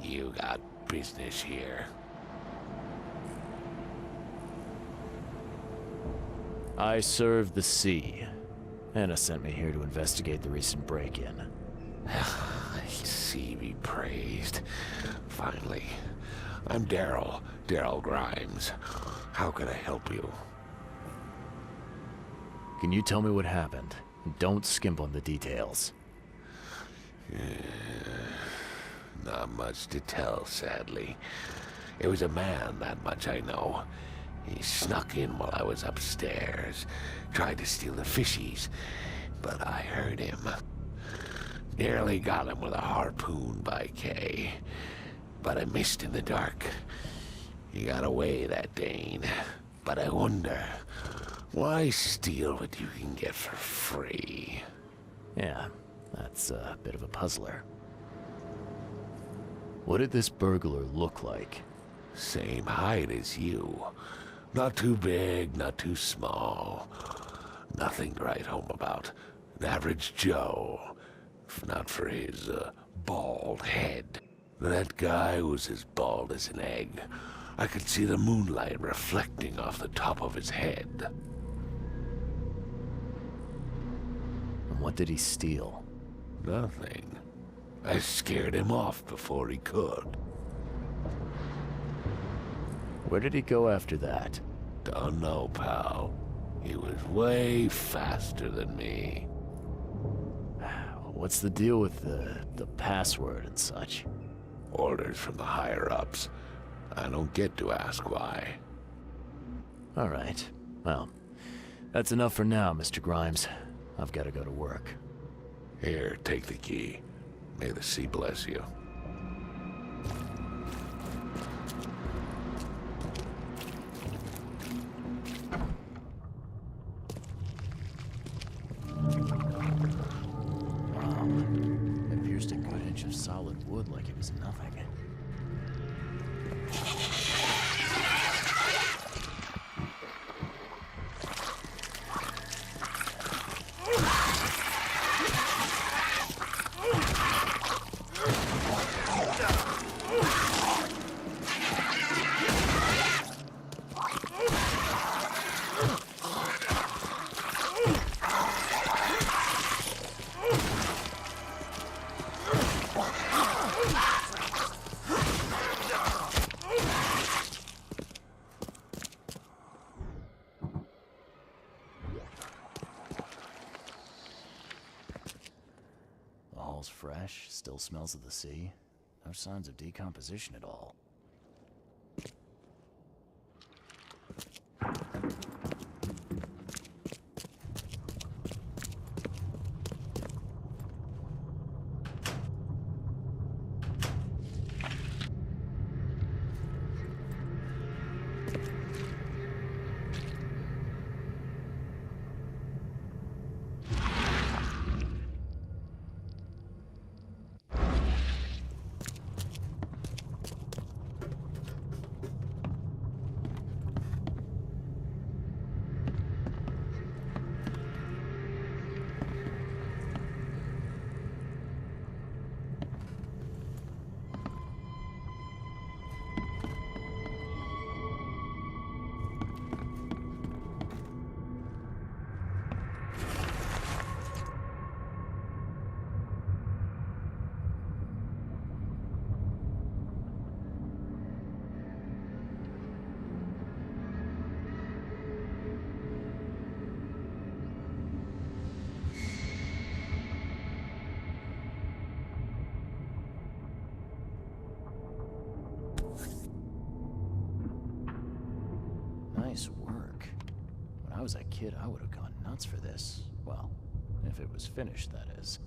You got business here. I serve the sea. Anna sent me here to investigate the recent break-in. Sea be praised. Finally. I'm Daryl Grimes. How can I help you? Can you tell me what happened? And don't skimp on the details. Not much to tell, sadly. It was a man, that much I know. He snuck in while I was upstairs, tried to steal the fishies, but I heard him. Nearly got him with a harpoon by Kay, but I missed in the dark. He got away, that Dane, but I wonder, why steal what you can get for free? Yeah, that's a bit of a puzzler. What did this burglar look like? Same height as you. Not too big, not too small. Nothing to write home about. An average Joe. If not for his, bald head. That guy was as bald as an egg. I could see the moonlight reflecting off the top of his head. And what did he steal? Nothing. I scared him off before he could. Where did he go after that? Don't know, pal. He was way faster than me. What's the deal with the password and such? Orders from the higher-ups. I don't get to ask why. All right. Well, that's enough for now, Mr. Grimes. I've got to go to work. Here, take the key. May the sea bless you. Wow. It pierced a good inch of solid wood like it was nothing. The hull's fresh, still smells of the sea. No signs of decomposition at all. Nice work. When I was a kid, I would have gone nuts for this. Well, if it was finished, that is.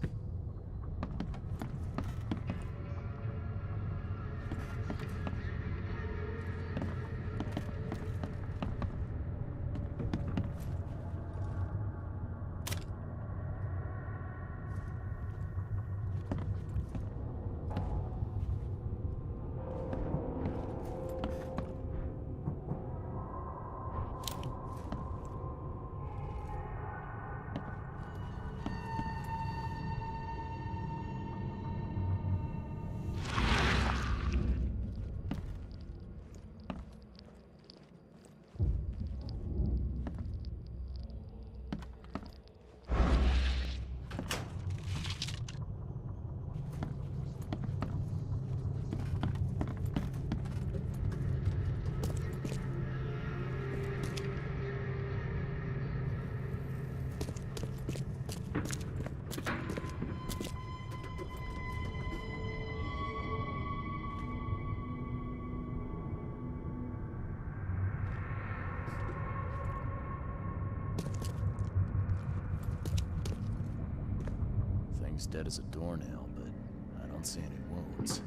Thing's dead as a doornail, but I don't see any wounds.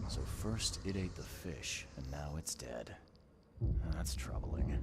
So first it ate the fish, and now it's dead. That's troubling.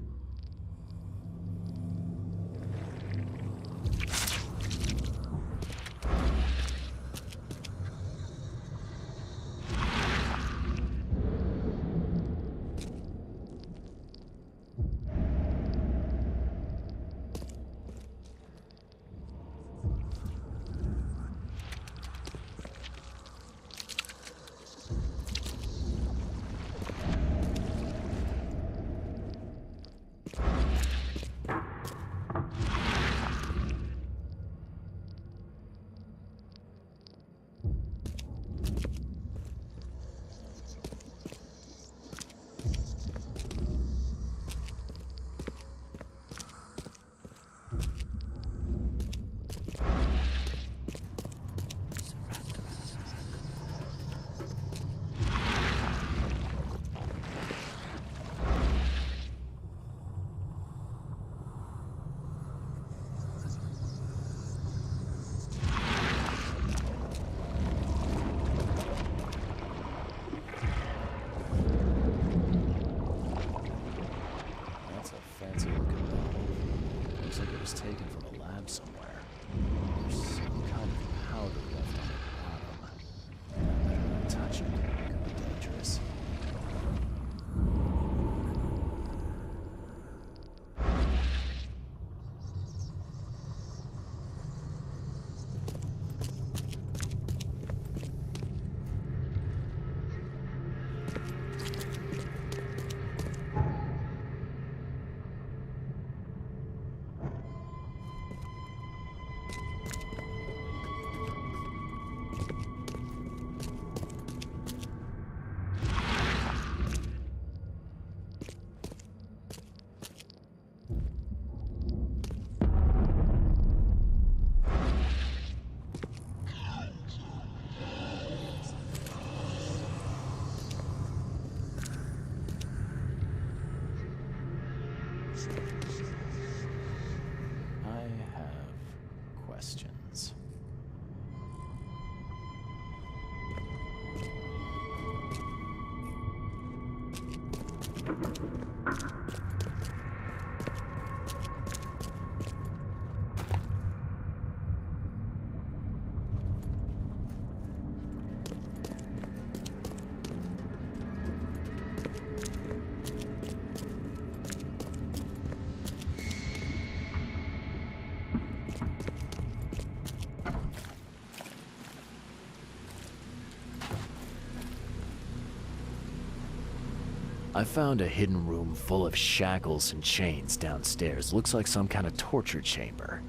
I found a hidden room full of shackles and chains downstairs. Looks like some kind of torture chamber.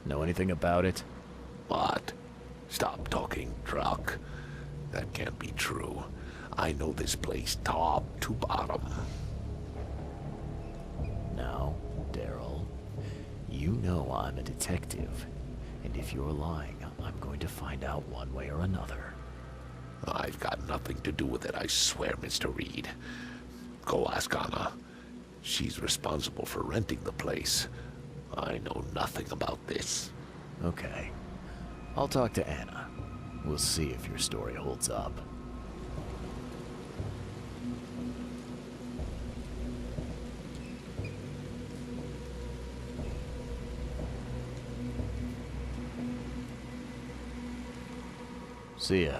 Know anything about it? What? Stop talking, Truck. That can't be true. I know this place top to bottom. Now, Daryl, you know I'm a detective. And if you're lying, I'm going to find out one way or another. I've got nothing to do with it, I swear, Mr. Reed. Go ask Anna. She's responsible for renting the place. I know nothing about this. Okay. I'll talk to Anna. We'll see if your story holds up. See ya.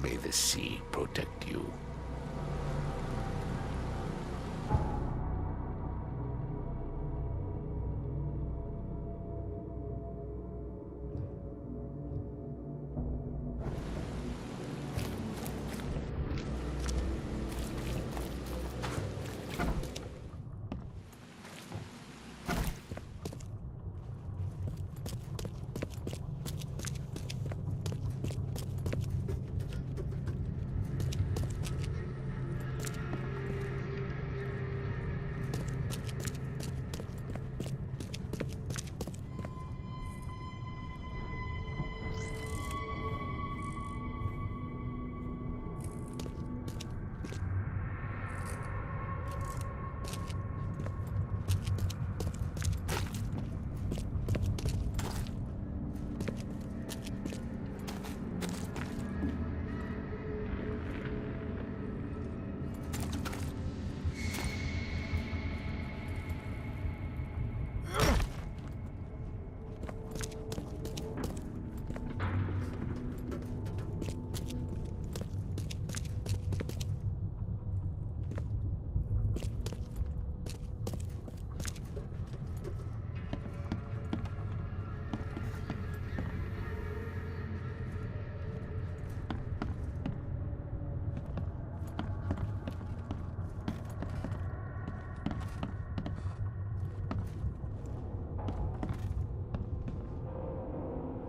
May the sea protect you.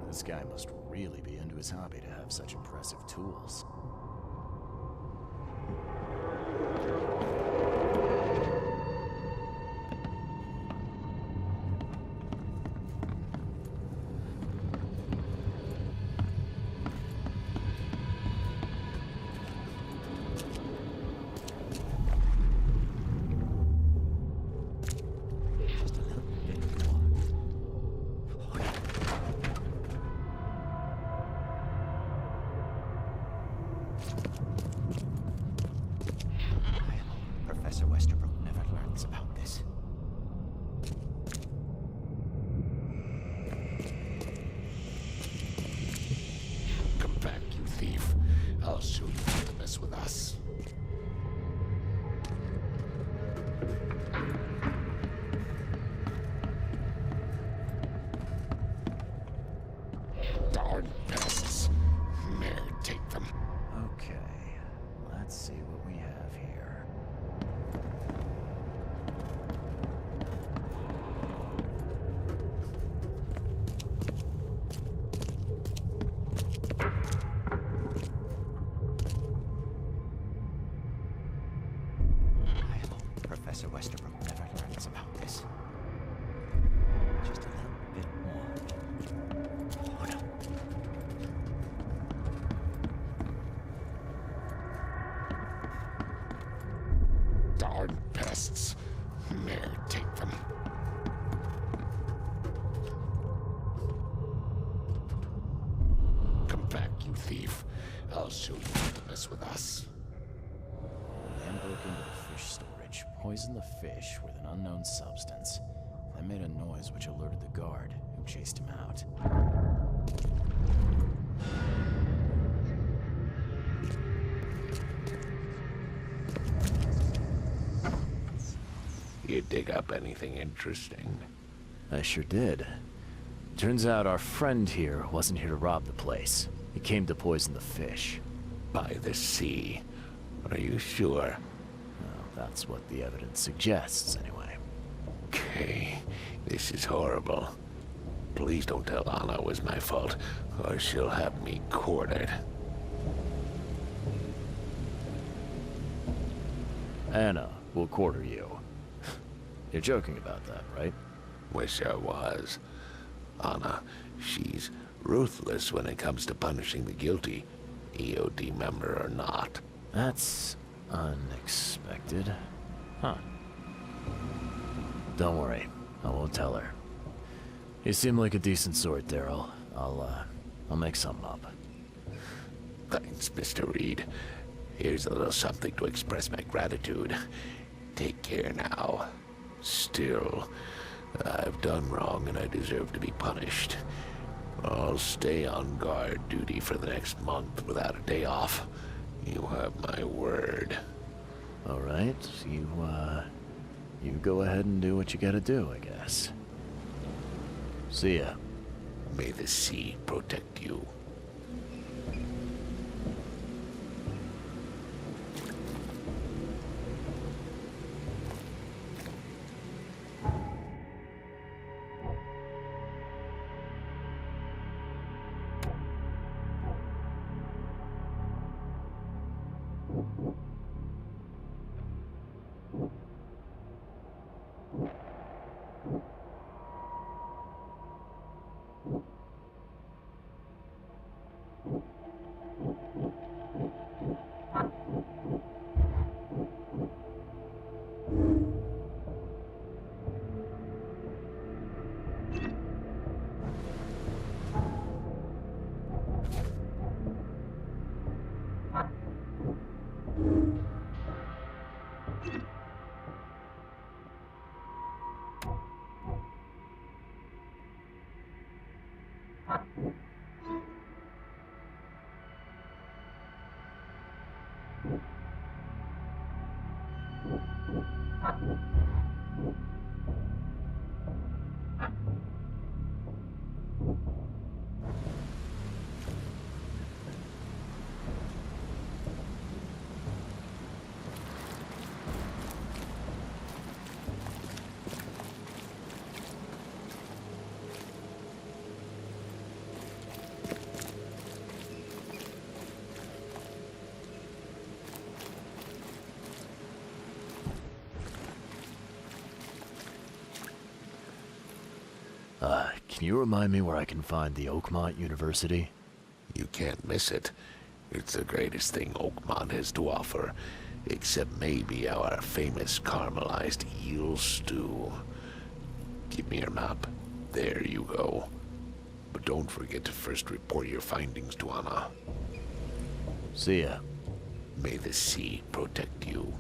This guy must really be into his hobby to have such impressive tools. Professor Westerbrook never learns about this. Come back, you thief. I'll show you how to mess with us. Darn pests. Mayor, take them. Okay, let's see what we have here. I hope Professor Westerbrook never learns about this. Just a little bit more. Hold up. Darn pests. Mayor, take them. Come back, you thief. I'll show you how to mess with us. Man broke into the fish storage. George poisoned the fish with an unknown substance that made a noise which alerted the guard, who chased him out. You dig up anything interesting? I sure did. Turns out our friend here wasn't here to rob the place. He came to poison the fish. By the sea. Are you sure? Well, that's what the evidence suggests, anyway. Okay, this is horrible. Please don't tell Anna it was my fault, or she'll have me quartered. Anna will quarter you. You're joking about that, right? Wish I was. Anna, she's ruthless when it comes to punishing the guilty, EOD member or not. That's unexpected. Huh. Don't worry, I won't tell her. You seem like a decent sort, Daryl. I'll make something up. Thanks, Mr. Reed. Here's a little something to express my gratitude. Take care now. Still, I've done wrong and I deserve to be punished. I'll stay on guard duty for the next month without a day off. You have my word. All right, you go ahead and do what you gotta do, I guess. See ya. May the sea protect you. Can you remind me where I can find the Oakmont University? You can't miss it. It's the greatest thing Oakmont has to offer, except maybe our famous caramelized eel stew. Give me your map. There you go. But don't forget to first report your findings to Anna. See ya. May the sea protect you.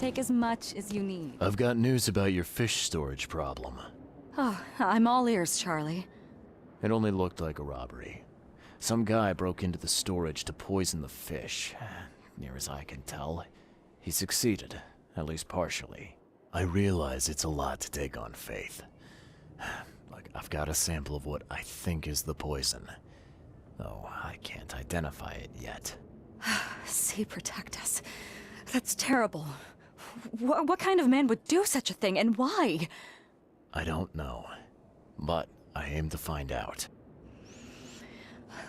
take as much as you need. I've got news about your fish storage problem. Oh, I'm all ears, Charlie. It only looked like a robbery. Some guy broke into the storage to poison the fish. Near as I can tell, he succeeded, at least partially. I realize it's a lot to take on faith. Look, I've got a sample of what I think is the poison, though I can't identify it yet. See, protect us. That's terrible. What kind of man would do such a thing, and why? I don't know, but I aim to find out.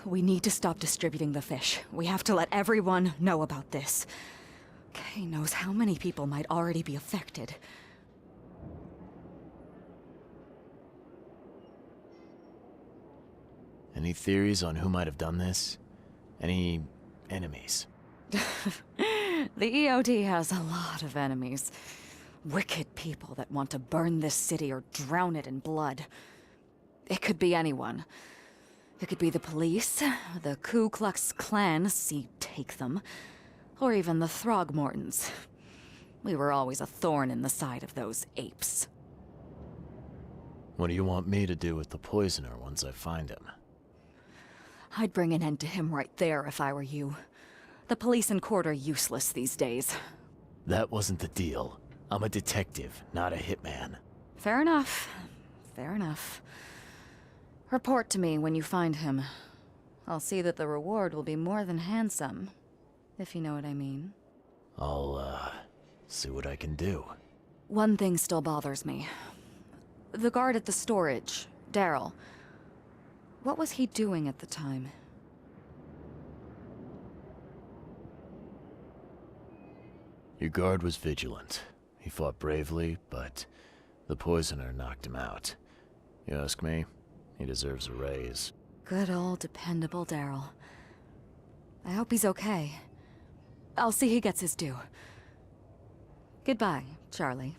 We need to stop distributing the fish. We have to let everyone know about this. Kay knows how many people might already be affected. Any theories on who might have done this? Any enemies? The EOD has a lot of enemies. Wicked people that want to burn this city or drown it in blood. It could be anyone. It could be the police, the Ku Klux Klan, see, take them, or even the Throgmortons. We were always a thorn in the side of those apes. What do you want me to do with the poisoner once I find him? I'd bring an end to him right there if I were you. The police and court are useless these days. That wasn't the deal. I'm a detective, not a hitman. Fair enough. Fair enough. Report to me when you find him. I'll see that the reward will be more than handsome, if you know what I mean. I'll, see what I can do. One thing still bothers me. The guard at the storage, Daryl. What was he doing at the time? Your guard was vigilant. He fought bravely, but the poisoner knocked him out. You ask me, he deserves a raise. Good old dependable Daryl. I hope he's okay. I'll see he gets his due. Goodbye, Charlie.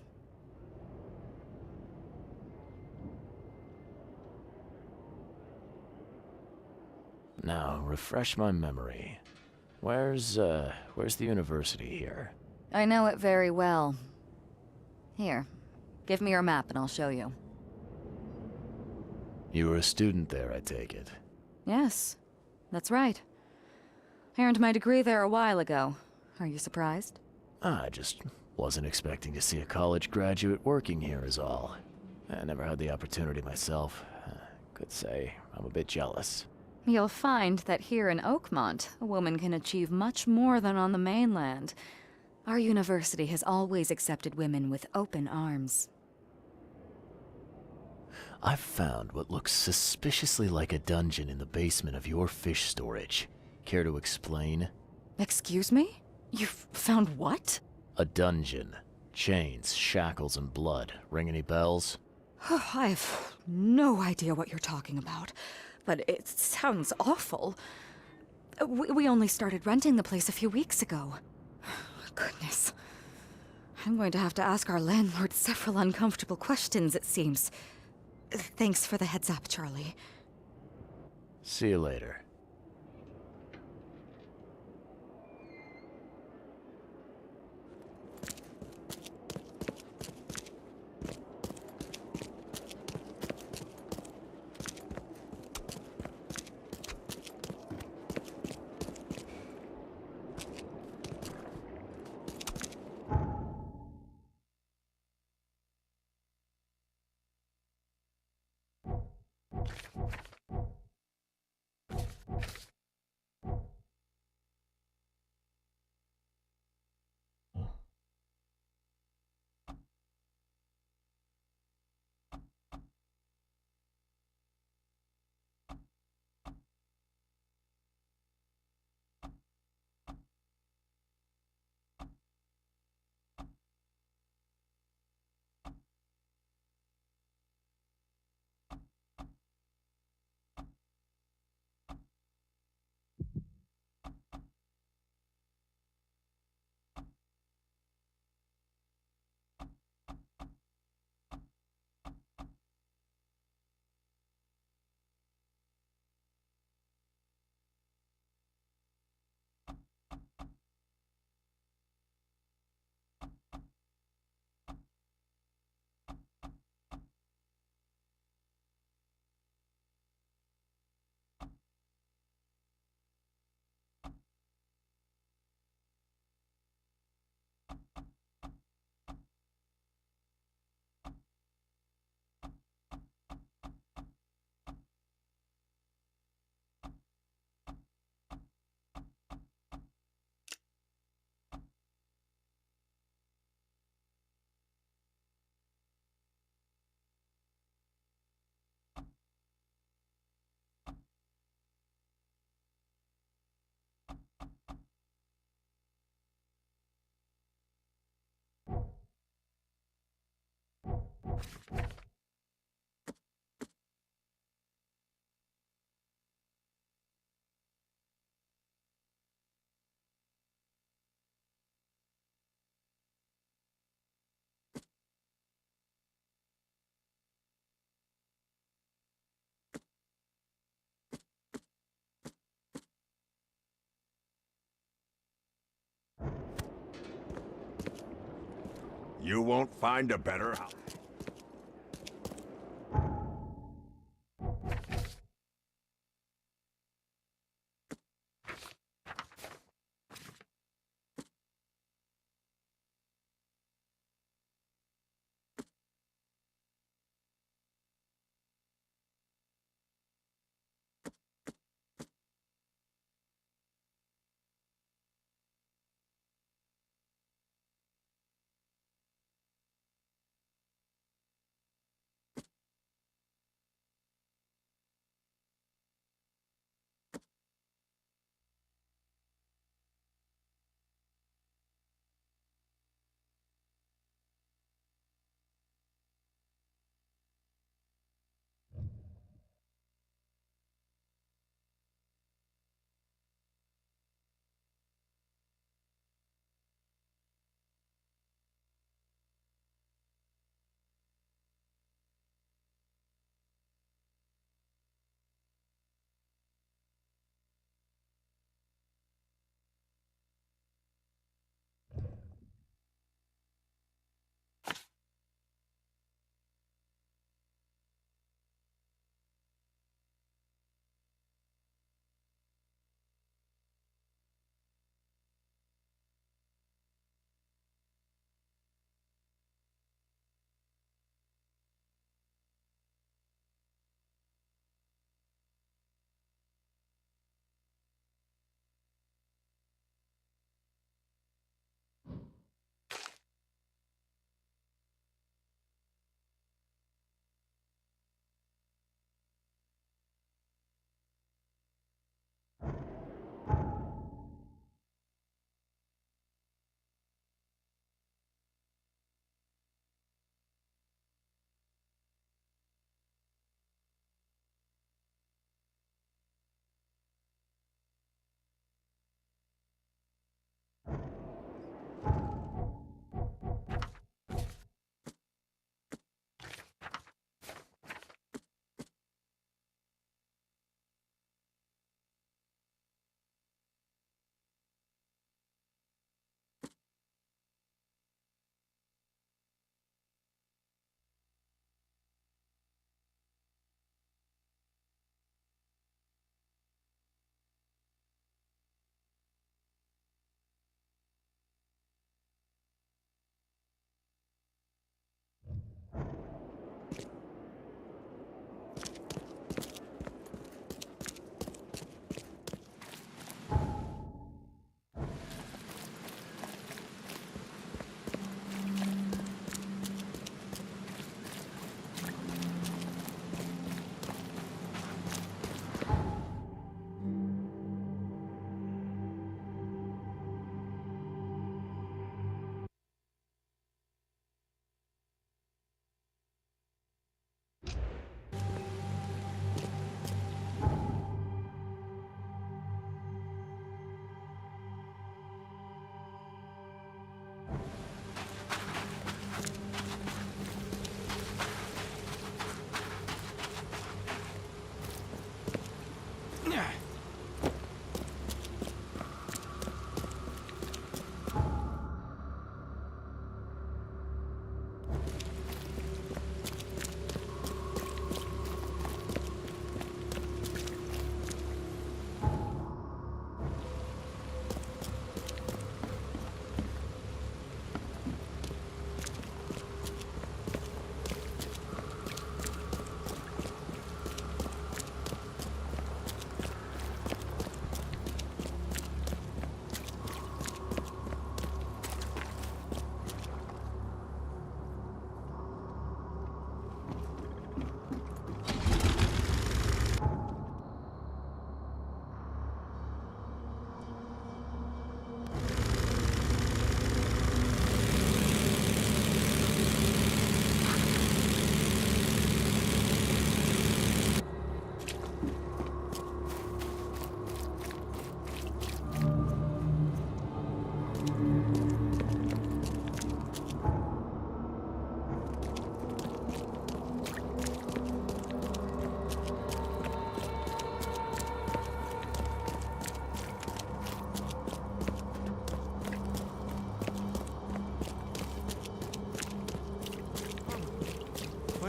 Now, refresh my memory. Where's the university here? I know it very well. Here, give me your map and I'll show you. You were a student there, I take it. Yes, that's right. I earned my degree there a while ago. Are you surprised? I just wasn't expecting to see a college graduate working here is all. I never had the opportunity myself. Could say I'm a bit jealous. You'll find that here in Oakmont, a woman can achieve much more than on the mainland. Our university has always accepted women with open arms. I've found what looks suspiciously like a dungeon in the basement of your fish storage. Care to explain? Excuse me? You've found what? A dungeon. Chains, shackles, and blood. Ring any bells? I have no idea what you're talking about, but it sounds awful. We only started renting the place a few weeks ago. Goodness. I'm going to have to ask our landlord several uncomfortable questions, it seems. Thanks for the heads up, Charlie. See you later. You won't find a better house.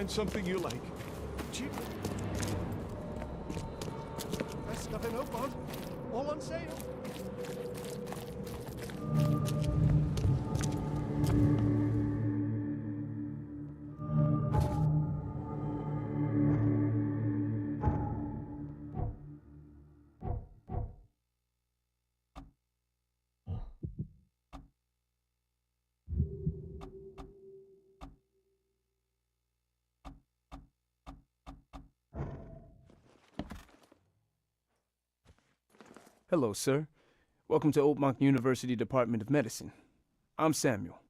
find something you like. Cheap. Best stuff in Oakmont. All on sale. Hello, sir. Welcome to Oakmont University Department of Medicine. I'm Samuel.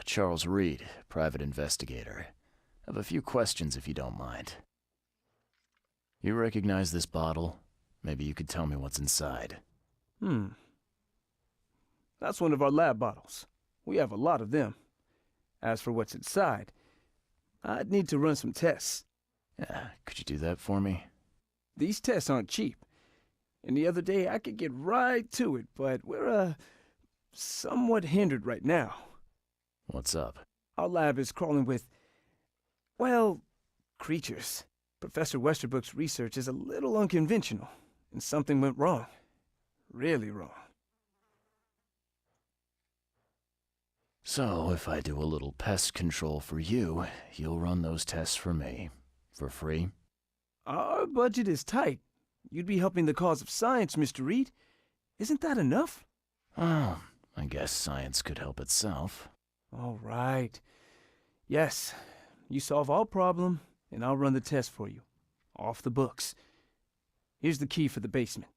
Charles Reed, private investigator. I have a few questions if you don't mind. You recognize this bottle? Maybe you could tell me what's inside. That's one of our lab bottles. We have a lot of them. As for what's inside, I'd need to run some tests. Could you do that for me? These tests aren't cheap. And the other day I could get right to it, but we're, somewhat hindered right now. What's up? Our lab is crawling with, well, creatures. Professor Westerbrook's research is a little unconventional, and something went wrong. Really wrong. So, if I do a little pest control for you, you'll run those tests for me. For free? Our budget is tight. You'd be helping the cause of science, Mr. Reed. Isn't that enough? Oh, I guess science could help itself. All right. Yes, you solve our problem, and I'll run the test for you. Off the books. Here's the key for the basement.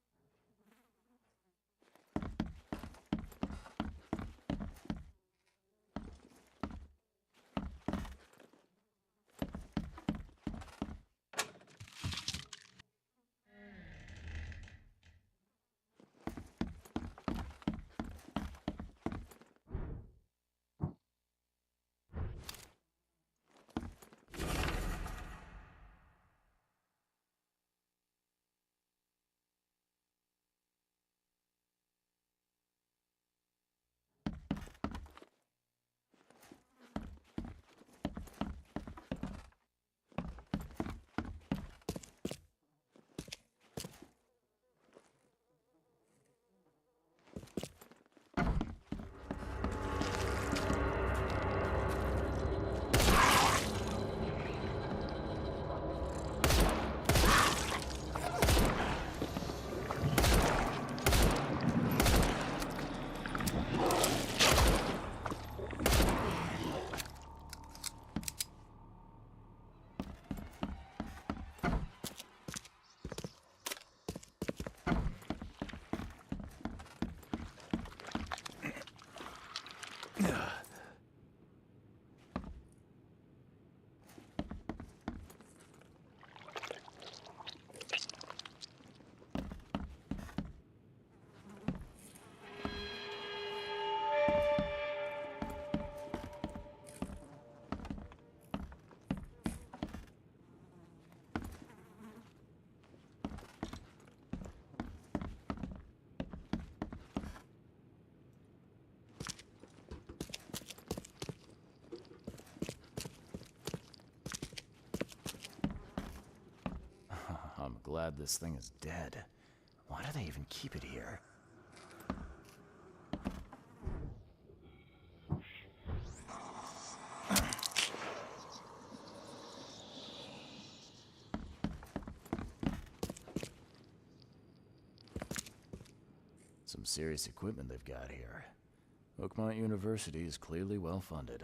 I'm glad this thing is dead. Why do they even keep it here? Some serious equipment they've got here. Oakmont University is clearly well funded.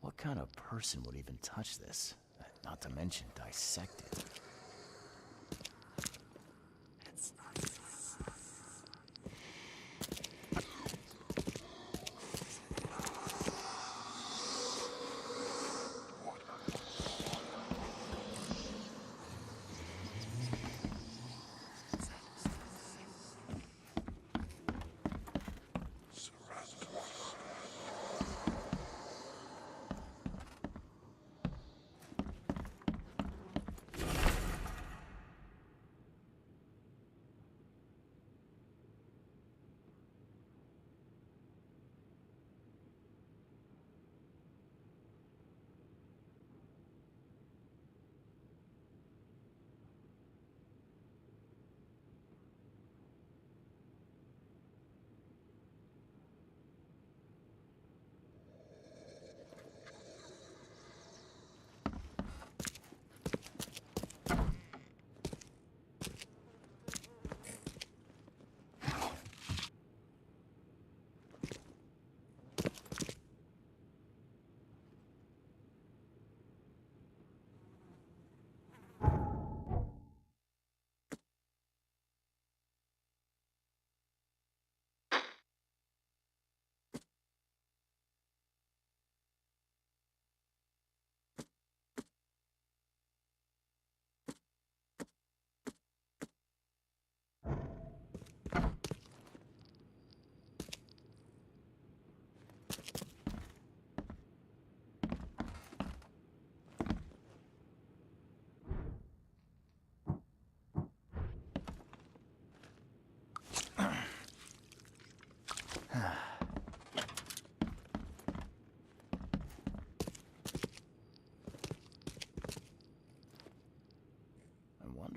What kind of person would even touch this? Not to mention dissect it.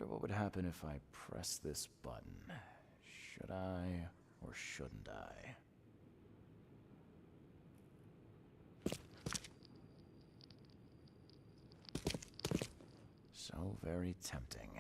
What would happen if I press this button? Should I or shouldn't I? So very tempting.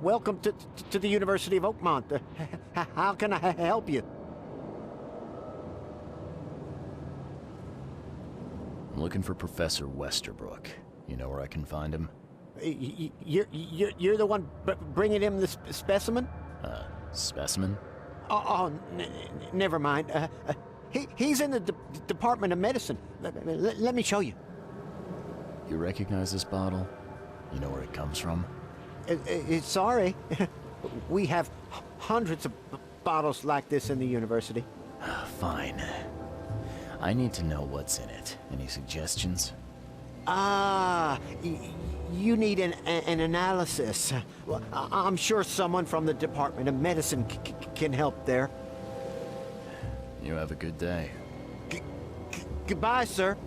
Welcome to the University of Oakmont. How can I help you? I'm looking for Professor Westerbrook. You know where I can find him? You're the one bringing him the specimen? Specimen? Oh, never mind. He's in the Department of Medicine. Let me show you. You recognize this bottle? You know where it comes from? Sorry. We have hundreds of bottles like this in the university. Fine. I need to know what's in it. Any suggestions? You need an analysis. Well, I'm sure someone from the Department of Medicine can help there. You have a good day. Goodbye, sir.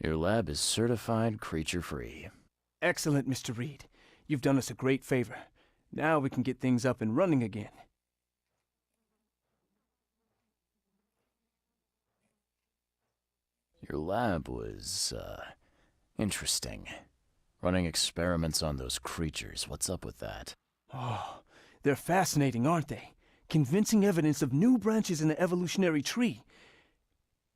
Your lab is certified creature-free. Excellent, Mr. Reed. You've done us a great favor. Now we can get things up and running again. Your lab was, interesting. Running experiments on those creatures. What's up with that? Oh, they're fascinating, aren't they? Convincing evidence of new branches in the evolutionary tree.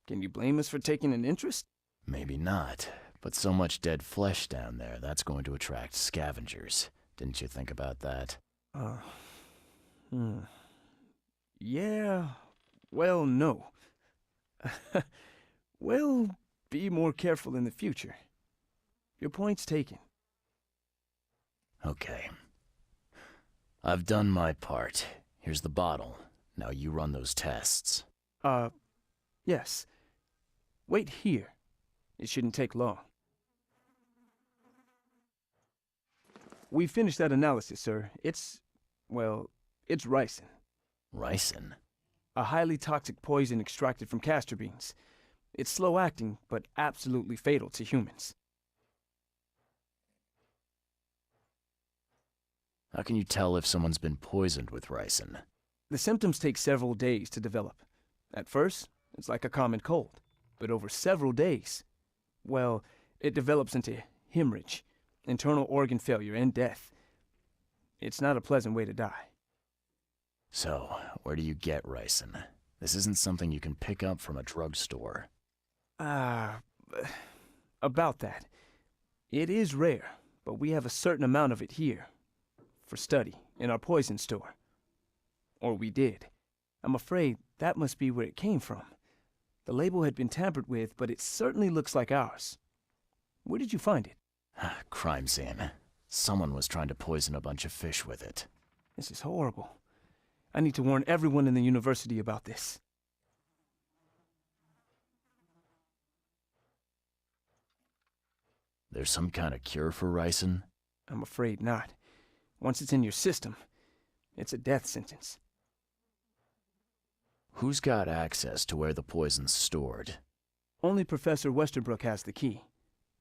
Can you blame us for taking an interest? Maybe not, but so much dead flesh down there, that's going to attract scavengers. Didn't you think about that? Yeah, well, no. We'll be more careful in the future. Your point's taken. Okay. I've done my part. Here's the bottle. Now you run those tests. Yes. Wait here. It shouldn't take long. We finished that analysis, sir. It's ricin. Ricin? A highly toxic poison extracted from castor beans. It's slow-acting, but absolutely fatal to humans. How can you tell if someone's been poisoned with ricin? The symptoms take several days to develop. At first, it's like a common cold. But over several days, well, it develops into hemorrhage, internal organ failure, and death. It's not a pleasant way to die. So, where do you get ricin? This isn't something you can pick up from a drugstore. About that. It is rare, but we have a certain amount of it here. For study, in our poison store. Or we did. I'm afraid that must be where it came from. The label had been tampered with, but it certainly looks like ours. Where did you find it? Crime scene. Someone was trying to poison a bunch of fish with it. This is horrible. I need to warn everyone in the university about this. There's some kind of cure for ricin? I'm afraid not. Once it's in your system, it's a death sentence. Who's got access to where the poison's stored? Only Professor Westerbrook has the key.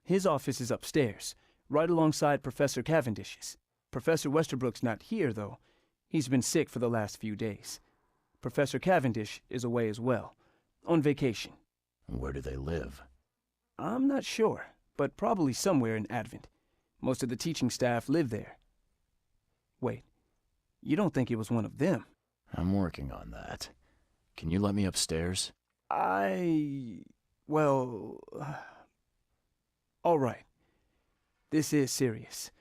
His office is upstairs, right alongside Professor Cavendish's. Professor Westerbrook's not here, though. He's been sick for the last few days. Professor Cavendish is away as well, on vacation. Where do they live? I'm not sure, but probably somewhere in Advent. Most of the teaching staff live there. Wait, you don't think it was one of them? I'm working on that. Can you let me upstairs? Well... all right. This is serious.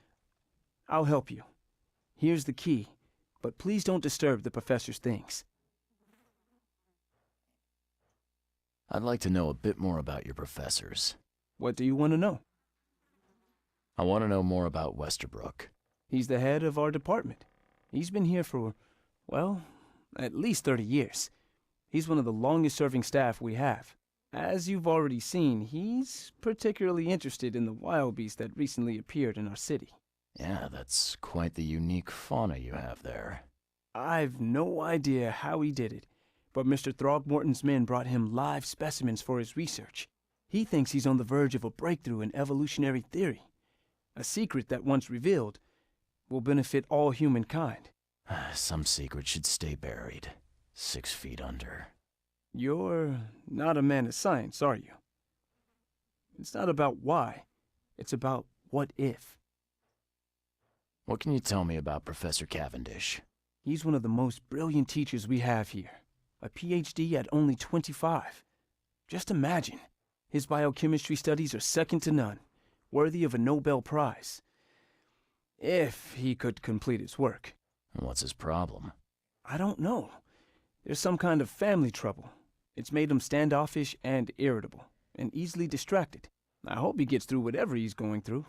I'll help you. Here's the key, but please don't disturb the professor's things. I'd like to know a bit more about your professors. What do you want to know? I want to know more about Westerbrook. He's the head of our department. He's been here for, well, at least 30 years. He's one of the longest-serving staff we have. As you've already seen, he's particularly interested in the wild beast that recently appeared in our city. Yeah, that's quite the unique fauna you have there. I've no idea how he did it, but Mr. Throgmorton's men brought him live specimens for his research. He thinks he's on the verge of a breakthrough in evolutionary theory. A secret that, once revealed, will benefit all humankind. Some secret should stay buried, 6 feet under. You're not a man of science, are you? It's not about why. It's about what if. What can you tell me about Professor Cavendish? He's one of the most brilliant teachers we have here. A PhD at only 25. Just imagine. His biochemistry studies are second to none, worthy of a Nobel Prize. If he could complete his work. What's his problem? I don't know. There's some kind of family trouble. It's made him standoffish and irritable, and easily distracted. I hope he gets through whatever he's going through.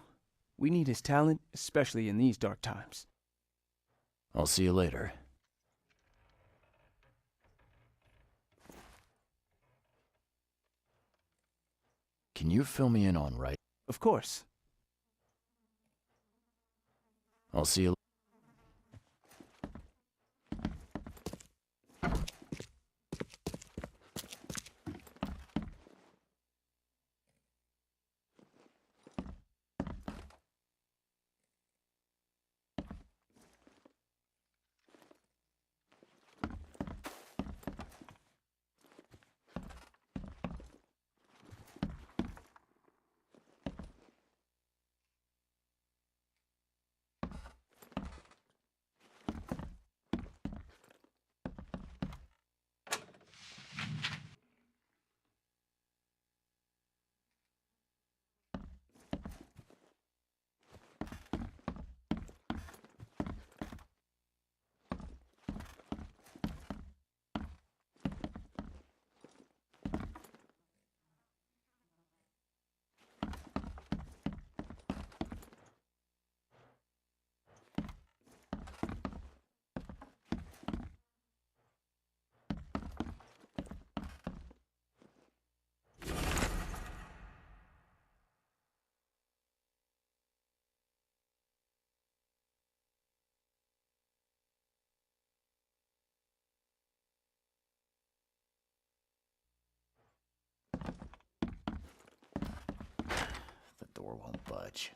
We need his talent, especially in these dark times. I'll see you later. Can you fill me in on right? Of course. I'll see you. door won't budge.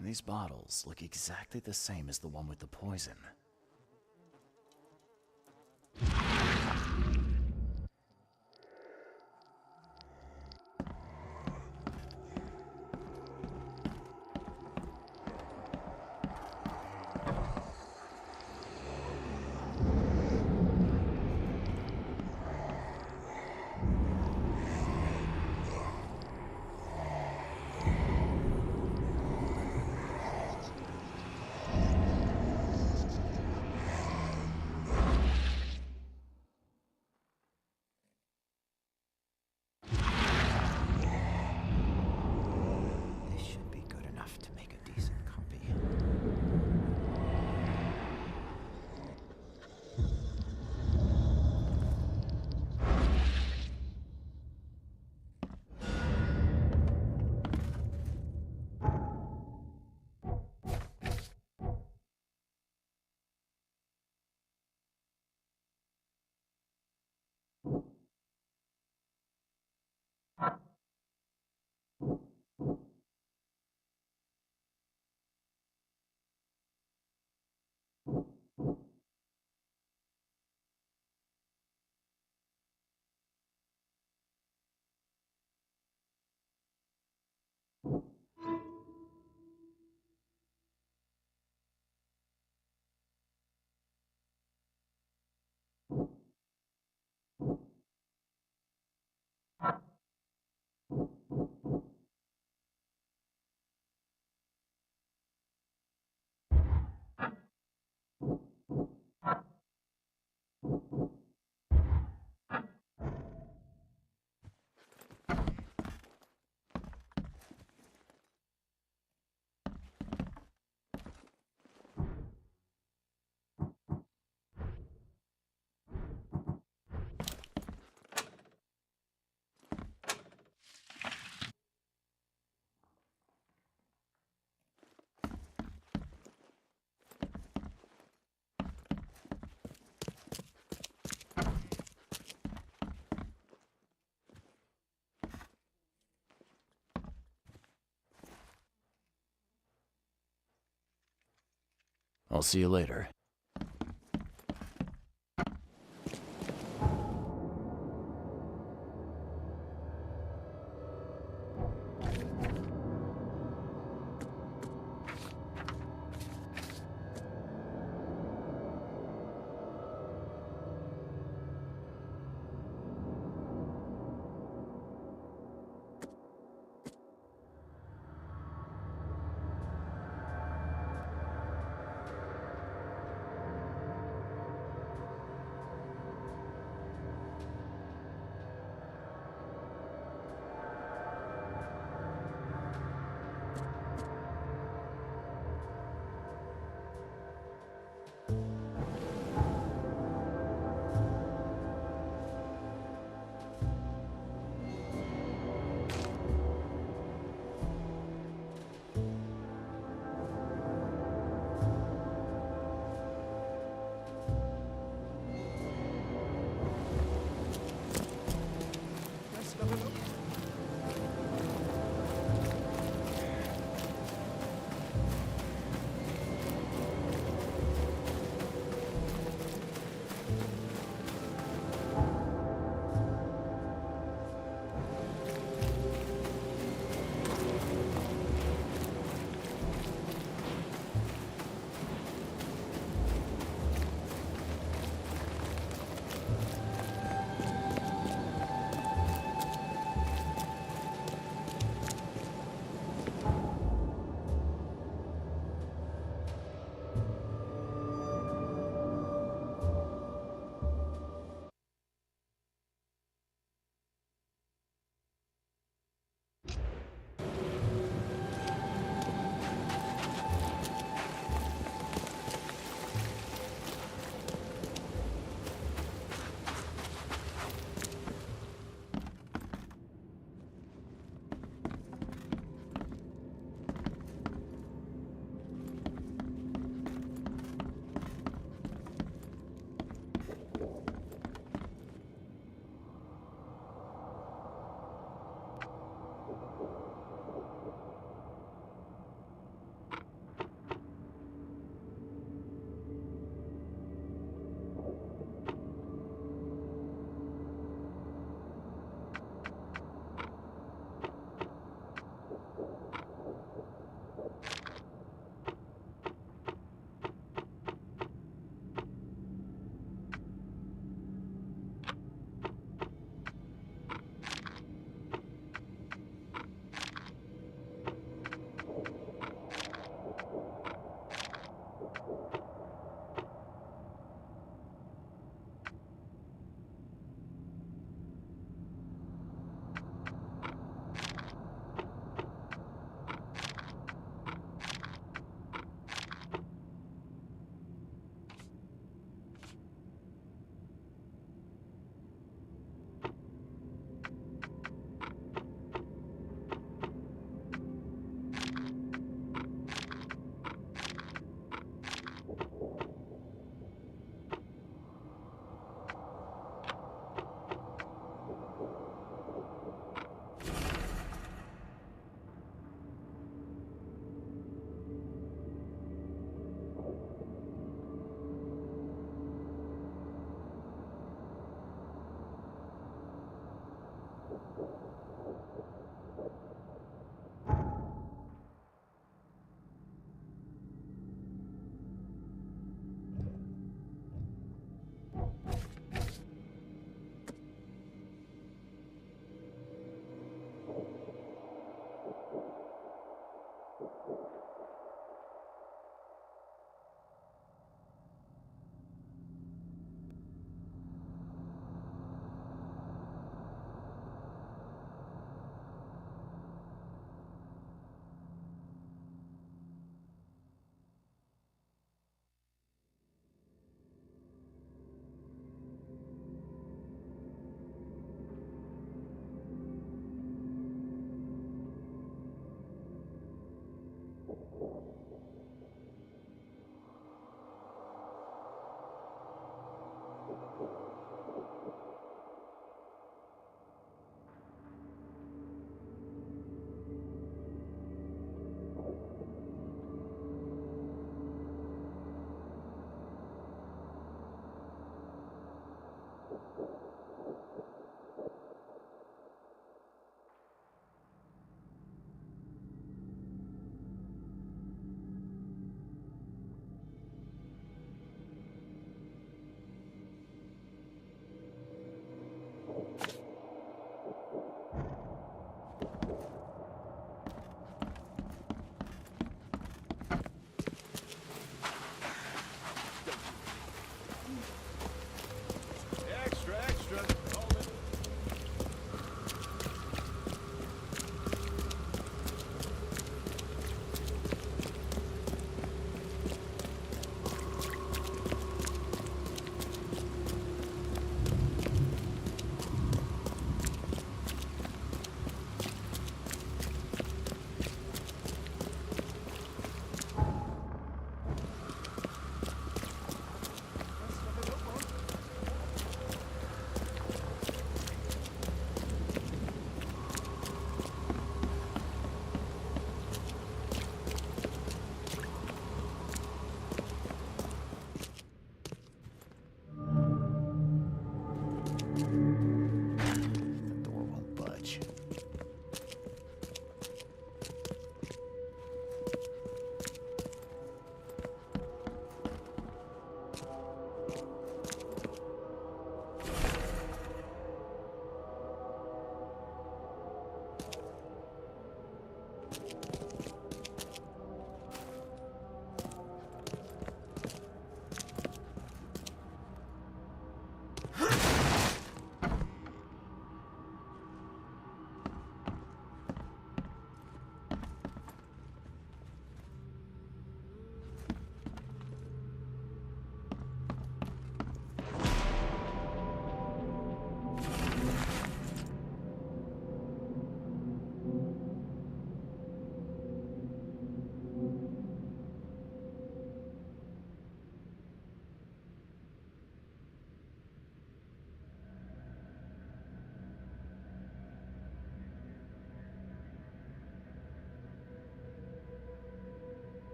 These bottles look exactly the same as the one with the poison. This should be good enough to make a decent copy. I'll see you later. Extra, extra. The door won't budge.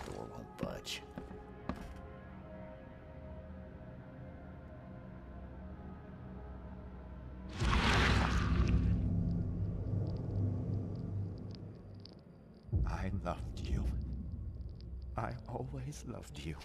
Door won't budge. I loved you. I always loved you.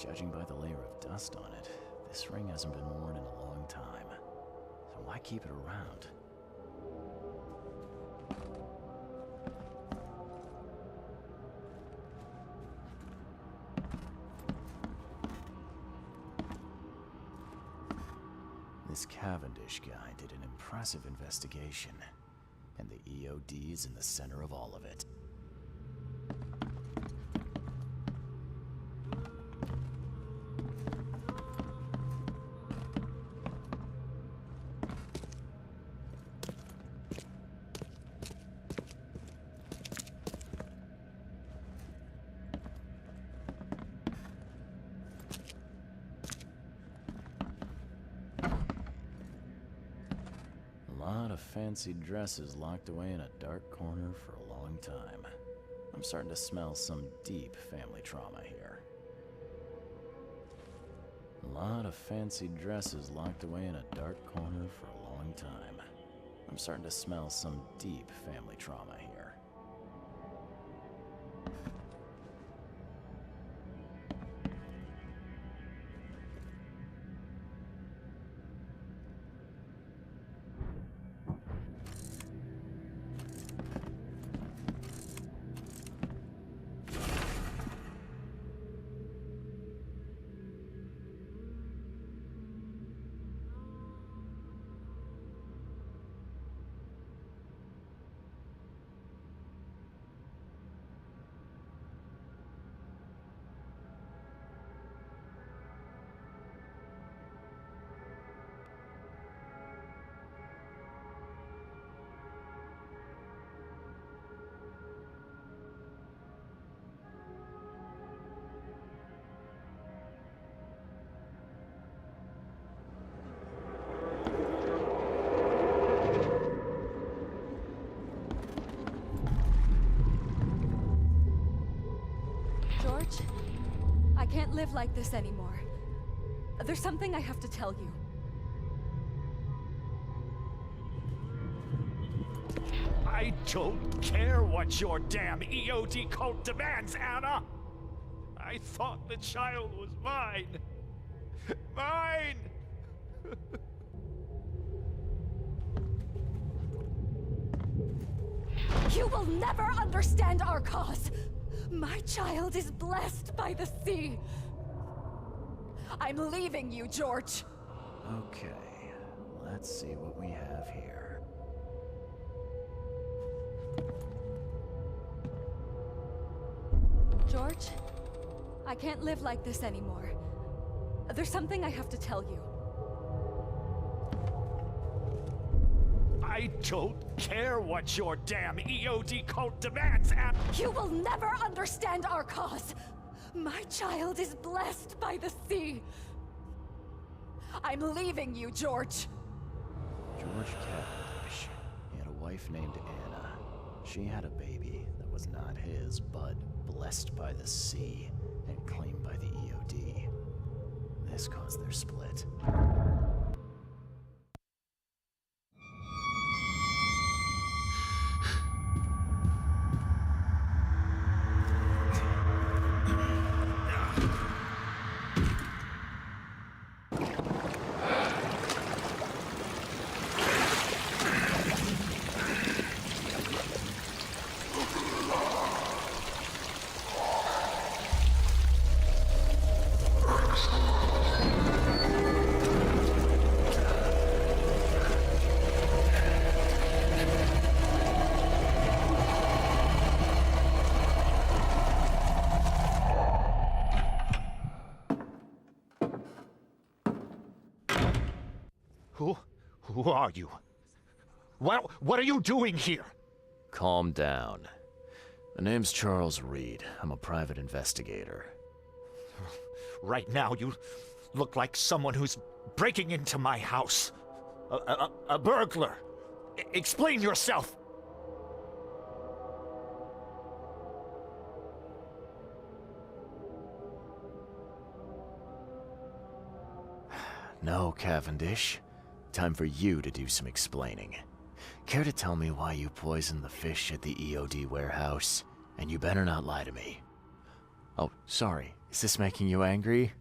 Judging by the layer of dust on it, this ring hasn't been worn in a long time. So why keep it around? This Cavendish guy did an impressive investigation, and the EOD is in the center of all of it. lot of fancy dresses locked away in a dark corner for a long time. I'm starting to smell some deep family trauma here. A lot of fancy dresses locked away in a dark corner for a long time. I'm starting to smell some deep family trauma here. George, I can't live like this anymore. There's something I have to tell you. I don't care what your damn EOD cult demands, Anna! I thought the child was mine. Mine! You will never understand our cause! My child is blessed by the sea! I'm leaving you, George! Okay, let's see what we have here. George, I can't live like this anymore. There's something I have to tell you. I don't care what your damn EOD cult demands, Anna! You will never understand our cause! My child is blessed by the sea! I'm leaving you, George! George Cavendish. He had a wife named Anna. She had a baby that was not his, but blessed by the sea and claimed by the EOD. This caused their split. Who are you? What are you doing here? Calm down. The name's Charles Reed. I'm a private investigator. Right now, you look like someone who's breaking into my house. A burglar. Explain yourself. No, Cavendish. Time for you to do some explaining. Care to tell me why you poisoned the fish at the EOD warehouse? And you better not lie to me. Oh, sorry. Is this making you angry?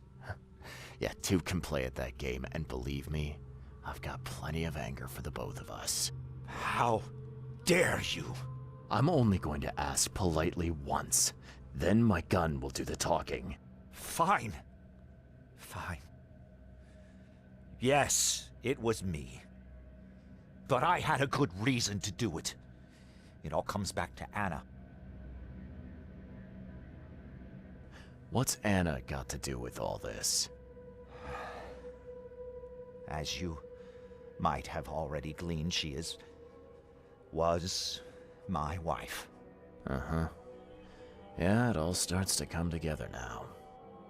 Yeah, two can play at that game, and believe me, I've got plenty of anger for the both of us. How dare you? I'm only going to ask politely once. Then my gun will do the talking. Fine. Fine. Yes, it was me. But I had a good reason to do it. It all comes back to Anna. What's Anna got to do with all this? As you might have already gleaned, she was my wife. Uh-huh. Yeah, it all starts to come together now.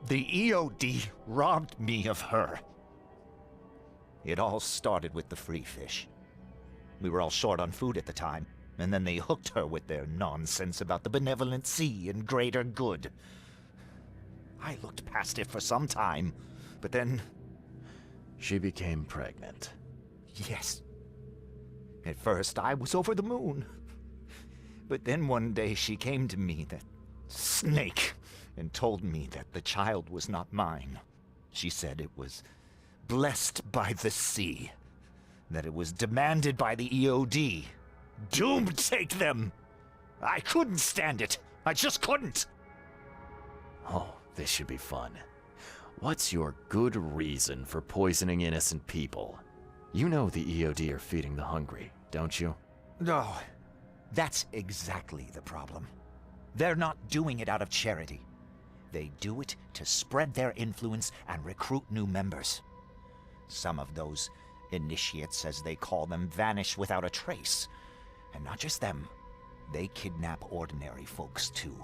The EOD robbed me of her. It all started with the free fish. We were all short on food at the time, and then they hooked her with their nonsense about the benevolent sea and greater good. I looked past it for some time, but then... She became pregnant. Yes. At first, I was over the moon. But then one day she came to me, that snake, and told me that the child was not mine. She said it was blessed by the sea, that it was demanded by the EOD. Doomed take them! I couldn't stand it. I just couldn't. Oh, this should be fun. What's your good reason for poisoning innocent people? You know the EOD are feeding the hungry, don't you? No, that's exactly the problem. They're not doing it out of charity. They do it to spread their influence and recruit new members. Some of those initiates, as they call them, vanish without a trace. And not just them, they kidnap ordinary folks too.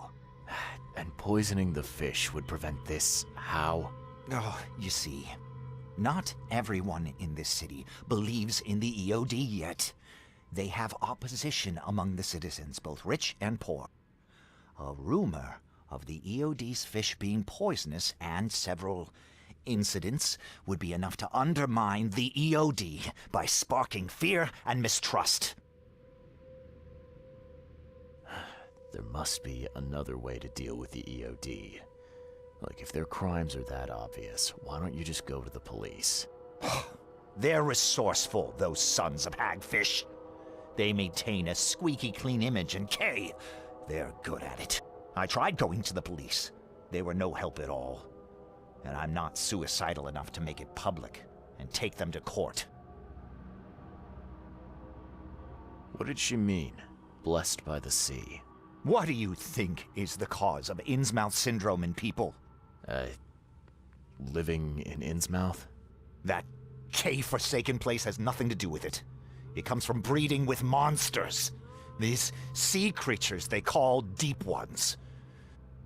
And poisoning the fish would prevent this. How? Oh, you see, not everyone in this city believes in the EOD yet. They have opposition among the citizens, both rich and poor. A rumor of the EOD's fish being poisonous and several incidents would be enough to undermine the EOD by sparking fear and mistrust. There must be another way to deal with the EOD. Like, if their crimes are that obvious, why don't you just go to the police? They're resourceful, those sons of hagfish. They maintain a squeaky clean image, and they're good at it. I tried going to the police. They were no help at all. And I'm not suicidal enough to make it public and take them to court. What did she mean? Blessed by the sea. What do you think is the cause of Innsmouth syndrome in people? Living in Innsmouth? That K-forsaken place has nothing to do with it. It comes from breeding with monsters. These sea creatures they call Deep Ones.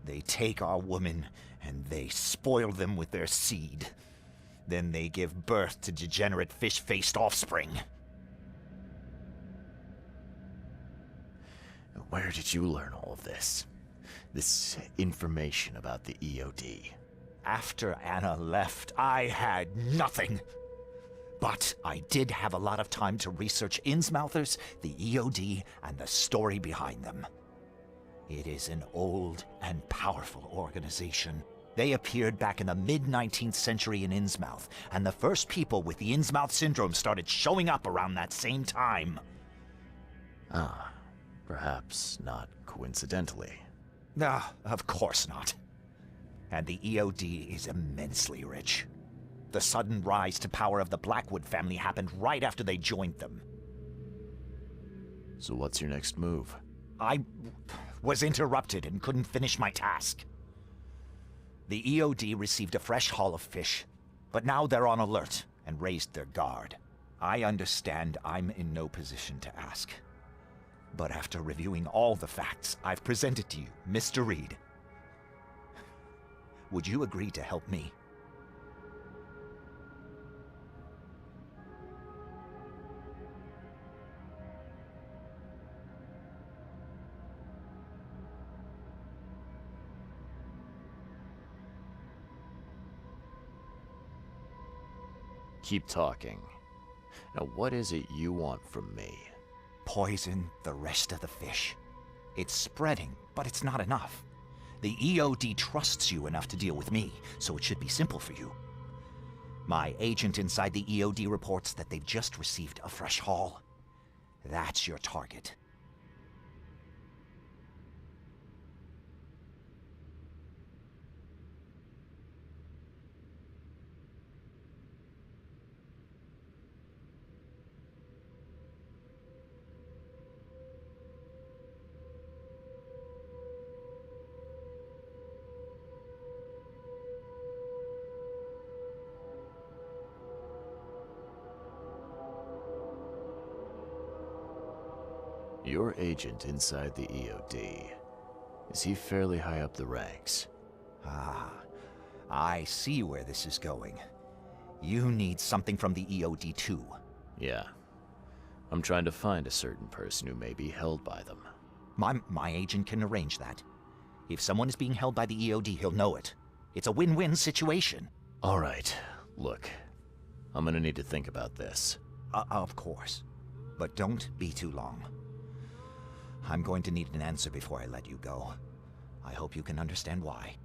They take our women and they spoil them with their seed. Then they give birth to degenerate fish-faced offspring. Where did you learn all of this? This information about the EOD? After Anna left, I had nothing. But I did have a lot of time to research Innsmouthers, the EOD, and the story behind them. It is an old and powerful organization. They appeared back in the mid-19th century in Innsmouth, and the first people with the Innsmouth syndrome started showing up around that same time. Ah, perhaps not coincidentally. No, of course not. And the EOD is immensely rich. The sudden rise to power of the Blackwood family happened right after they joined them. So what's your next move? I was interrupted and couldn't finish my task. The EOD received a fresh haul of fish, but now they're on alert and raised their guard. I understand I'm in no position to ask. But after reviewing all the facts I've presented to you, Mr. Reed, would you agree to help me? Keep talking. Now, what is it you want from me? Poison the rest of the fish. It's spreading, but it's not enough. The EOD trusts you enough to deal with me, so it should be simple for you. My agent inside the EOD reports that they've just received a fresh haul. That's your target. Your agent inside the EOD. Is he fairly high up the ranks? Ah, I see where this is going. You need something from the EOD too. Yeah. I'm trying to find a certain person who may be held by them. My agent can arrange that. If someone is being held by the EOD, he'll know it. It's a win-win situation. All right, look. I'm gonna need to think about this. Of course. But don't be too long. I'm going to need an answer before I let you go. I hope you can understand why.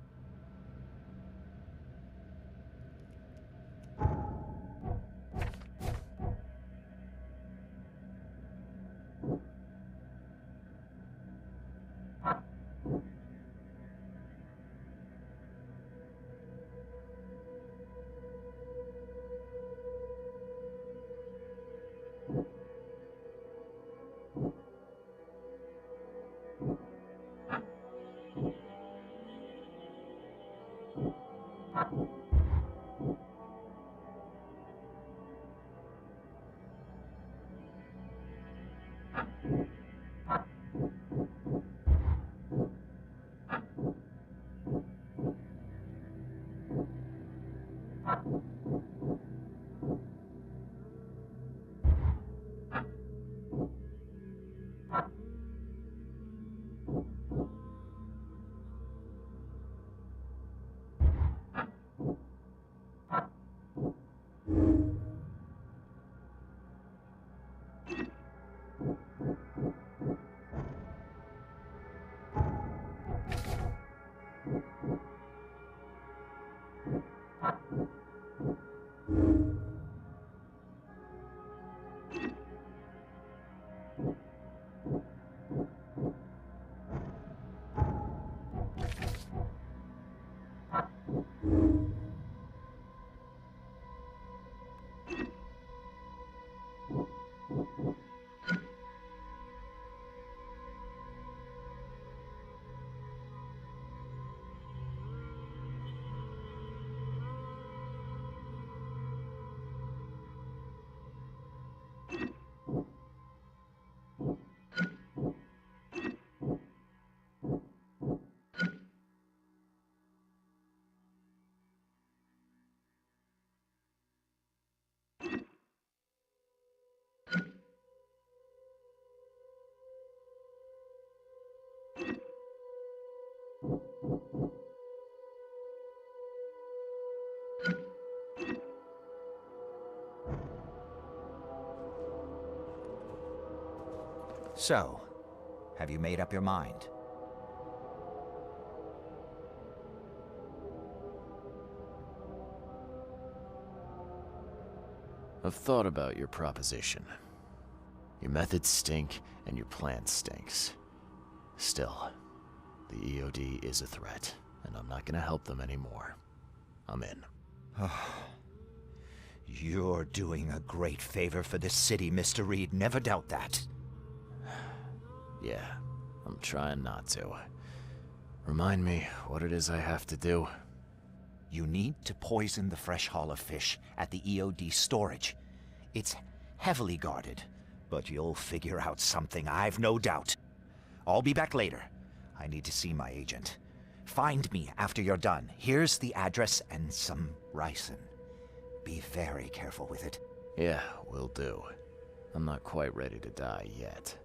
So, have you made up your mind? I've thought about your proposition. Your methods stink, and your plan stinks. Still, the EOD is a threat, and I'm not gonna help them anymore. I'm in. You're doing a great favor for this city, Mr. Reed. Never doubt that. Yeah, I'm trying not to. Remind me what it is I have to do. You need to poison the fresh haul of fish at the EOD storage. It's heavily guarded, but you'll figure out something, I've no doubt. I'll be back later. I need to see my agent. Find me after you're done. Here's the address and some ricin. Be very careful with it. Yeah, will do. I'm not quite ready to die yet.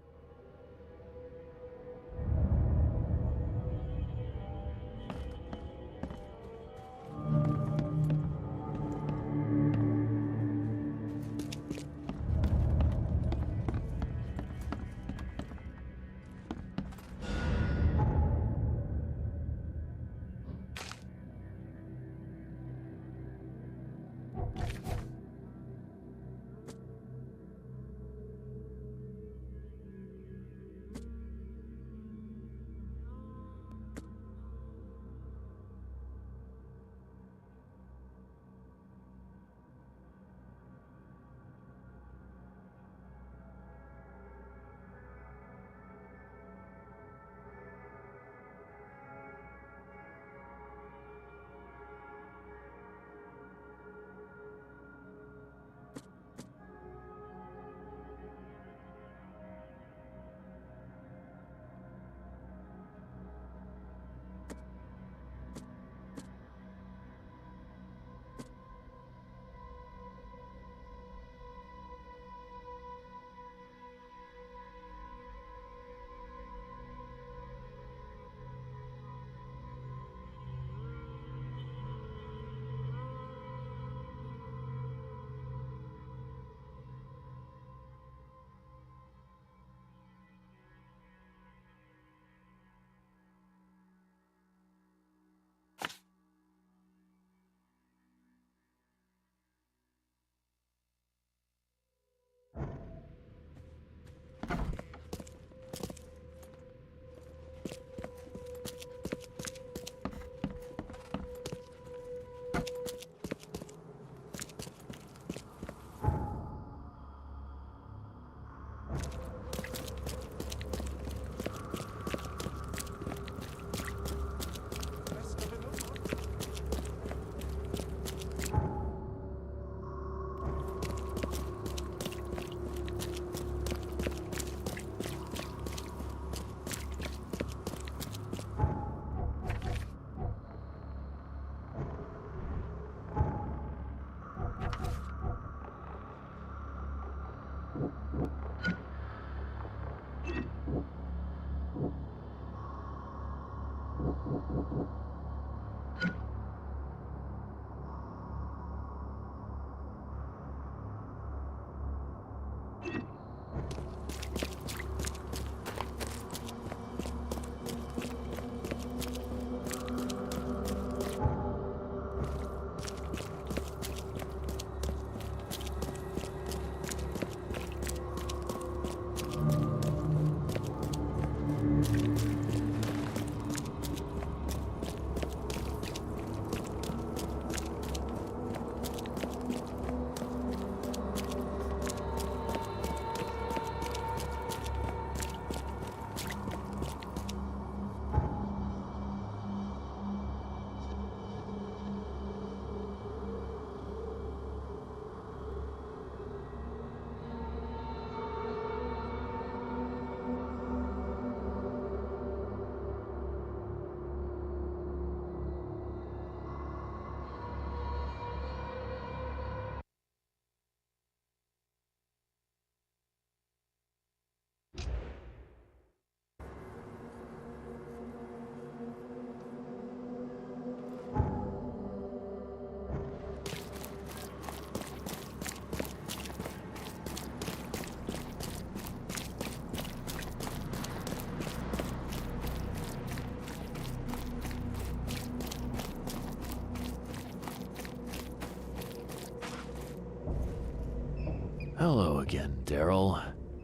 Hello again, Daryl.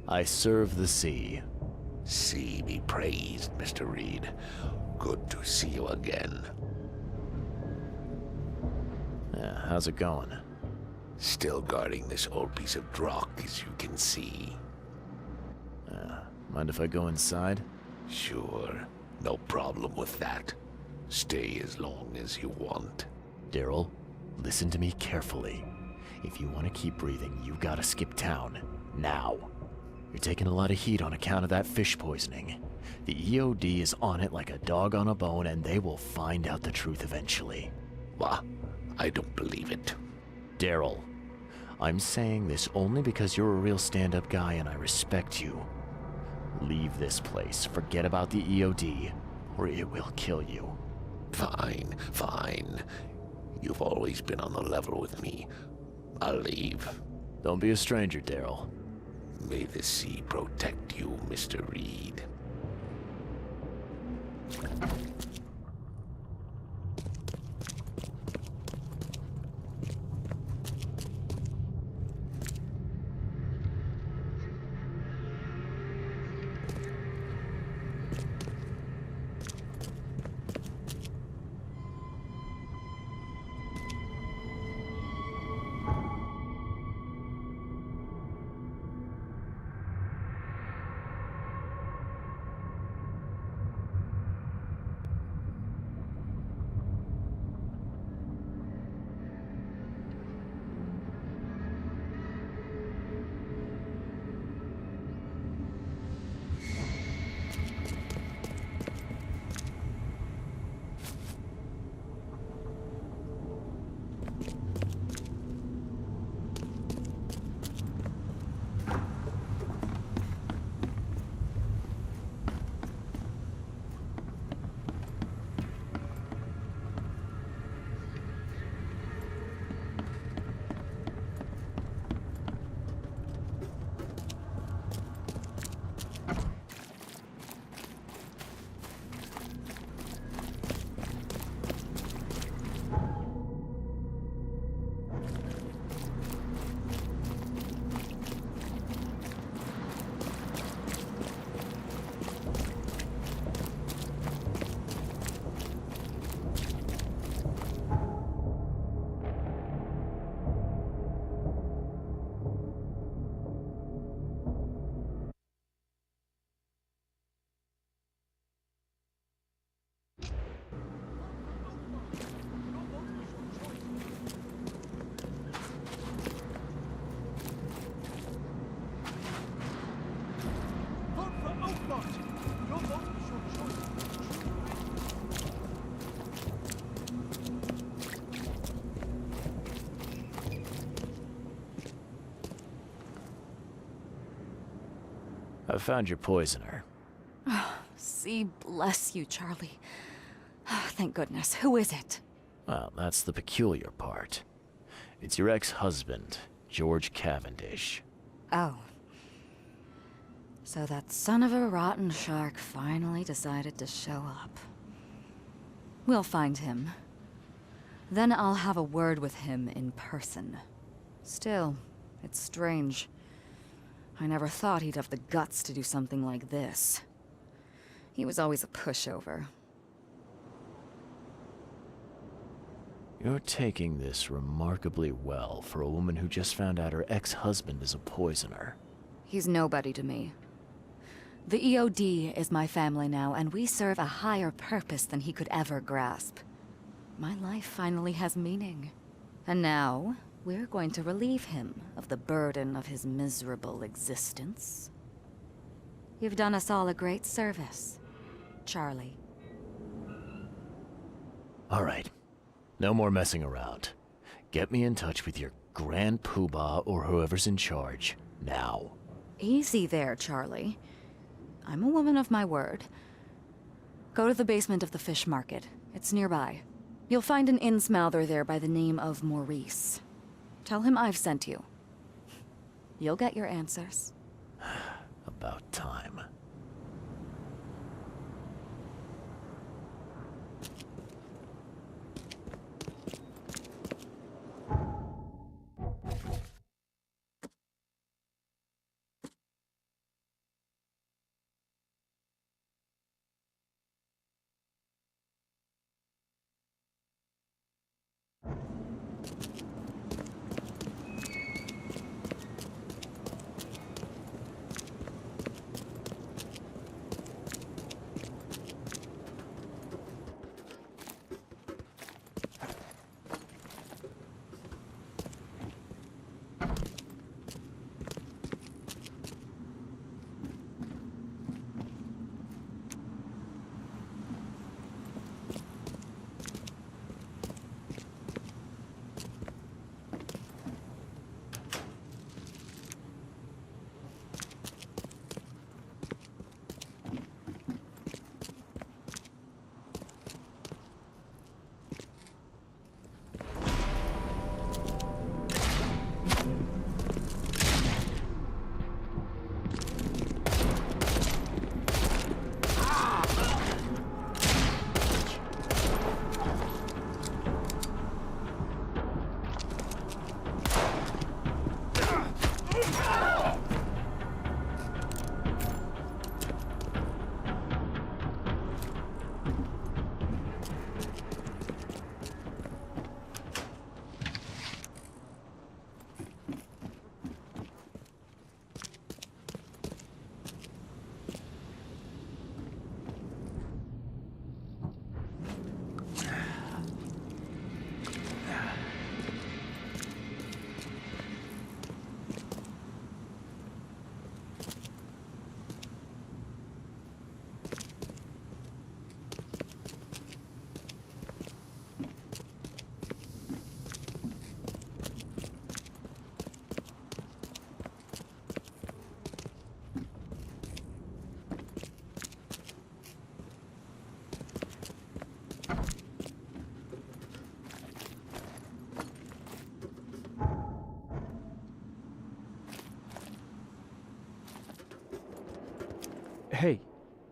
I serve the sea. Sea be praised, Mr. Reed. Good to see you again. Yeah, how's it going? Still guarding this old piece of drock, as you can see. Mind if I go inside? Sure, no problem with that. Stay as long as you want. Daryl, listen to me carefully. If you want to keep breathing, you gotta skip town. Now. You're taking a lot of heat on account of that fish poisoning. The EOD is on it like a dog on a bone, and they will find out the truth eventually. What? I don't believe it. Daryl, I'm saying this only because you're a real stand-up guy and I respect you. Leave this place, forget about the EOD, or it will kill you. Fine, fine. You've always been on the level with me. I'll leave. Don't be a stranger, Daryl. May the sea protect you, Mr. Reed. I've found your poisoner. See, bless you, Charlie. Thank goodness. Who is it? Well, that's the peculiar part. It's your ex-husband, George Cavendish. Oh. So that son of a rotten shark finally decided to show up. We'll find him. Then I'll have a word with him in person. Still, it's strange. I never thought he'd have the guts to do something like this. He was always a pushover. You're taking this remarkably well for a woman who just found out her ex-husband is a poisoner. He's nobody to me. The EOD is my family now, and we serve a higher purpose than he could ever grasp. My life finally has meaning. And now, we're going to relieve him of the burden of his miserable existence. You've done us all a great service, Charlie. All right. No more messing around. Get me in touch with your Grand Poobah or whoever's in charge, now. Easy there, Charlie. I'm a woman of my word. Go to the basement of the fish market. It's nearby. You'll find an Innsmouther there by the name of Maurice. Tell him I've sent you. You'll get your answers. About time.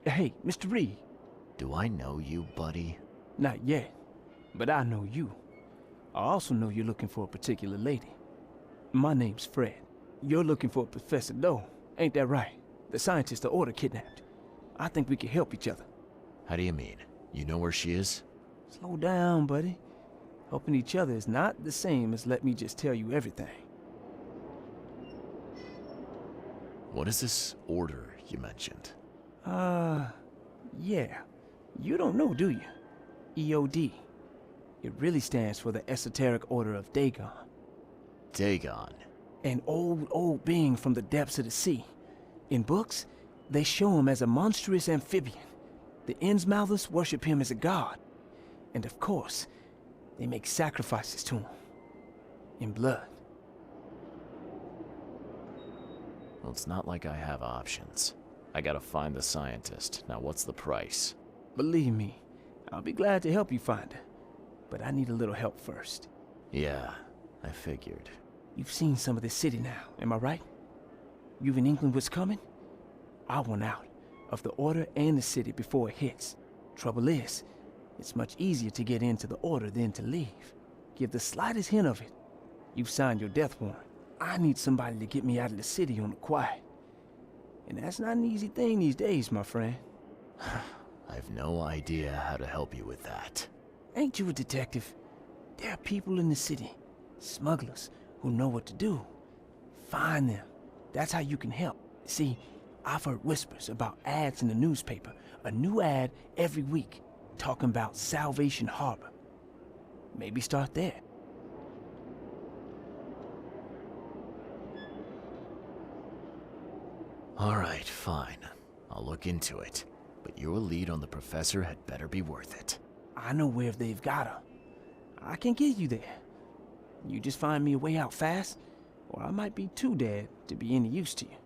Hey, Mr. Reed. Do I know you, buddy? Not yet, but I know you. I also know you're looking for a particular lady. My name's Fred. You're looking for Professor Doe, ain't that right? The scientist the Order kidnapped. I think we can help each other. How do you mean? You know where she is? Slow down, buddy. Helping each other is not the same as let me just tell you everything. What is this order you mentioned? Yeah. You don't know, do you? EOD. It really stands for the Esoteric Order of Dagon. Dagon. An old being from the depths of the sea. In books, they show him as a monstrous amphibian. The Innsmouthers worship him as a god. And of course, they make sacrifices to him. In blood. Well, it's not like I have options. I gotta find the scientist. Now what's the price? Believe me, I'll be glad to help you find her. But I need a little help first. Yeah, I figured. You've seen some of this city now, am I right? You've in England what's coming? I want out of the Order and the city before it hits. Trouble is, it's much easier to get into the Order than to leave. Give the slightest hint of it, you've signed your death warrant. I need somebody to get me out of the city on the quiet. And that's not an easy thing these days, my friend. I've no idea how to help you with that. Ain't you a detective? There are people in the city, smugglers, who know what to do. Find them. That's how you can help. See, I've heard whispers about ads in the newspaper. A new ad every week, talking about Salvation Harbor. Maybe start there. Alright, fine. I'll look into it. But your lead on the professor had better be worth it. I know where they've got her. I can get you there. You just find me a way out fast, or I might be too dead to be any use to you.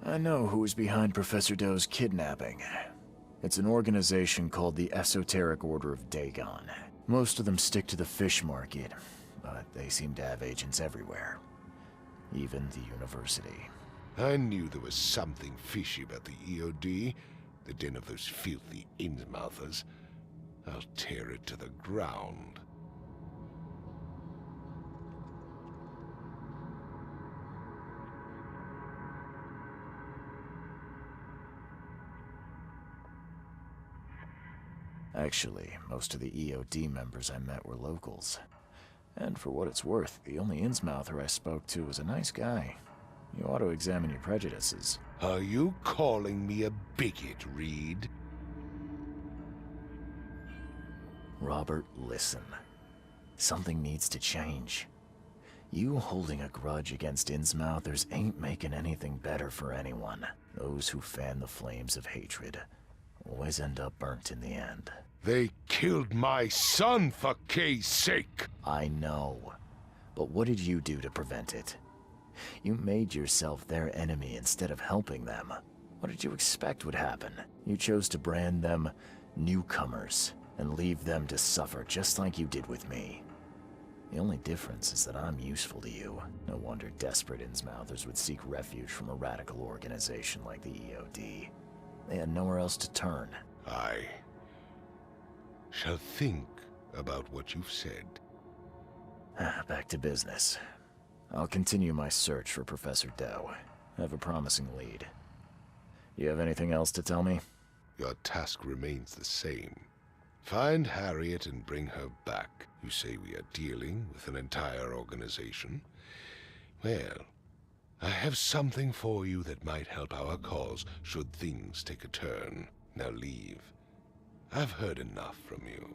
I know who's behind Professor Doe's kidnapping. It's an organization called the Esoteric Order of Dagon. Most of them stick to the fish market, but they seem to have agents everywhere. Even the university. I knew there was something fishy about the EOD, the den of those filthy Innsmouthers. I'll tear it to the ground. Actually, most of the EOD members I met were locals. And for what it's worth, the only Innsmouther I spoke to was a nice guy. You ought to examine your prejudices. Are you calling me a bigot, Reed? Robert, listen. Something needs to change. You holding a grudge against Innsmouthers ain't making anything better for anyone. Those who fan the flames of hatred always end up burnt in the end. They killed my son, for Kay's sake! I know. But what did you do to prevent it? You made yourself their enemy instead of helping them. What did you expect would happen? You chose to brand them newcomers and leave them to suffer just like you did with me. The only difference is that I'm useful to you. No wonder desperate Innsmouthers would seek refuge from a radical organization like the EOD. They had nowhere else to turn. I shall think about what you've said. Back to business. I'll continue my search for Professor Doe. I have a promising lead. You have anything else to tell me? Your task remains the same. Find Harriet and bring her back. You say we are dealing with an entire organization? Well, I have something for you that might help our cause should things take a turn. Now leave. I've heard enough from you.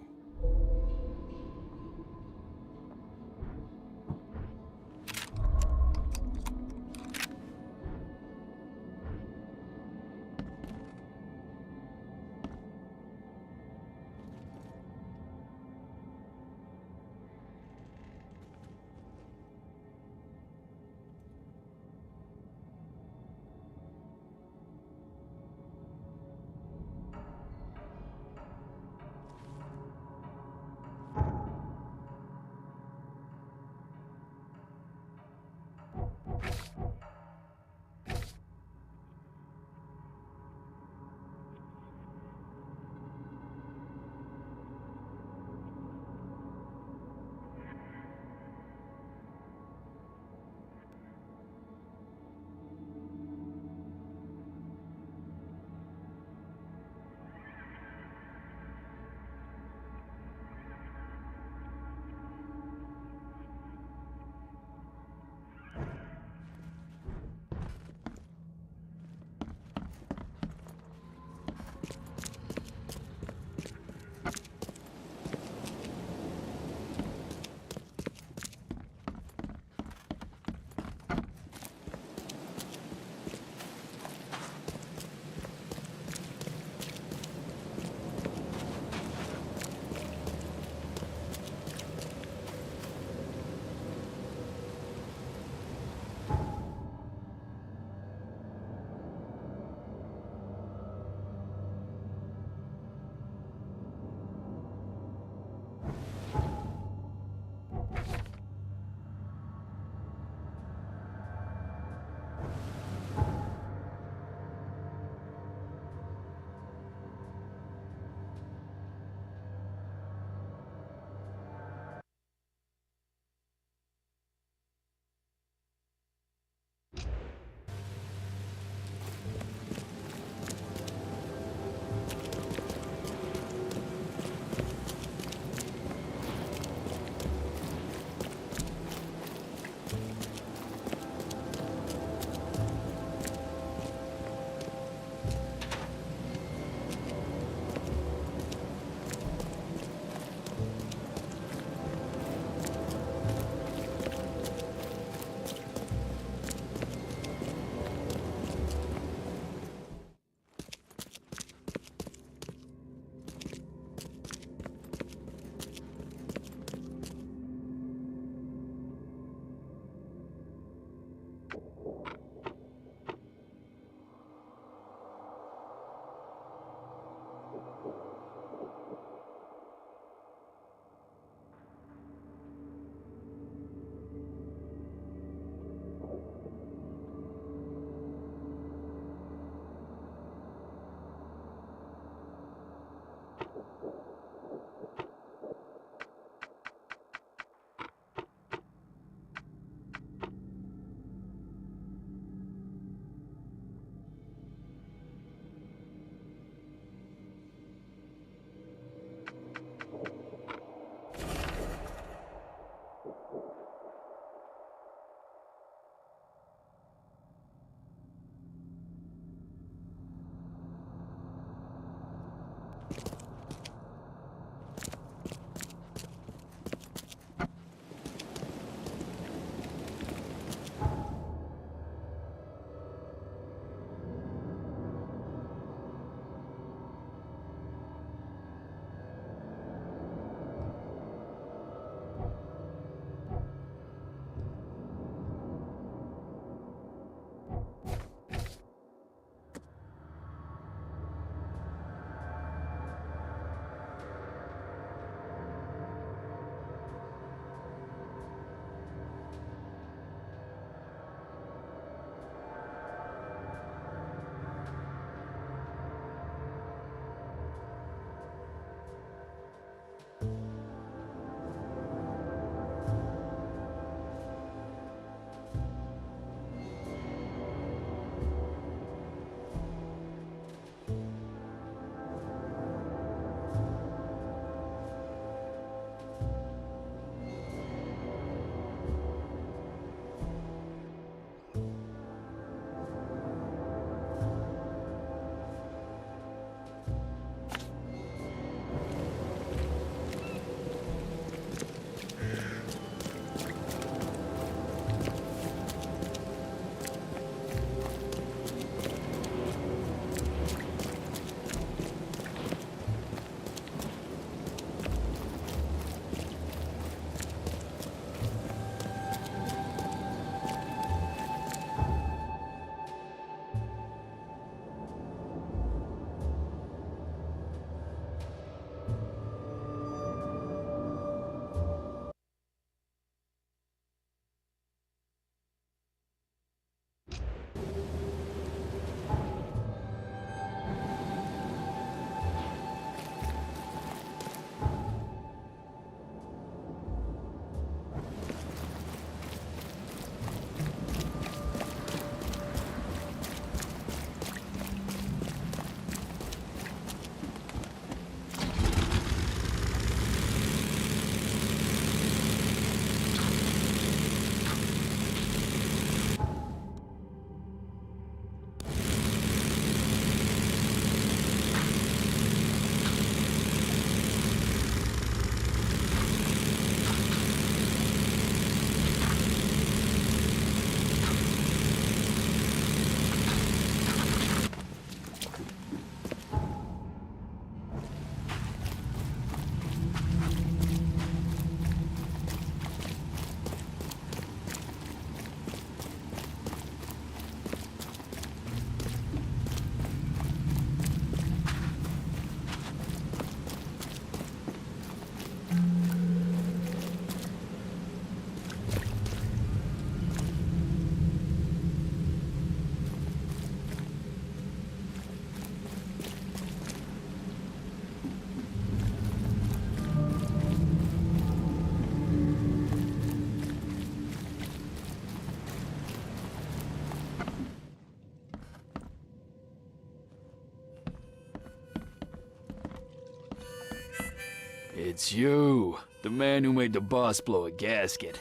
It's you, The man who made the boss blow a gasket.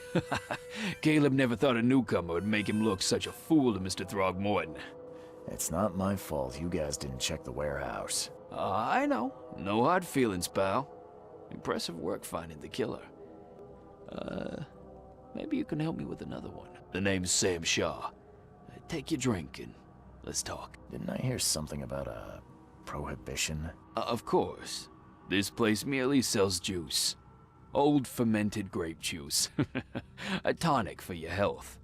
Caleb never thought a newcomer would make him look such a fool to Mr. Throgmorton. It's not my fault you guys didn't check the warehouse. I know. No hard feelings, pal. Impressive work finding the killer. Maybe you can help me with another one. The name's Sam Shaw. Take your drink and let's talk. Didn't I hear something about a prohibition? Of course. This place merely sells juice. Old fermented grape juice. A tonic for your health.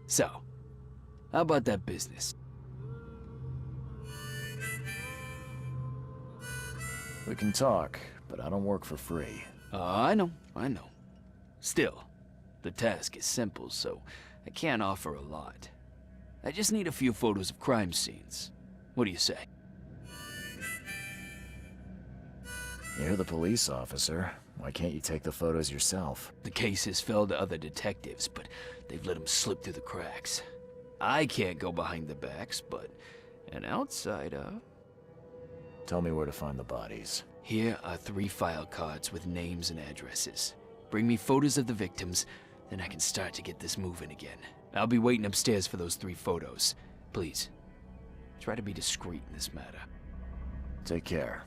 So, how about that business? We can talk, but I don't work for free. I know. Still, the task is simple, so I can't offer a lot. I just need a few photos of crime scenes. What do you say? You're the police officer. Why can't you take the photos yourself? The case has fell to other detectives, but they've let them slip through the cracks. I can't go behind the backs, but an outsider... Tell me where to find the bodies. Here are 3 file cards with names and addresses. Bring me photos of the victims, then I can start to get this moving again. I'll be waiting upstairs for those 3 photos. Please, try to be discreet in this matter. Take care.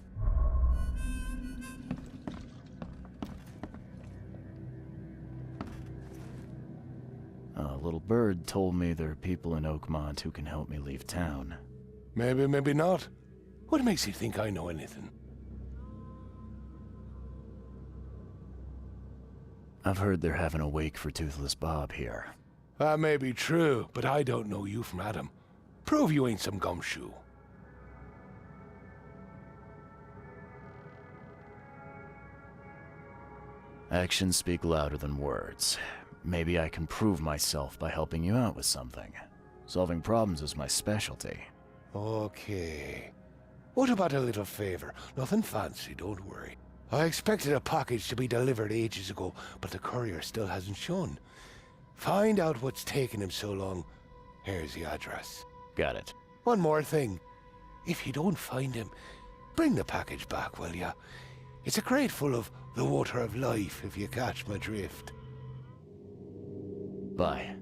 A little bird told me there are people in Oakmont who can help me leave town. Maybe, maybe not. What makes you think I know anything? I've heard they're having a wake for Toothless Bob here. That may be true, but I don't know you from Adam. Prove you ain't some gumshoe. Actions speak louder than words. Maybe I can prove myself by helping you out with something. Solving problems is my specialty. Okay. What about a little favor? Nothing fancy, don't worry. I expected a package to be delivered ages ago, but the courier still hasn't shown. Find out what's taking him so long. Here's the address. Got it. One more thing. If you don't find him, bring the package back, will ya? It's a crate full of the water of life, if you catch my drift. Bye.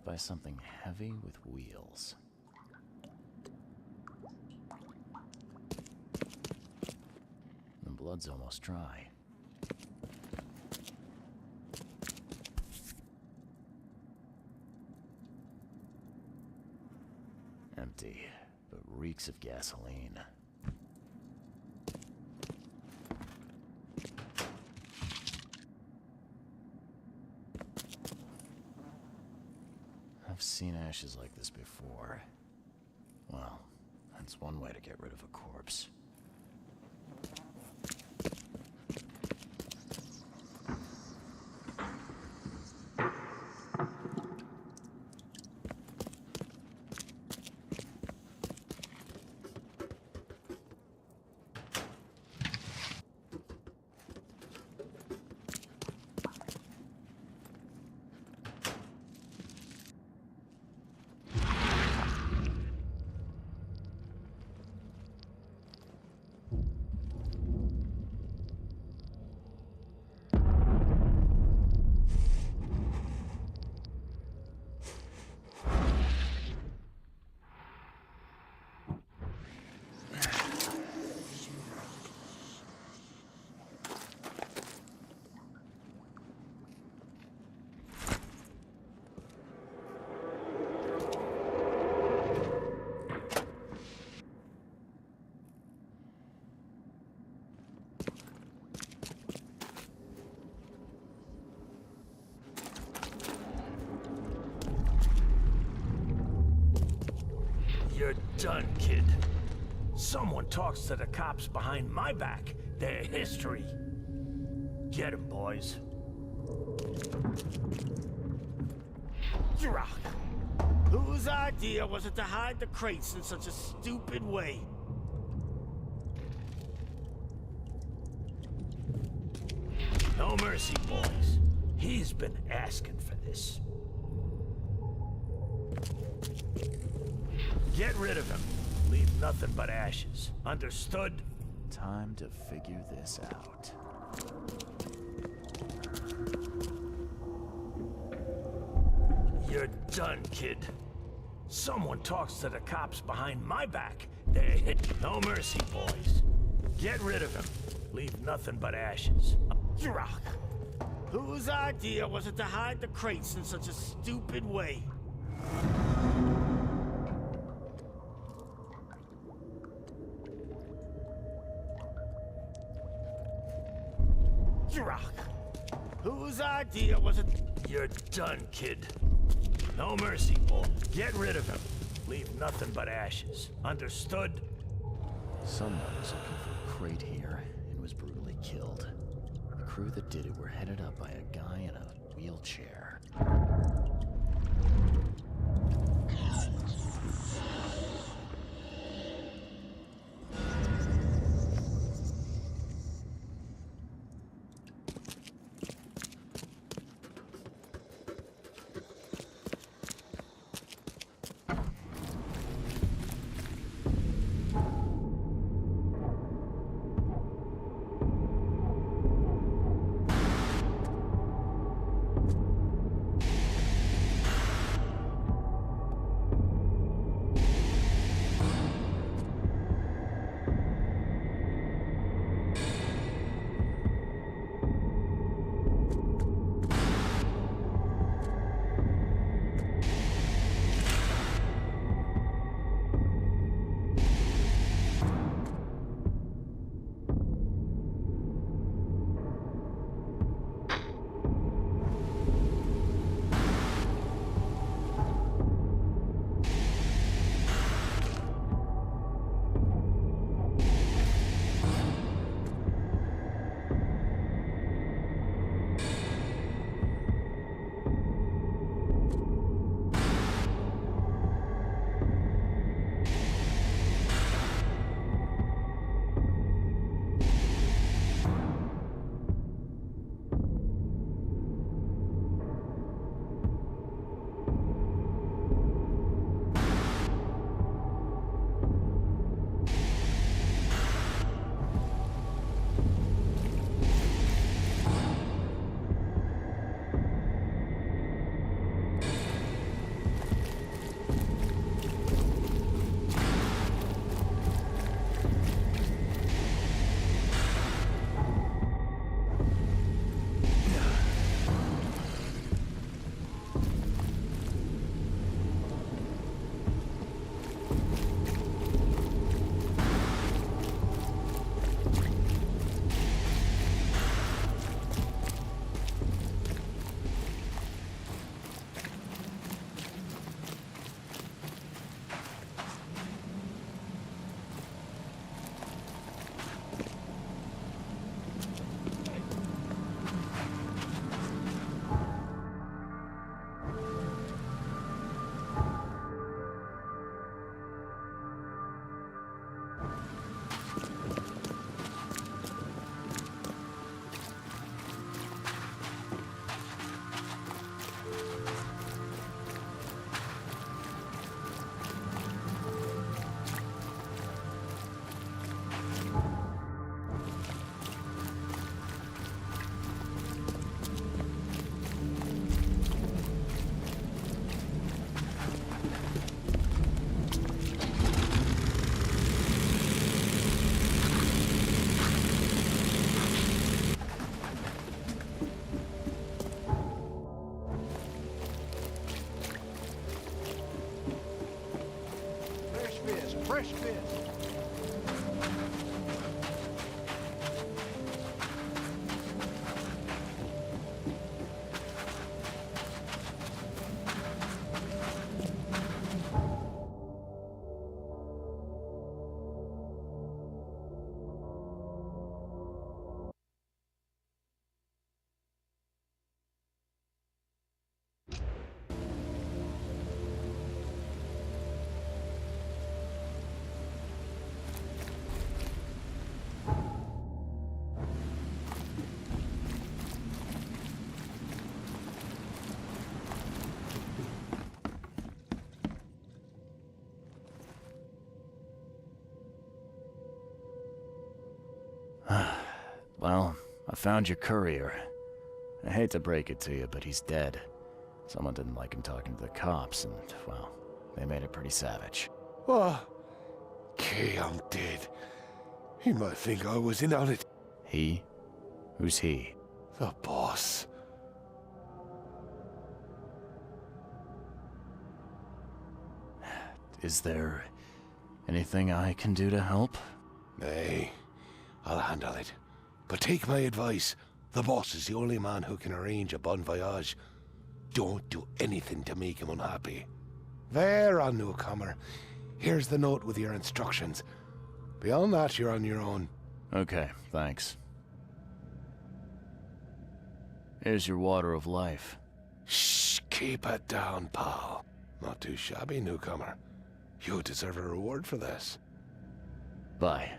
by something heavy with wheels. The blood's almost dry. Empty, but reeks of gasoline. I've seen ashes like this before. Well, that's one way to get rid of a corpse. You're done, kid. Someone talks to the cops behind my back. Their history. Get 'em, boys. Drock. Whose idea was it to hide the crates in such a stupid way? No mercy, boys. He's been asking for this. Get rid of him. Leave nothing but ashes. Understood? Time to figure this out. You're done, kid. Someone talks to the cops behind my back. They're hit. No mercy, boys. Get rid of him. Leave nothing but ashes. Drock. Whose idea was it to hide the crates in such a stupid way? Drock. Whose idea was it? You're done, kid. No mercy, boy. Get rid of him. Leave nothing but ashes. Understood? Someone was looking for a crate here and was brutally killed. The crew that did it were headed up by a guy in a wheelchair. fresh fish. Well, I found your courier. I hate to break it to you, but he's dead. Someone didn't like him talking to the cops, and, well, they made it pretty savage. What? Okay, I'm dead. He might think I was in on it. He? Who's he? The boss. Is there anything I can do to help? Nay, I'll handle it. But take my advice. The boss is the only man who can arrange a bon voyage. Don't do anything to make him unhappy. There, on newcomer. Here's the note with your instructions. Beyond that, you're on your own. Okay, thanks. Here's your water of life. Shh, keep it down, pal. Not too shabby, newcomer. You deserve a reward for this. Bye.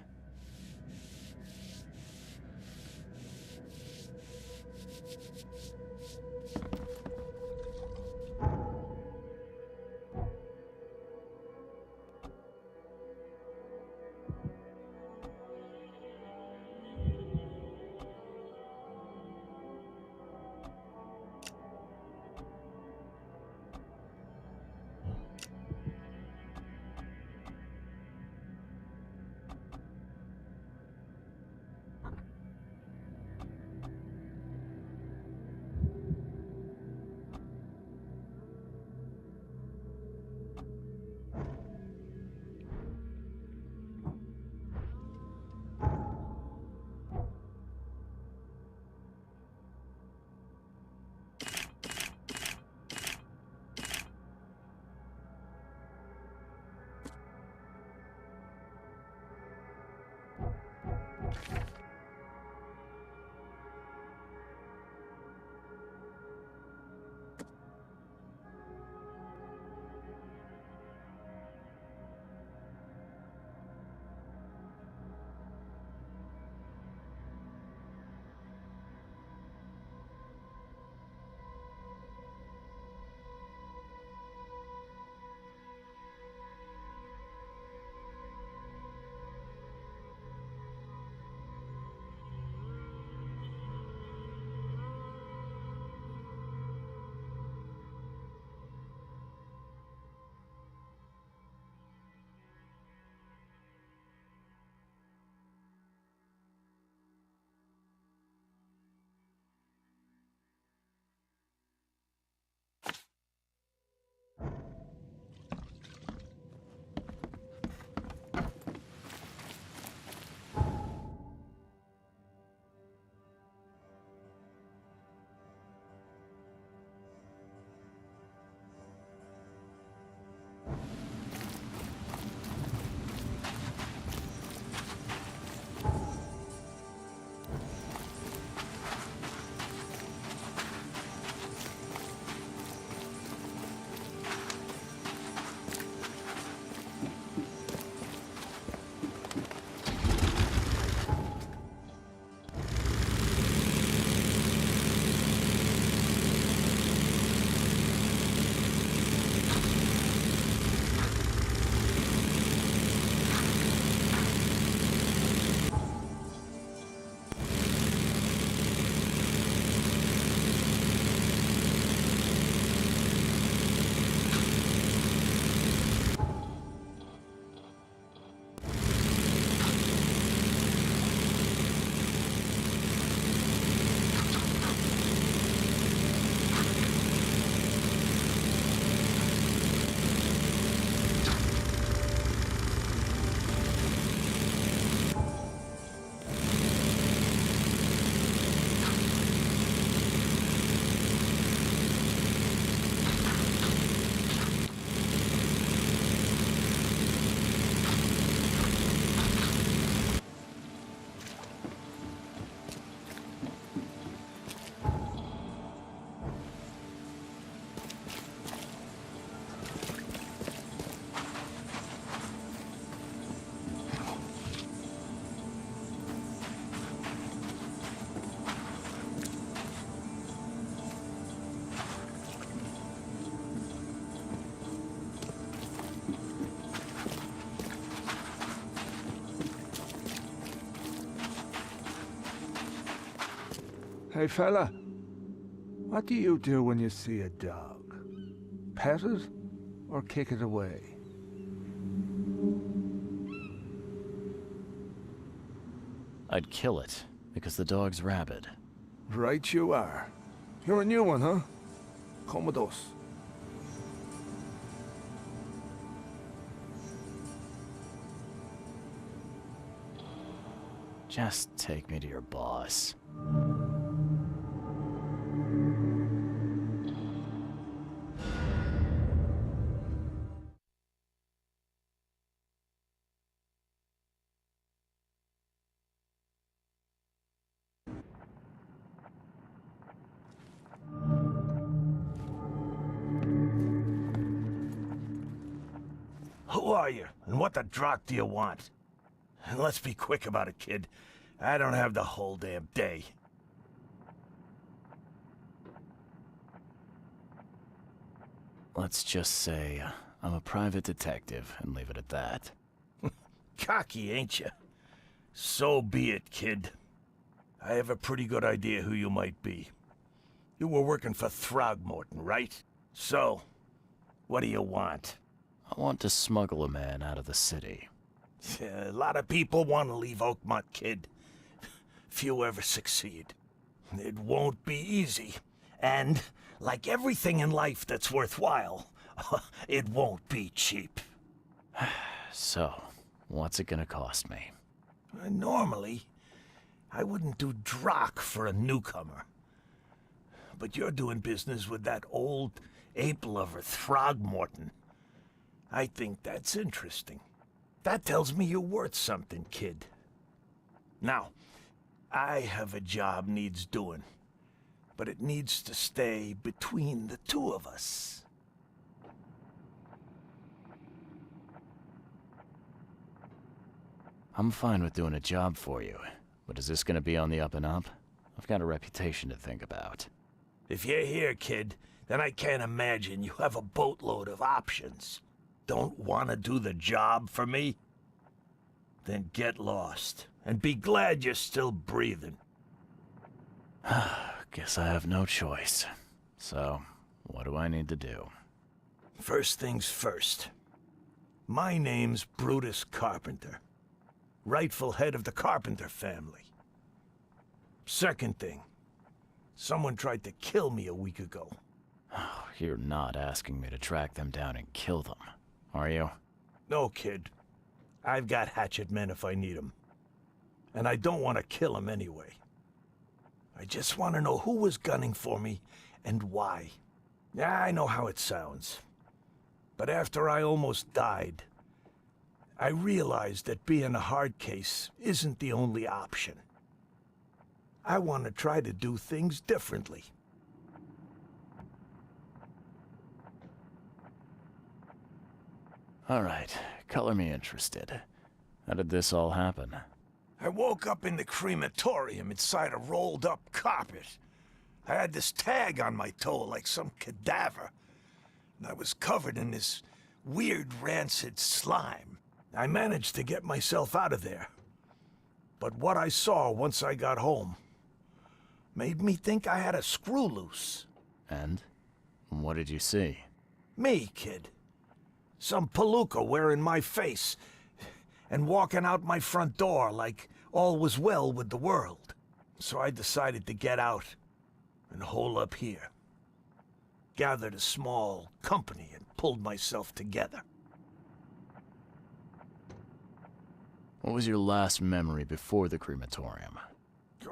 Hey fella, what do you do when you see a dog? Pet it or kick it away? I'd kill it, because the dog's rabid. Right you are. You're a new one, huh? Come with us. Just take me to your boss. Who are you, and what the drock do you want? And let's be quick about it, kid. I don't have the whole damn day. Let's just say I'm a private detective and leave it at that. Cocky, ain't you? So be it, kid. I have a pretty good idea who you might be. You were working for Throgmorton, right? So, what do you want? I want to smuggle a man out of the city. A lot of people want to leave Oakmont, kid. Few ever succeed. It won't be easy. And, like everything in life that's worthwhile, it won't be cheap. So, what's it gonna cost me? Normally, I wouldn't do drock for a newcomer. But you're doing business with that old ape-lover Throgmorton. I think that's interesting. That tells me you're worth something, kid. Now, I have a job needs doing, but it needs to stay between the two of us. I'm fine with doing a job for you, but is this gonna be on the up and up? I've got a reputation to think about. If you're here, kid, then I can't imagine you have a boatload of options. Don't want to do the job for me? Then get lost, and be glad you're still breathing. Guess I have no choice. So, what do I need to do? First things first. My name's Brutus Carpenter, rightful head of the Carpenter family. Second thing, someone tried to kill me a week ago. You're not asking me to track them down and kill them, are you? No, kid. I've got hatchet men if I need them. And I don't want to kill them anyway. I just want to know who was gunning for me and why. Yeah, I know how it sounds. But after I almost died, I realized that being a hard case isn't the only option. I want to try to do things differently. All right, color me interested. How did this all happen? I woke up in the crematorium inside a rolled-up carpet. I had this tag on my toe like some cadaver, and I was covered in this weird rancid slime. I managed to get myself out of there. But what I saw once I got home made me think I had a screw loose. And? What did you see? Me, kid. Some palooka wearing my face and walking out my front door like all was well with the world. So I decided to get out and hole up here. Gathered a small company and pulled myself together. What was your last memory before the crematorium?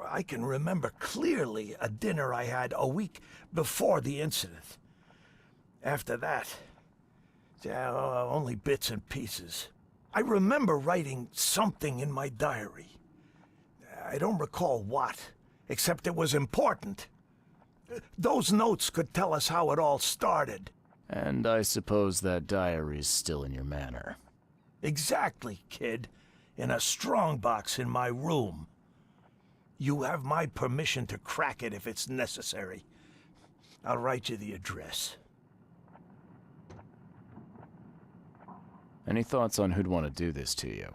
I can remember clearly a dinner I had a week before the incident. After that, only bits and pieces. I remember writing something in my diary. I don't recall what, except it was important. Those notes could tell us how it all started. And I suppose that diary's still in your manor. Exactly, kid. In a strongbox in my room. You have my permission to crack it if it's necessary. I'll write you the address. Any thoughts on who'd want to do this to you?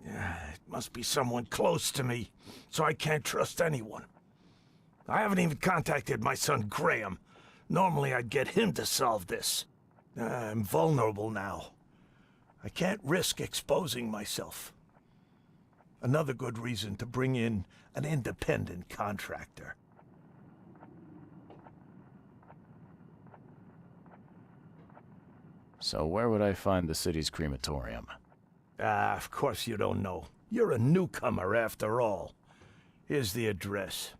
It must be someone close to me, so I can't trust anyone. I haven't even contacted my son Graham. Normally I'd get him to solve this. I'm vulnerable now. I can't risk exposing myself. Another good reason to bring in an independent contractor. So where would I find the city's crematorium? Of course you don't know. You're a newcomer after all. Here's the address.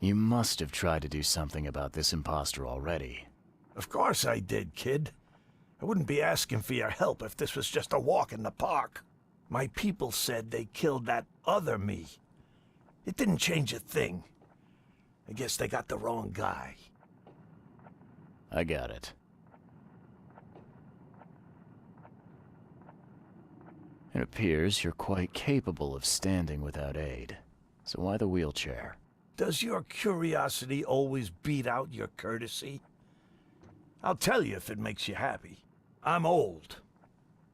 You must have tried to do something about this imposter already. Of course I did, kid. I wouldn't be asking for your help if this was just a walk in the park. My people said they killed that other me. It didn't change a thing. I guess they got the wrong guy. I got it. It appears you're quite capable of standing without aid. So why the wheelchair? Does your curiosity always beat out your courtesy? I'll tell you if it makes you happy. I'm old.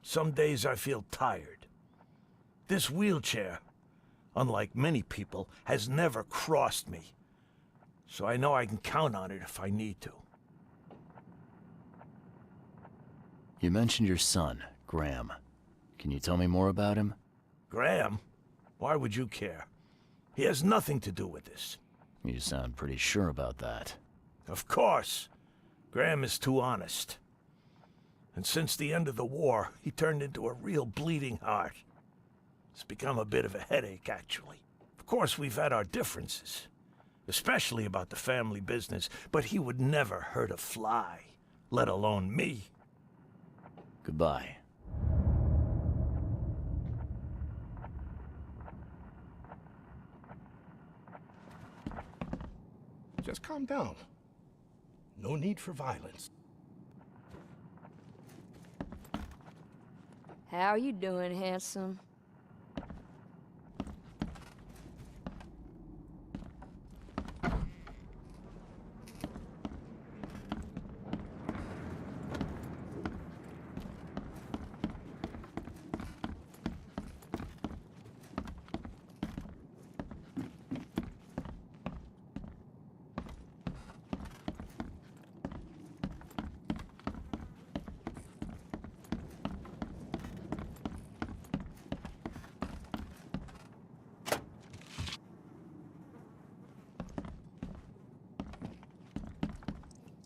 Some days I feel tired. This wheelchair, unlike many people, has never crossed me. So I know I can count on it if I need to. You mentioned your son, Graham. Can you tell me more about him? Graham? Why would you care? He has nothing to do with this. You sound pretty sure about that. Of course. Graham is too honest. And since the end of the war, he turned into a real bleeding heart. It's become a bit of a headache, actually. Of course, we've had our differences, especially about the family business, but he would never hurt a fly, let alone me. Goodbye. Just calm down. No need for violence. How you doing, handsome?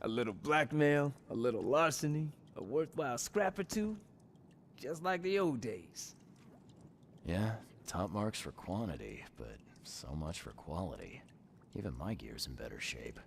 A little blackmail, a little larceny, a worthwhile scrap or two. Just like the old days. Yeah, top marks for quantity, but so much for quality. Even my gear's in better shape.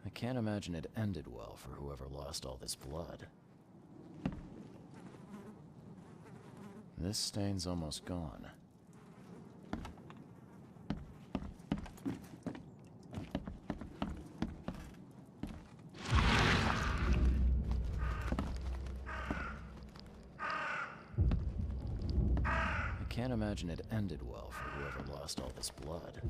I can't imagine it ended well for whoever lost all this blood. This stain's almost gone. I can't imagine it ended well for whoever lost all this blood.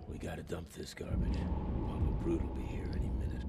We gotta dump this garbage while we're Brood will be here any minute.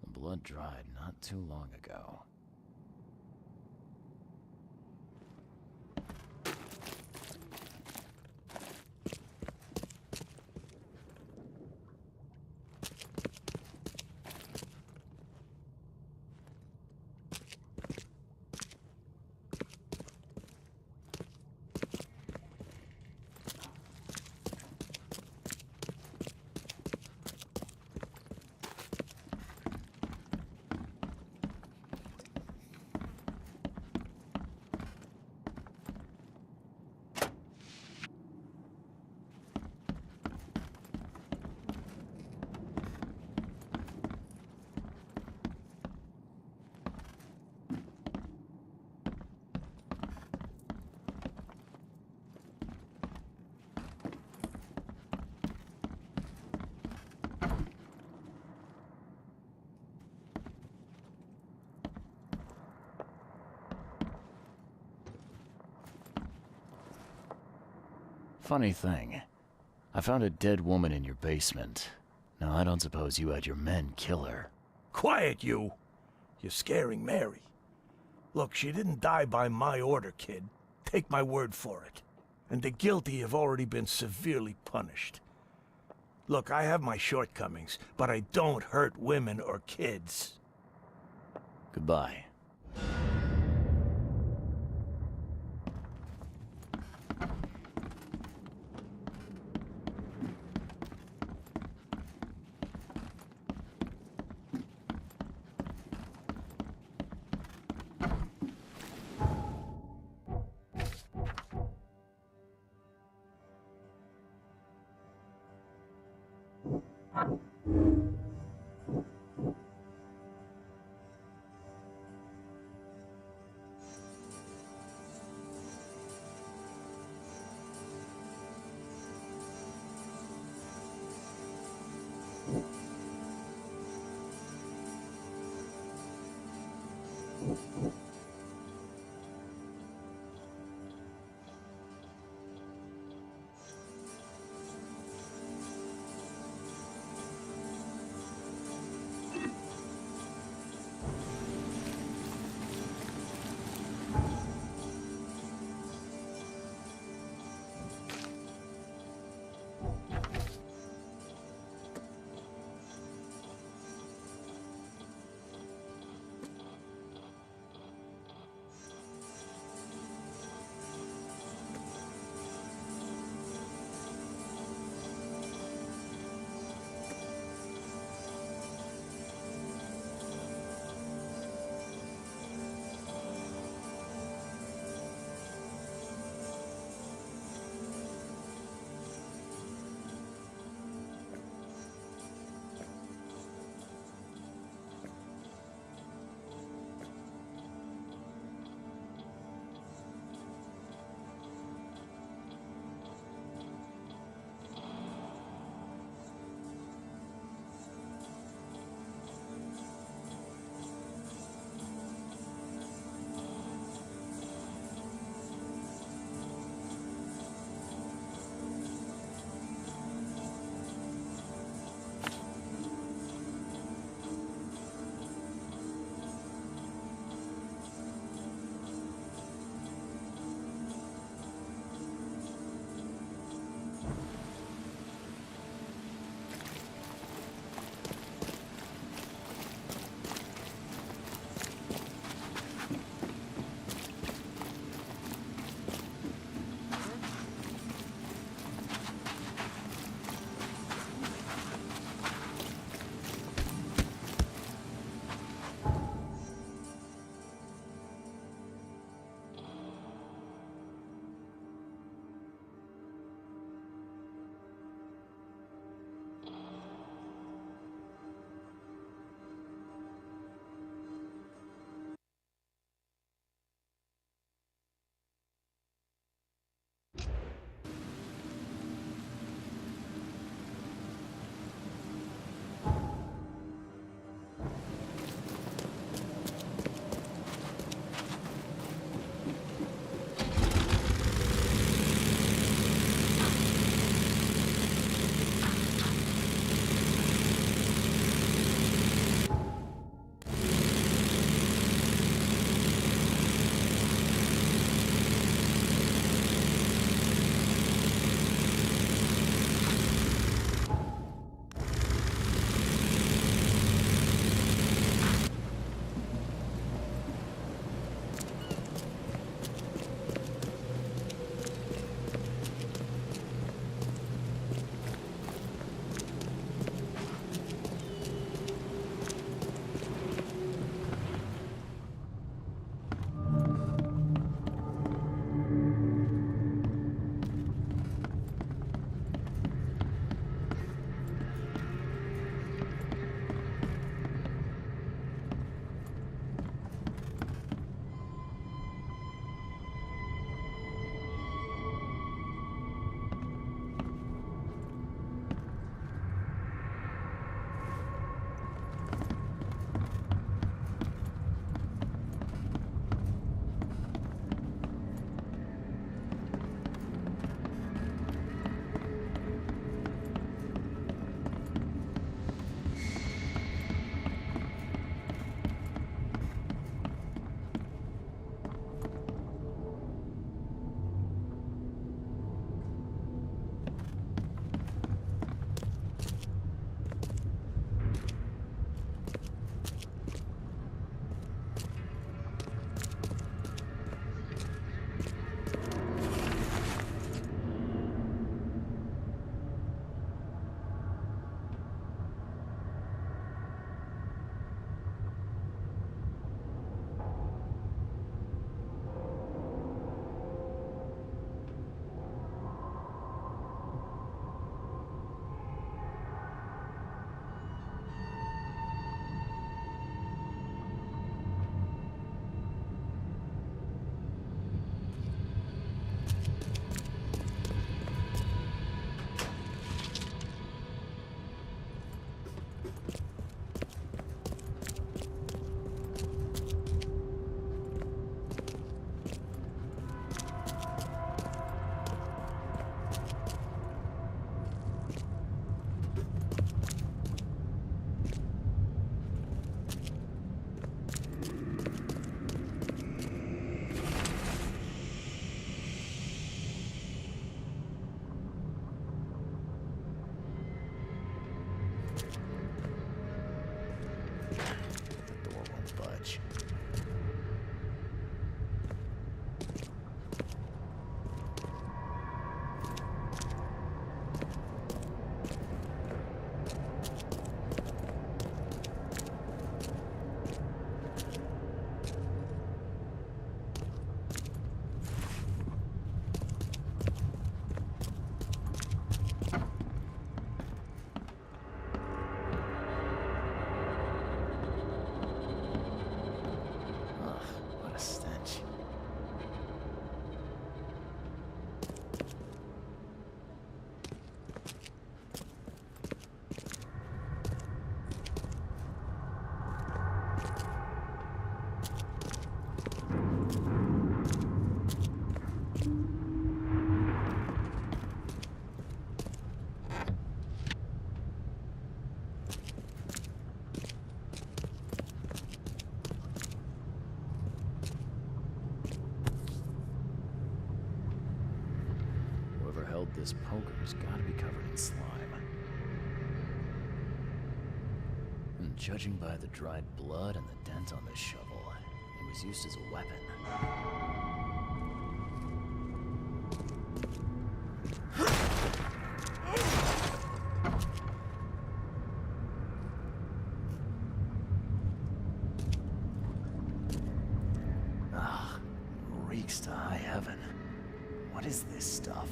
The blood dried not too long ago. Funny thing, I found a dead woman in your basement. Now, I don't suppose you had your men kill her. Quiet, you! You're scaring Mary. Look, she didn't die by my order, kid. Take my word for it. And the guilty have already been severely punished. Look, I have my shortcomings, but I don't hurt women or kids. Goodbye. held this poker has gotta be covered in slime. And judging by the dried blood and the dent on the shovel, it was used as a weapon. Ah, reeks to high heaven. What is this stuff?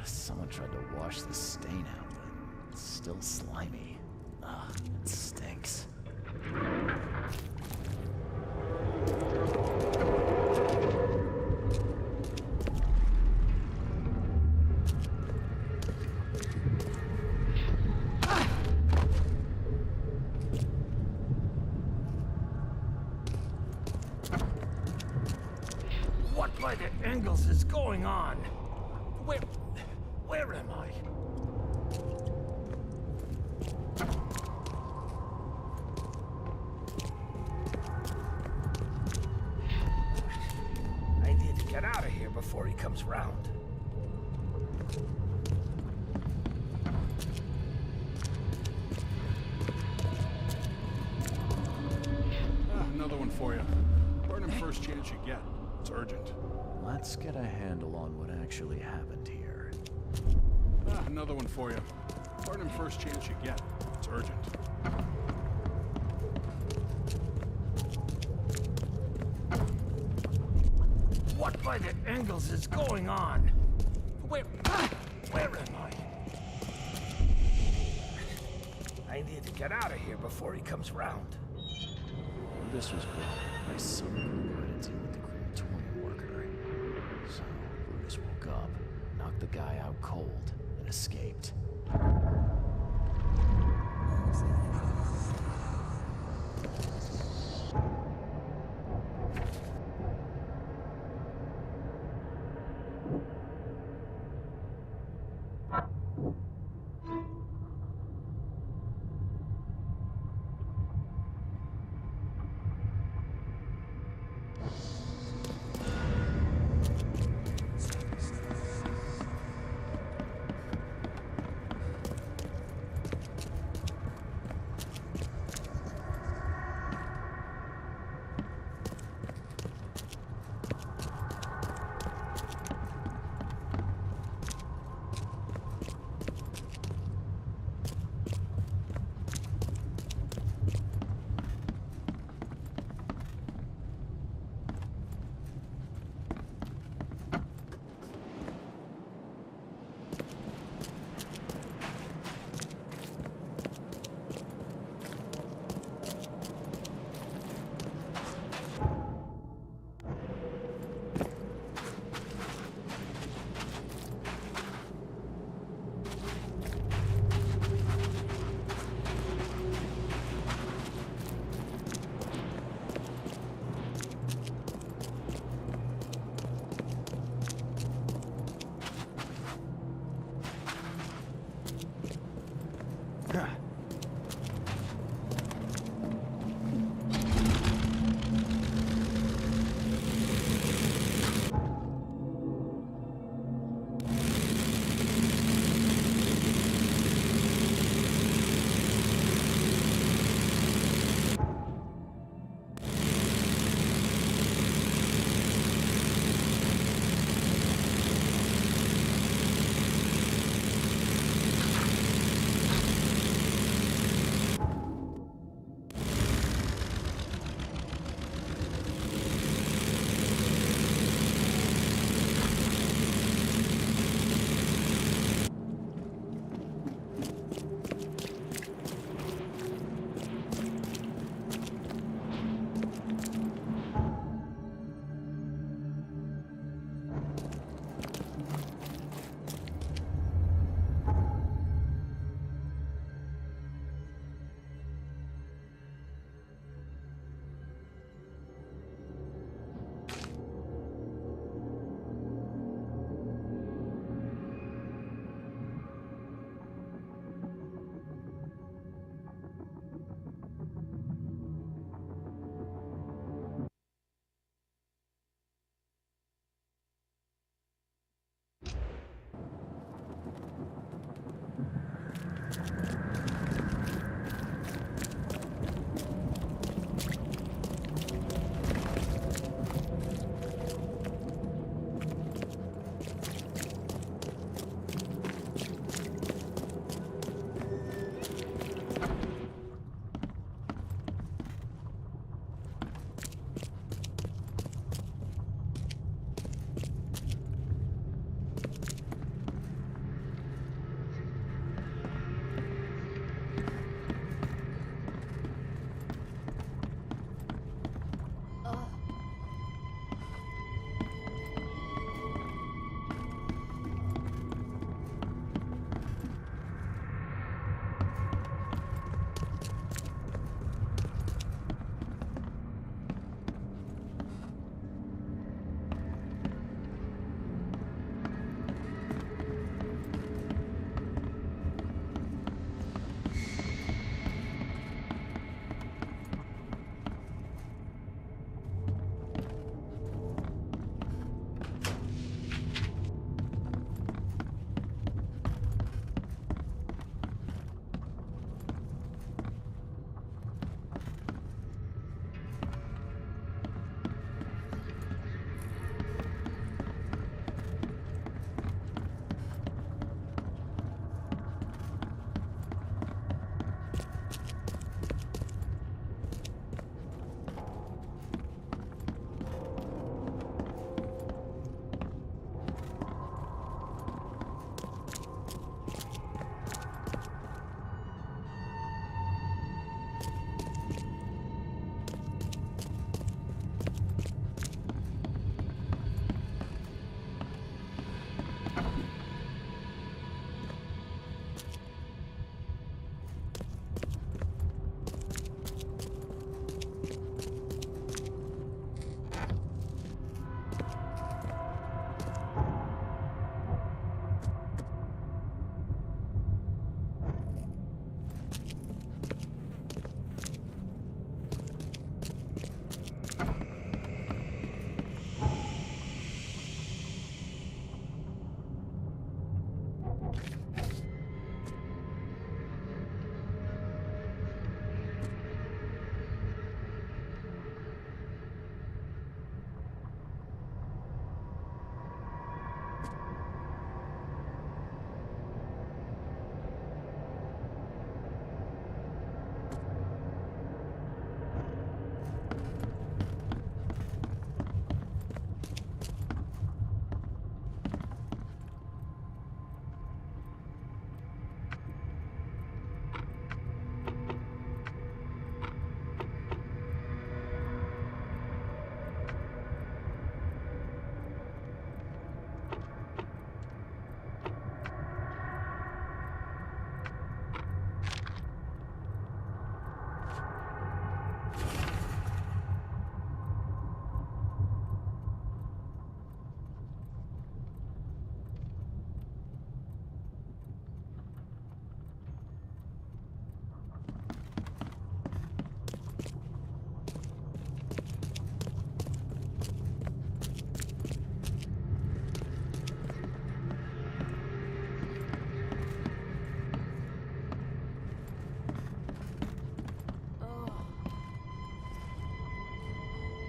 Someone tried to wash the stain out, but it's still slimy. Ugh, it stinks. What by the Engels is going on? Where am I? I need to get out of here before he comes round. Another one for you. Burn him first chance you get. It's urgent. Let's get a handle on what actually happened here. Another one for you. Burn him first chance you get. It's urgent. What by the Engels is going on? Where am I? I need to get out of here before he comes round. This was brought by some group credited with the crematorium worker. So, Brutus woke up, knocked the guy out cold, and escaped.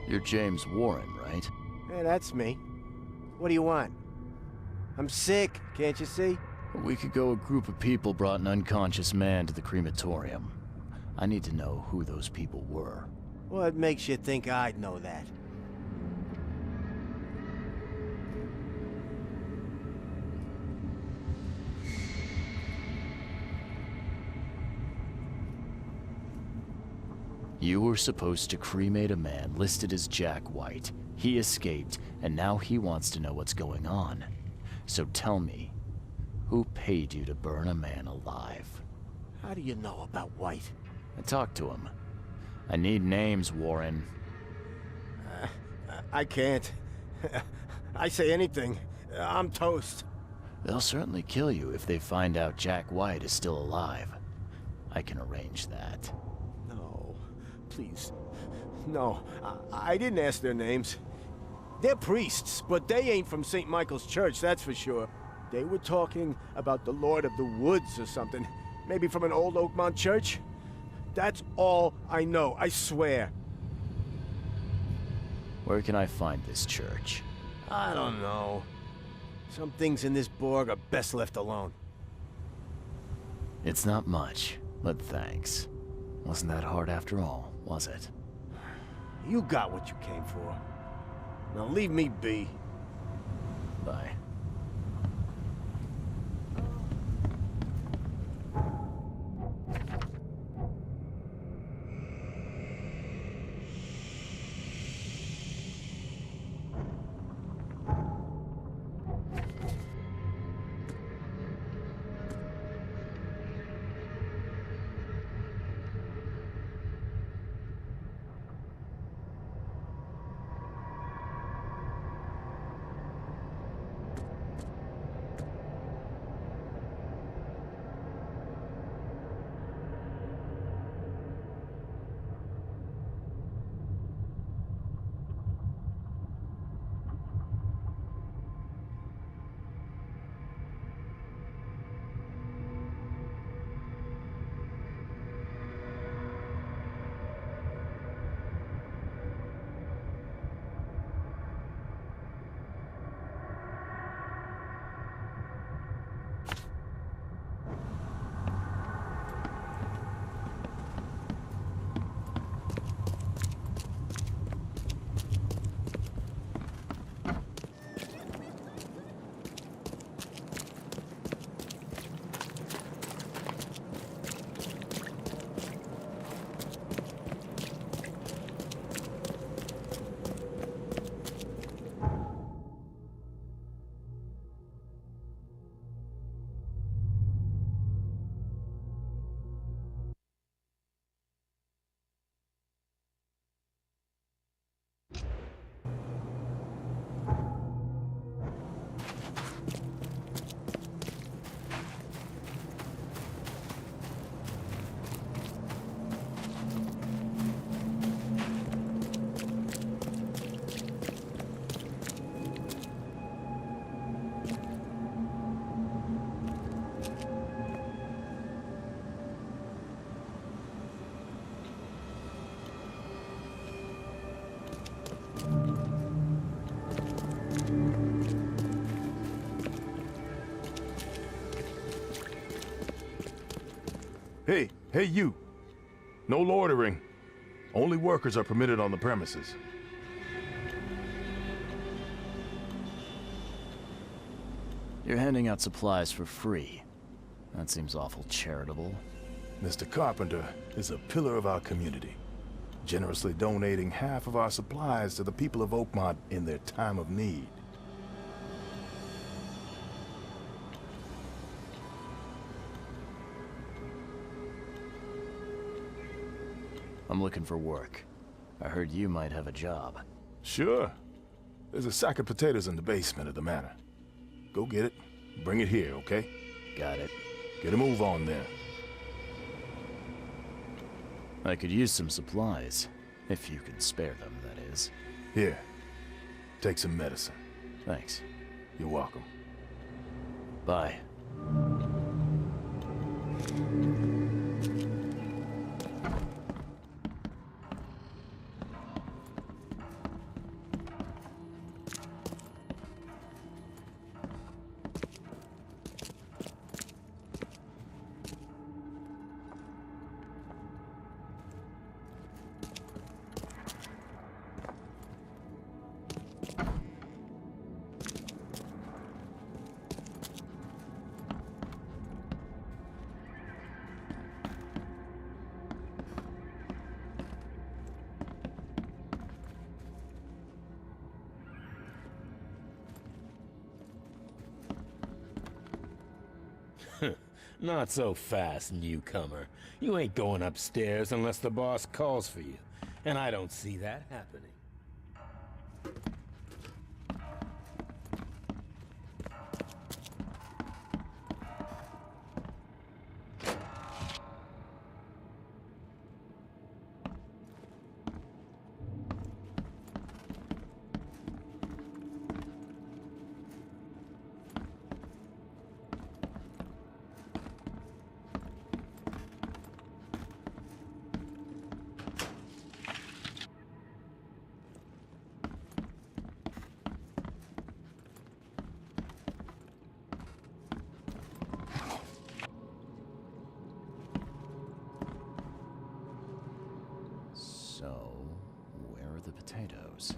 You're James Warren, right? Yeah, that's me. What do you want? I'm sick, can't you see? A week ago, a group of people brought an unconscious man to the crematorium. I need to know who those people were. What makes you think I'd know that? You were supposed to cremate a man listed as Jack White. He escaped, and now he wants to know what's going on. So tell me, who paid you to burn a man alive? How do you know about White? I talked to him. I need names, Warren. I can't. I say anything. I'm toast. They'll certainly kill you if they find out Jack White is still alive. I can arrange that. No, please. No, I didn't ask their names. They're priests, but they ain't from St. Michael's Church, that's for sure. They were talking about the Lord of the Woods or something. Maybe from an old Oakmont church? That's all I know, I swear. Where can I find this church? I don't know. Some things in this Borg are best left alone. It's not much, but thanks. Wasn't that hard after all, was it? You got what you came for. Now leave me be. Bye. Hey you. No loitering. Only workers are permitted on the premises. You're handing out supplies for free. That seems awful charitable. Mr. Carpenter is a pillar of our community, generously donating half of our supplies to the people of Oakmont in their time of need. I'm looking for work. I heard you might have a job. Sure. There's a sack of potatoes in the basement of the manor. Go get it. Bring it here, okay? Got it. Get a move on there. I could use some supplies. If you can spare them, that is. Here. Take some medicine. Thanks. You're welcome. Bye. Not so fast, newcomer. You ain't going upstairs unless the boss calls for you. And I don't see that happening. So, where are the potatoes?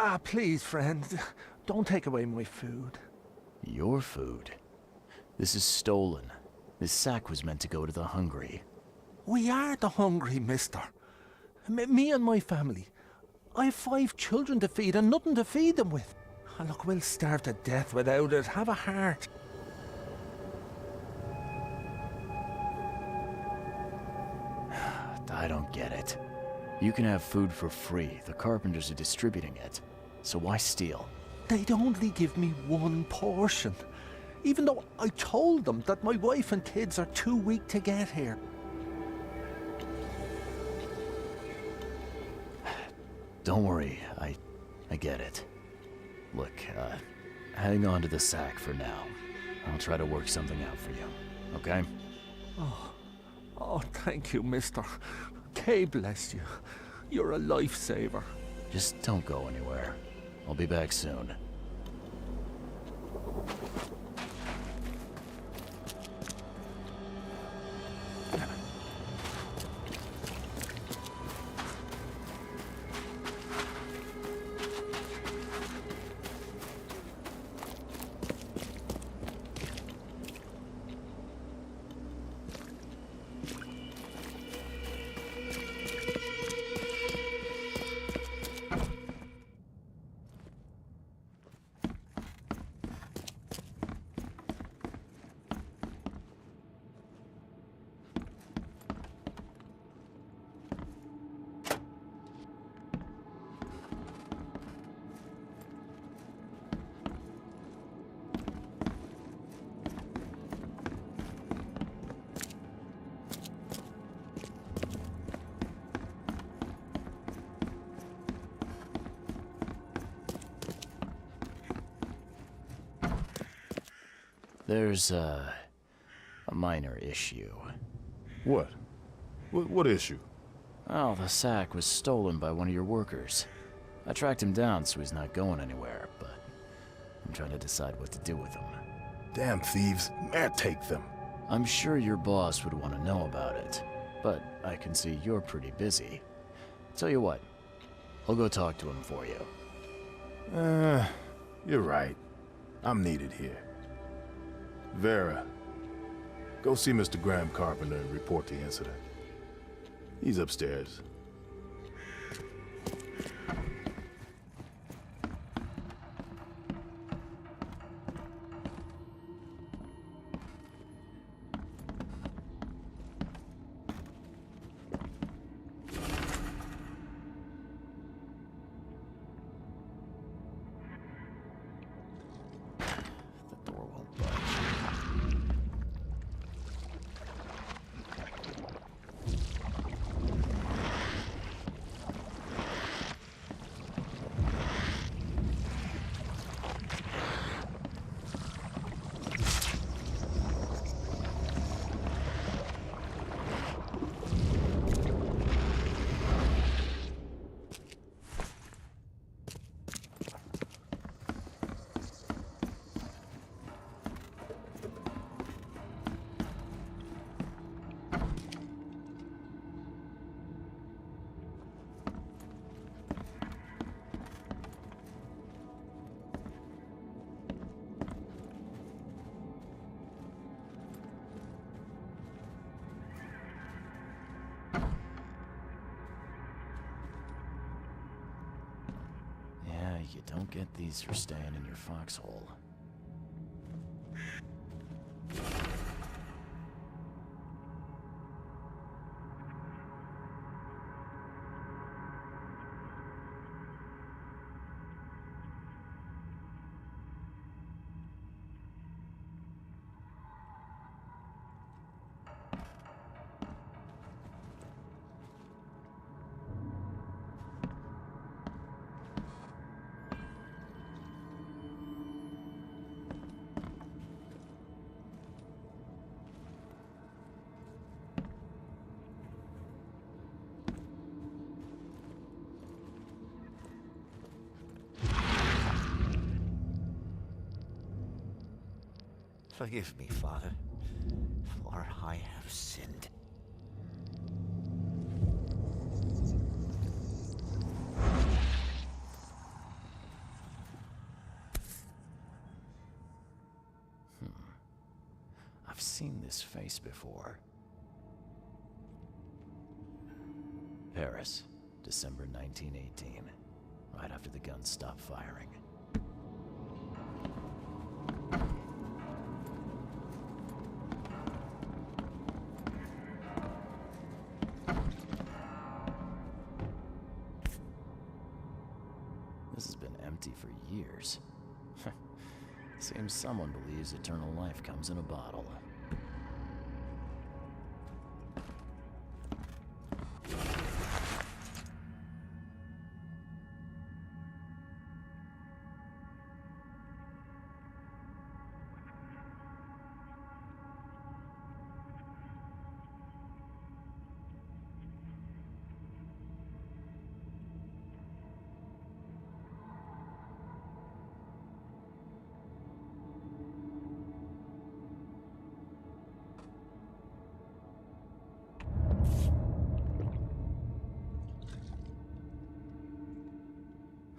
Ah, please, friend. Don't take away my food. Your food? This is stolen. This sack was meant to go to the hungry. We are the hungry, mister. Me and my family. I have 5 children to feed and nothing to feed them with. Oh, look, we'll starve to death without it. Have a heart. I don't get it. You can have food for free. The carpenters are distributing it. So why steal? They'd only give me 1 portion. Even though I told them that my wife and kids are too weak to get here. Don't worry, I get it. Look, hang on to the sack for now. I'll try to work something out for you, okay? Oh, thank you, mister. Kay bless you. You're a lifesaver. Just don't go anywhere. I'll be back soon. There's a minor issue. What? What issue? Well, the sack was stolen by one of your workers. I tracked him down so he's not going anywhere, but I'm trying to decide what to do with him. Damn thieves. Man, take them. I'm sure your boss would want to know about it, but I can see you're pretty busy. Tell you what, I'll go talk to him for you. You're right. I'm needed here. Vera, go see Mr. Graham Carpenter and report the incident. He's upstairs. The door won't budge. You don't get these for staying in your foxhole. Forgive me, Father, for I have sinned. I've seen this face before. Paris, December 1918, right after the guns stopped firing. This has been empty for years. Seems someone believes eternal life comes in a bottle.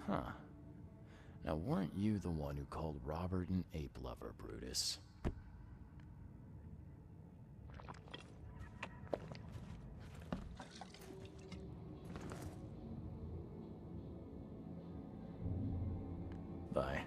Huh. Now, weren't you the one who called Robert an ape lover, Brutus? Bye.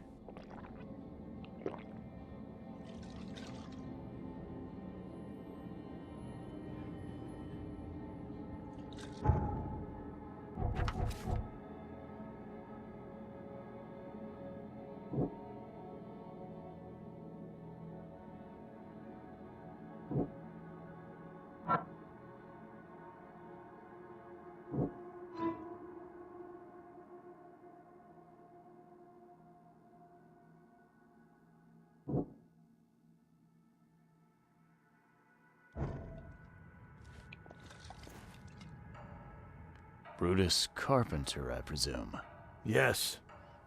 Brutus Carpenter, I presume. Yes,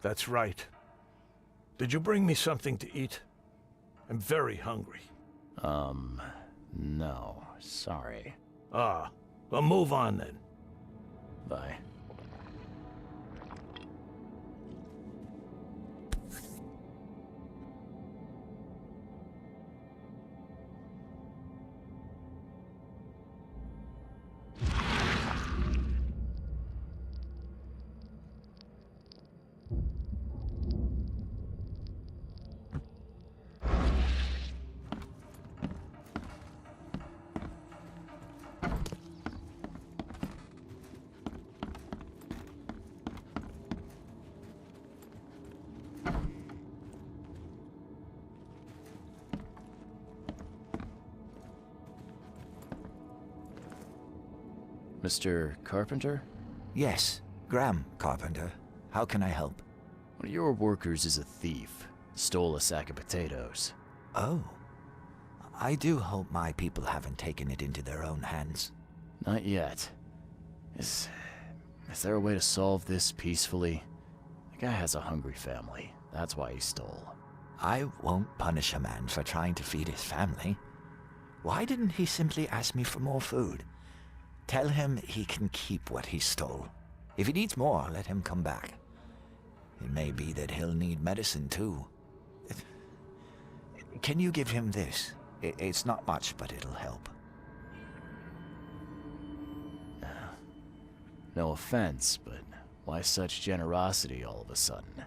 that's right. Did you bring me something to eat? I'm very hungry. No. Sorry. Ah, well, move on then. Bye. Mr. Carpenter? Yes, Graham Carpenter. How can I help? One of your workers is a thief. Stole a sack of potatoes. Oh. I do hope my people haven't taken it into their own hands. Not yet. Is there a way to solve this peacefully? The guy has a hungry family. That's why he stole. I won't punish a man for trying to feed his family. Why didn't he simply ask me for more food? Tell him he can keep what he stole. If he needs more, let him come back. It may be that he'll need medicine too. Can you give him this? It's not much, but it'll help. No offense, but why such generosity all of a sudden?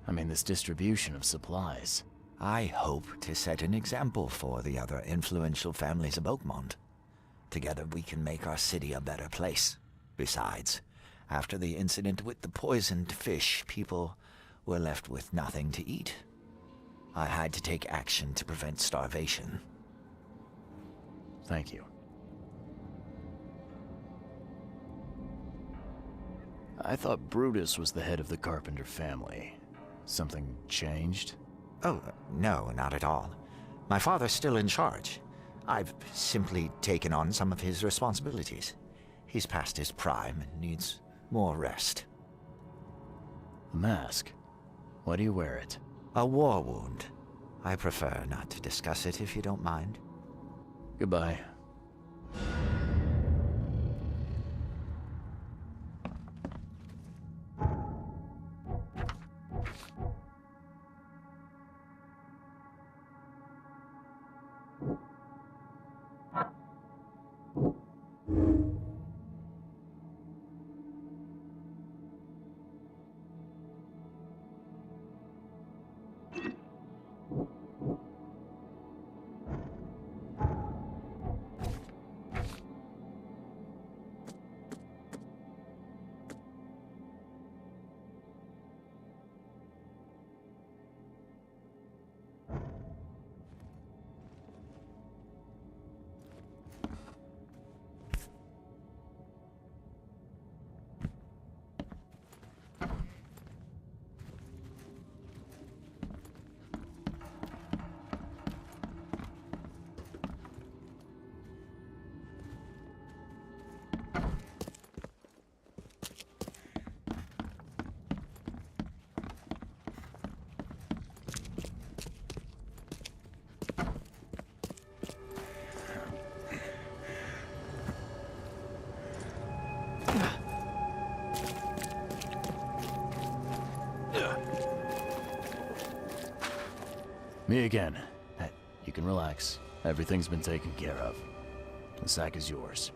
I mean, this distribution of supplies. I hope to set an example for the other influential families of Oakmont. Together we can make our city a better place. Besides, after the incident with the poisoned fish, people were left with nothing to eat. I had to take action to prevent starvation. Thank you. I thought Brutus was the head of the Carpenter family. Something changed? Oh, no, not at all. My father's still in charge. I've simply taken on some of his responsibilities. He's past his prime and needs more rest. The mask? Why do you wear it? A war wound. I prefer not to discuss it if you don't mind. Goodbye. Me again. You can relax. Everything's been taken care of. The sack is yours.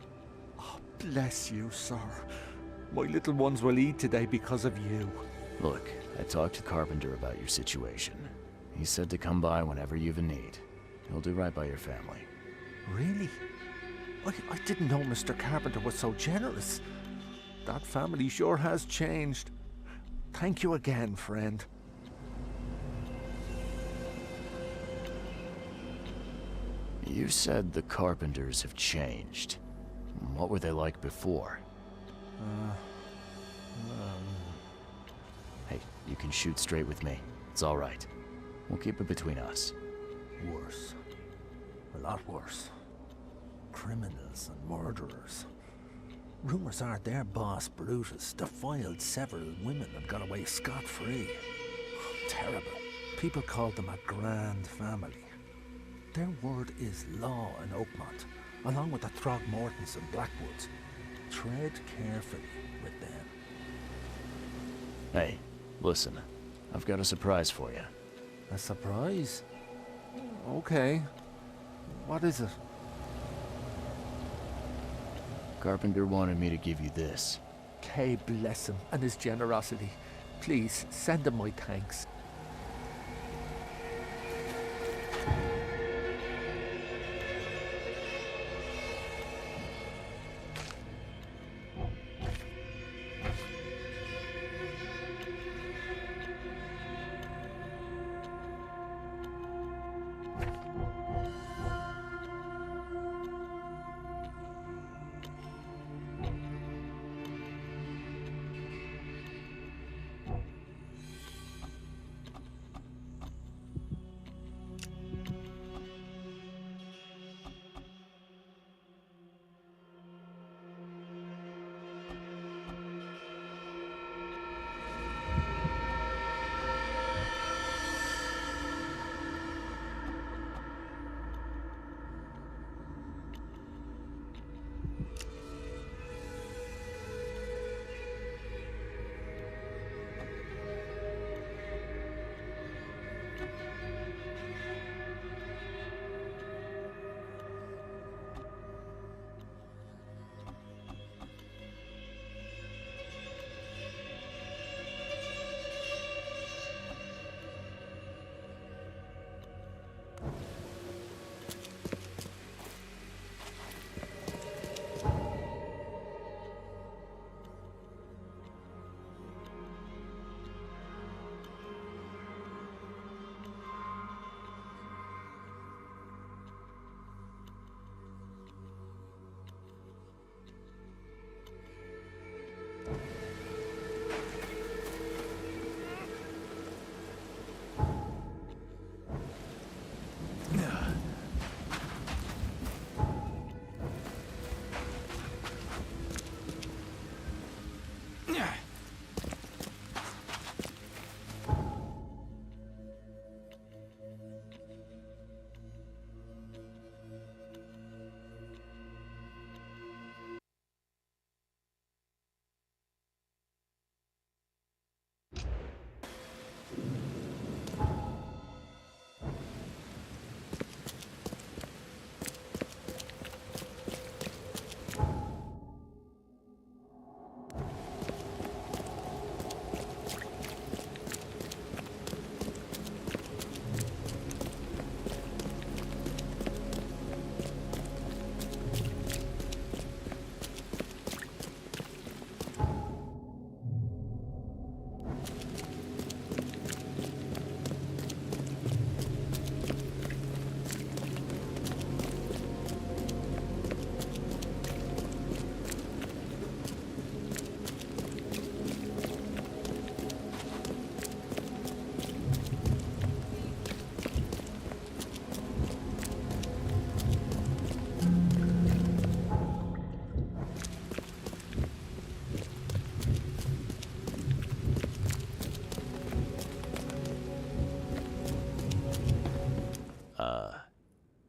Oh, bless you, sir. My little ones will eat today because of you. Look, I talked to Carpenter about your situation. He said to come by whenever you've a need. He'll do right by your family. Really? I didn't know Mr. Carpenter was so generous. That family sure has changed. Thank you again, friend. You said the Carpenters have changed. What were they like before? Hey, you can shoot straight with me. It's all right. We'll keep it between us. Worse. A lot worse. Criminals and murderers. Rumors are their boss, Brutus, defiled several women and got away scot-free. Terrible. People called them a grand family. Their word is law in Oakmont, along with the Throgmortons and Blackwoods. Tread carefully with them. Hey, listen. I've got a surprise for you. A surprise? Okay. What is it? Carpenter wanted me to give you this. Kay bless him and his generosity. Please, send him my thanks.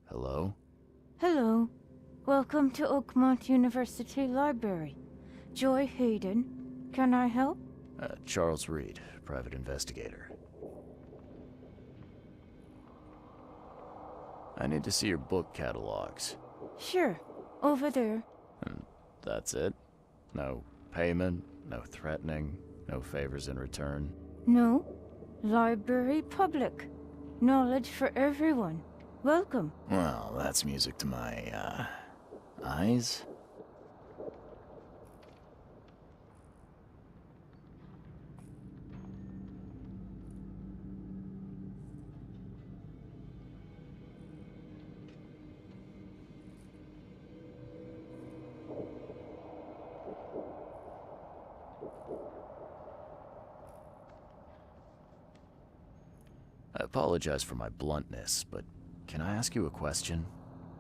Hello? Hello. Welcome to Oakmont University Library. Joy Hayden. Can I help? Charles Reed, private investigator. I need to see your book catalogs. Sure. Over there. And that's it? No payment, no threatening, no favors in return? No. Library public. Knowledge for everyone. Welcome. Well, that's music to my, eyes. I apologize for my bluntness, but can I ask you a question?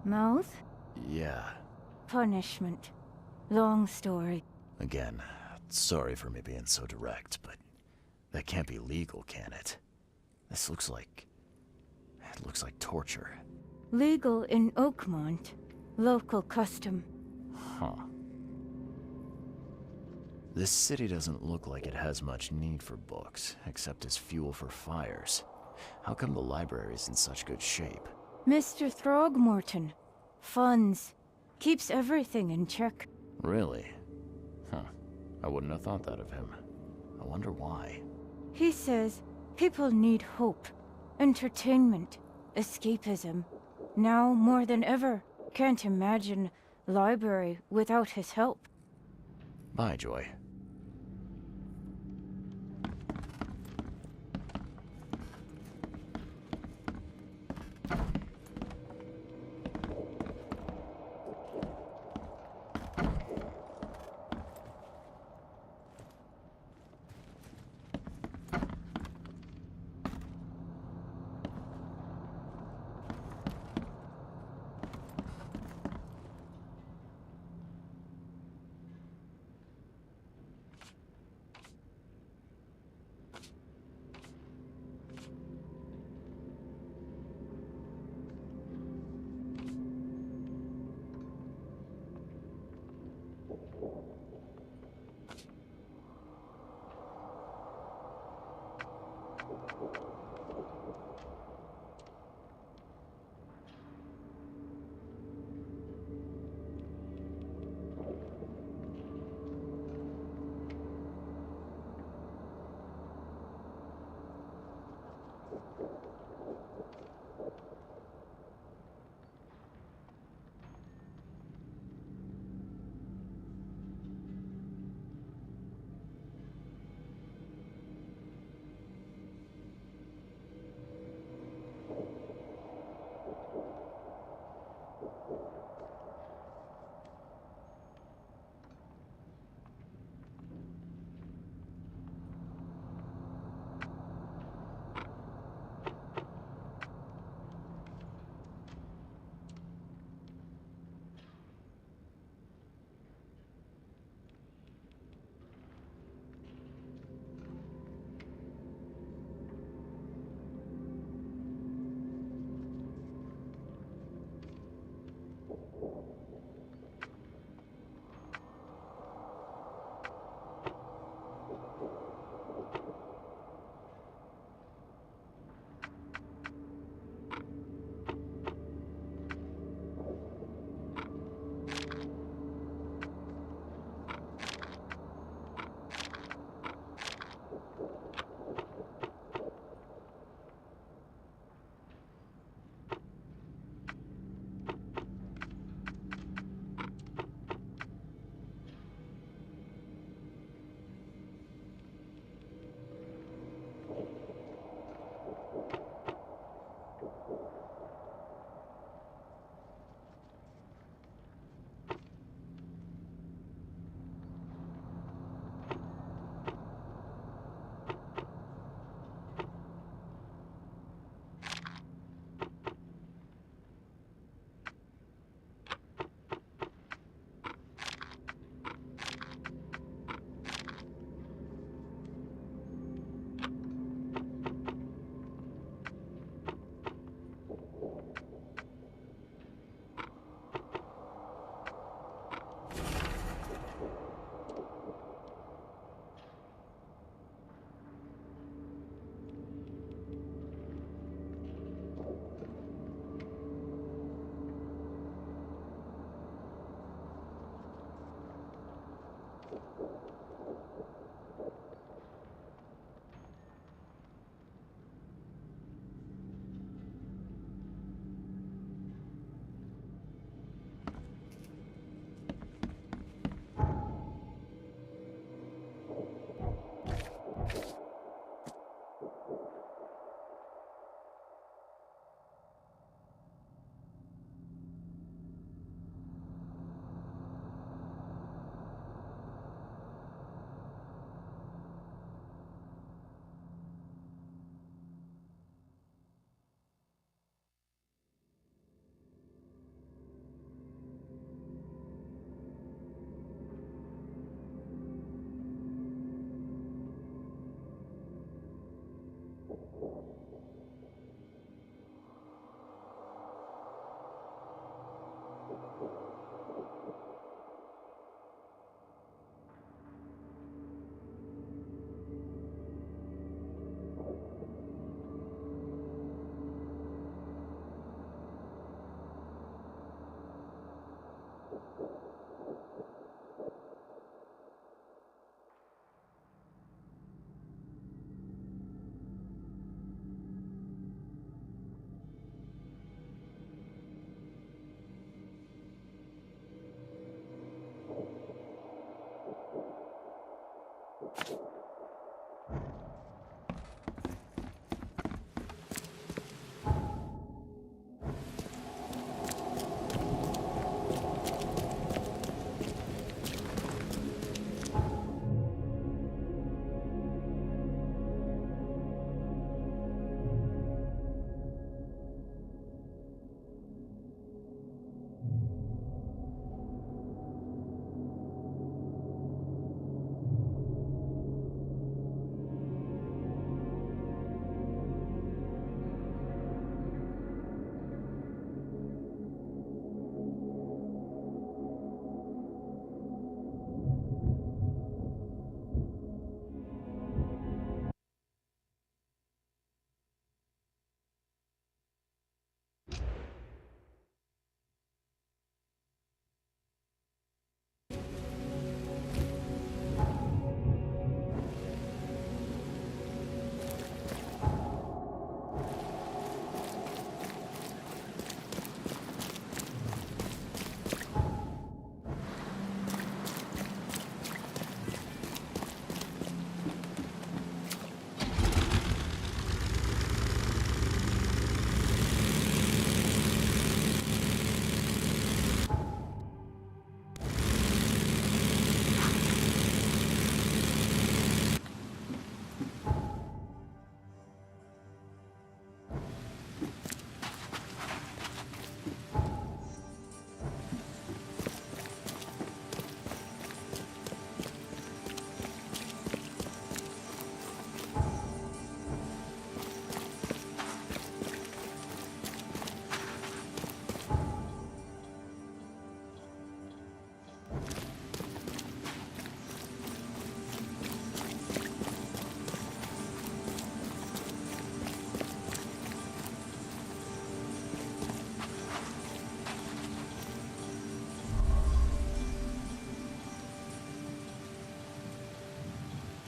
Mouth? Yeah. Punishment. Long story. Again, sorry for me being so direct, but that can't be legal, can it? This looks like... it looks like torture. Legal in Oakmont. Local custom. Huh. This city doesn't look like it has much need for books, except as fuel for fires. How come the library's in such good shape? Mr. Throgmorton. Funds. Keeps everything in check. Really? Huh. I wouldn't have thought that of him. I wonder why. He says people need hope, entertainment, escapism. Now more than ever, can't imagine library without his help. Bye, Joy.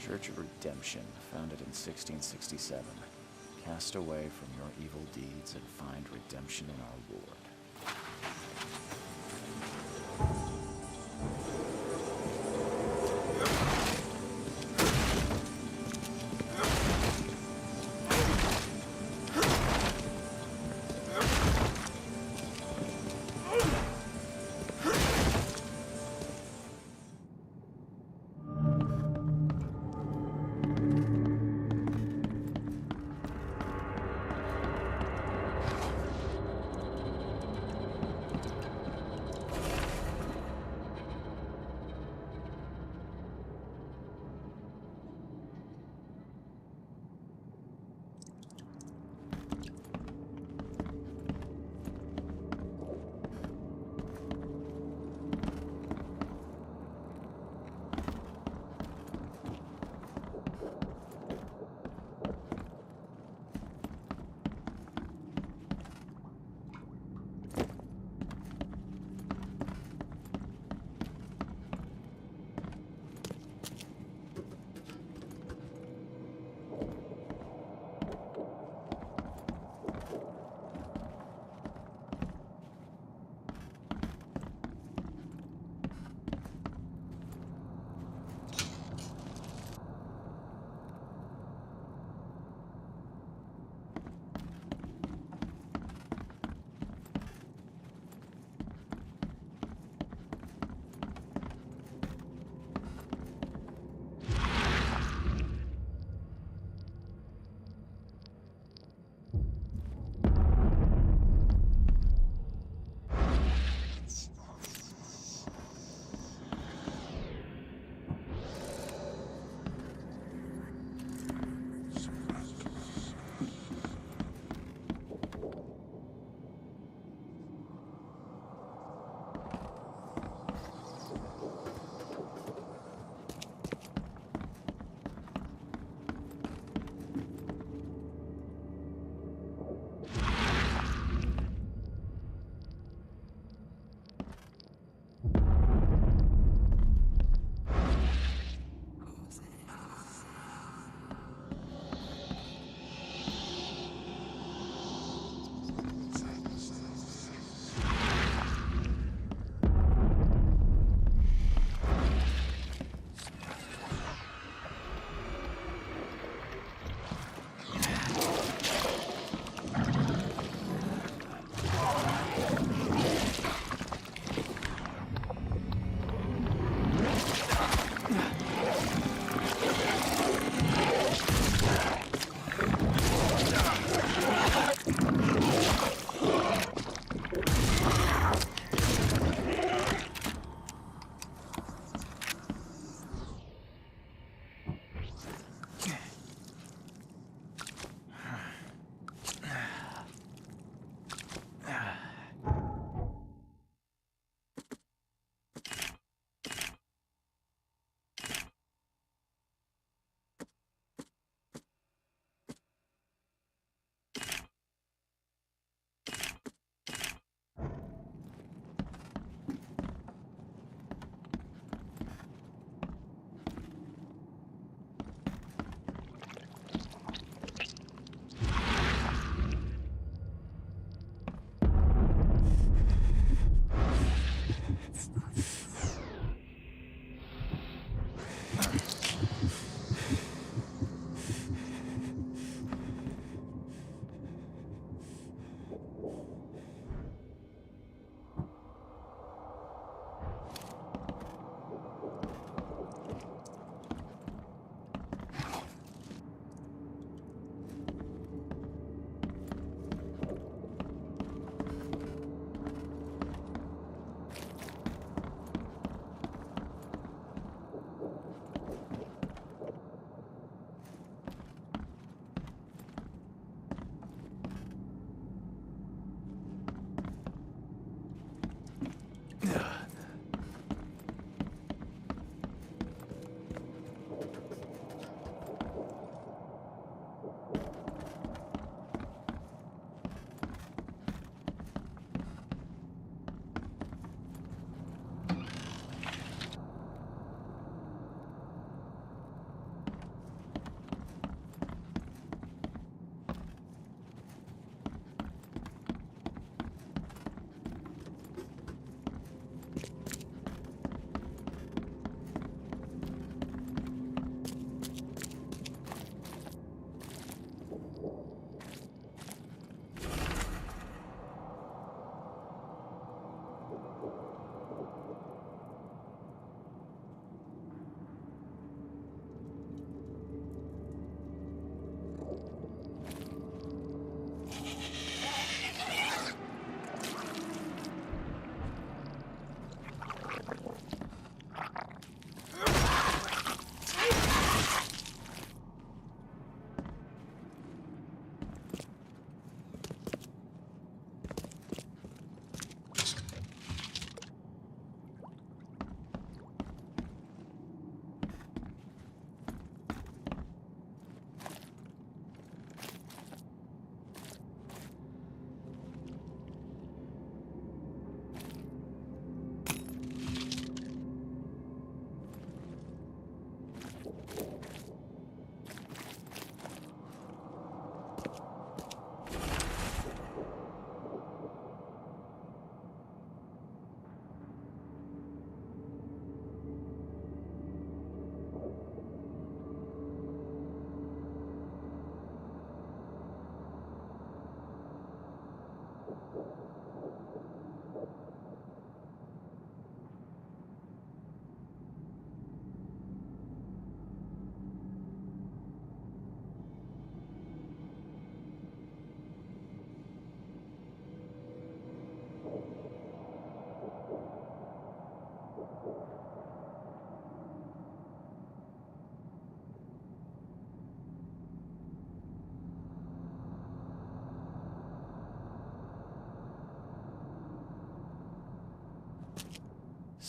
Church of Redemption, founded in 1667. Cast away from your evil deeds and find redemption in our Lord.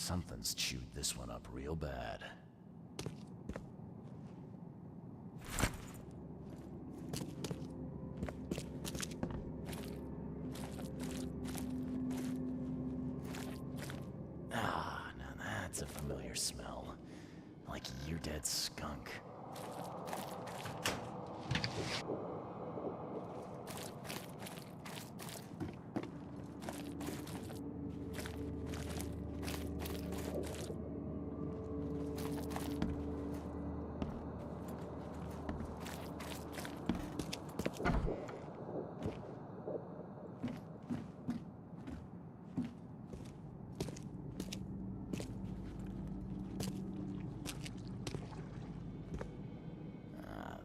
Something's chewed this one up real bad. Ah, now that's a familiar smell. Like year-dead skunk.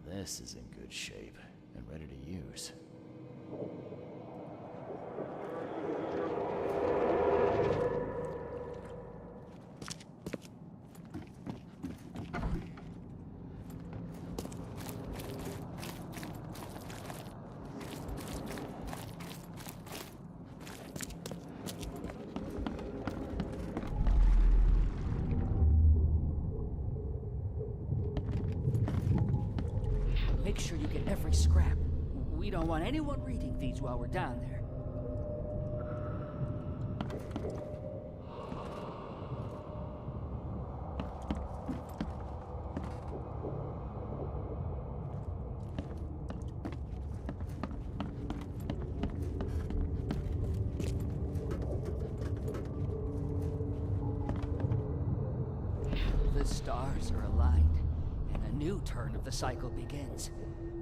This is in good shape and ready to use. Make sure you get every scrap. We don't want anyone reading these while we're down there. The stars are aligned, and a new turn of the cycle begins.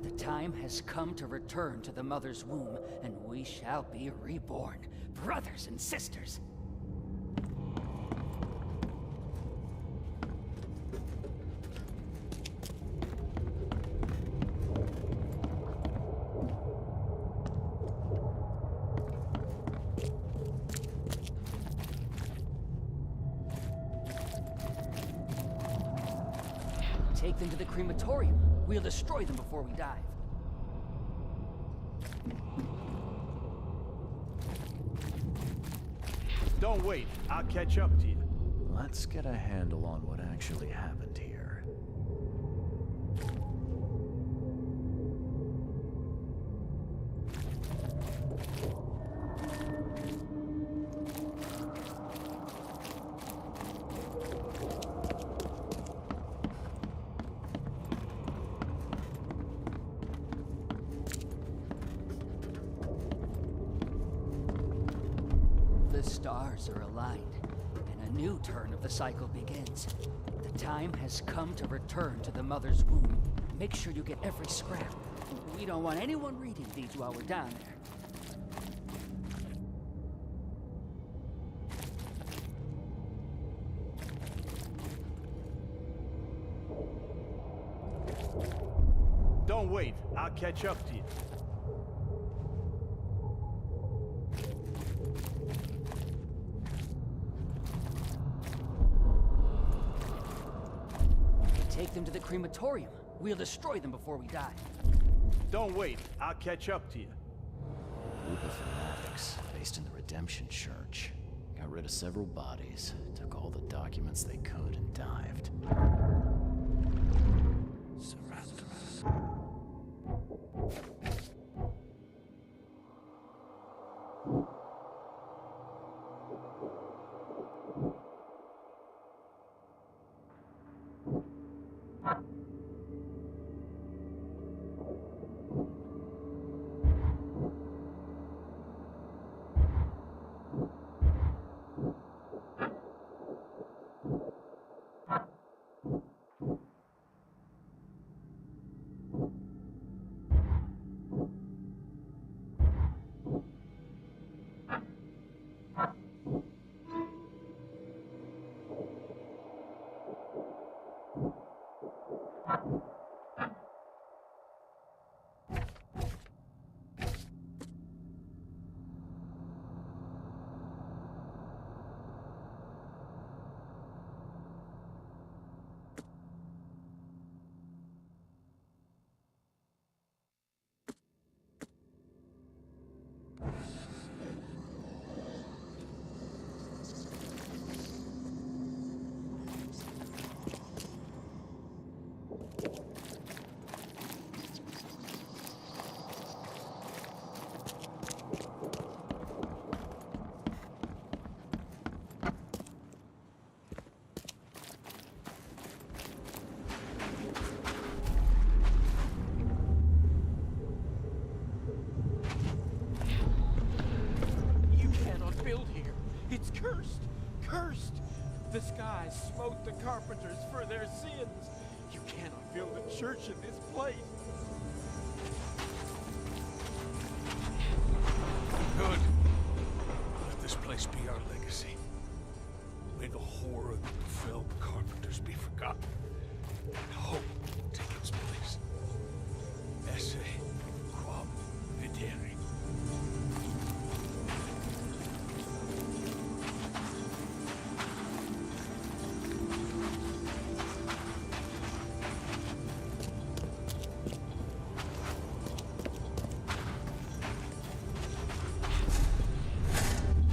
The time has come to return to the mother's womb, and we shall be reborn, brothers and sisters. Take them to the crematorium. We'll destroy them before we dive. Don't wait. I'll catch up to you. Let's get a handle on what actually happened here. The stars are aligned, and a new turn of the cycle begins. The time has come to return to the mother's womb. Make sure you get every scrap. We don't want anyone reading these while we're down there. Don't wait. I'll catch up to you. Take them to the crematorium. We'll destroy them before we die. Don't wait. I'll catch up to you. A group of fanatics based in the Redemption Church. Got rid of several bodies, took all the documents they could, and dived. smote the carpenters for their sins. You cannot build a church in this place. Good. Let this place be our legacy. May the horror that befell the carpenters be forgotten, and hope take its place. Esse quam videri.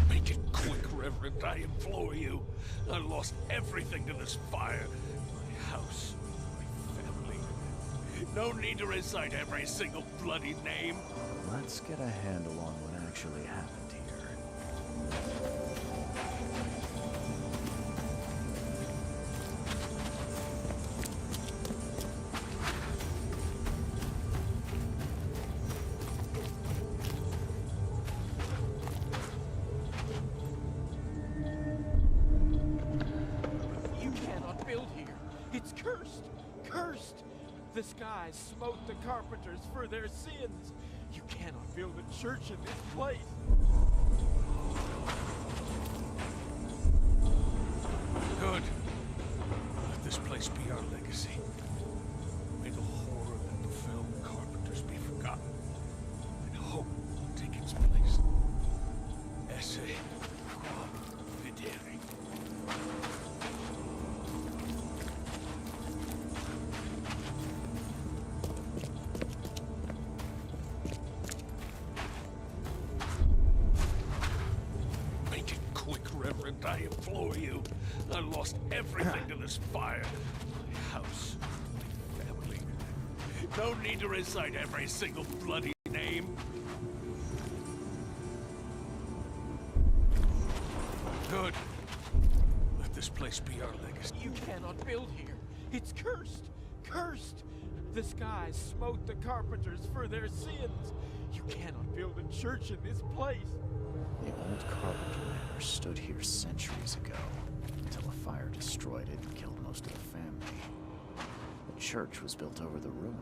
Make it quick, Reverend, I implore you. I lost everything to this fire. My house, my family. No need to recite every single bloody name. Let's get a handle on what actually happened here. You cannot build here. It's cursed. Cursed. The skies smote the carpenters for their sins. You cannot build a church in this place. Good. Let this place be our legacy. May the horror that befell the carpenters be forgotten, and hope take its place. Esse quam videri. Make it quick, Reverend, I implore you. I lost everything to this fire. My house, my family. No need to recite every single bloody name. Good. Let this place be our legacy. You cannot build here. It's cursed. Cursed. The skies smote the carpenters for their sins. You cannot build a church in this place. The old carpenter manor stood here centuries ago, until a fire destroyed it and killed most of the family. The church was built over the ruin.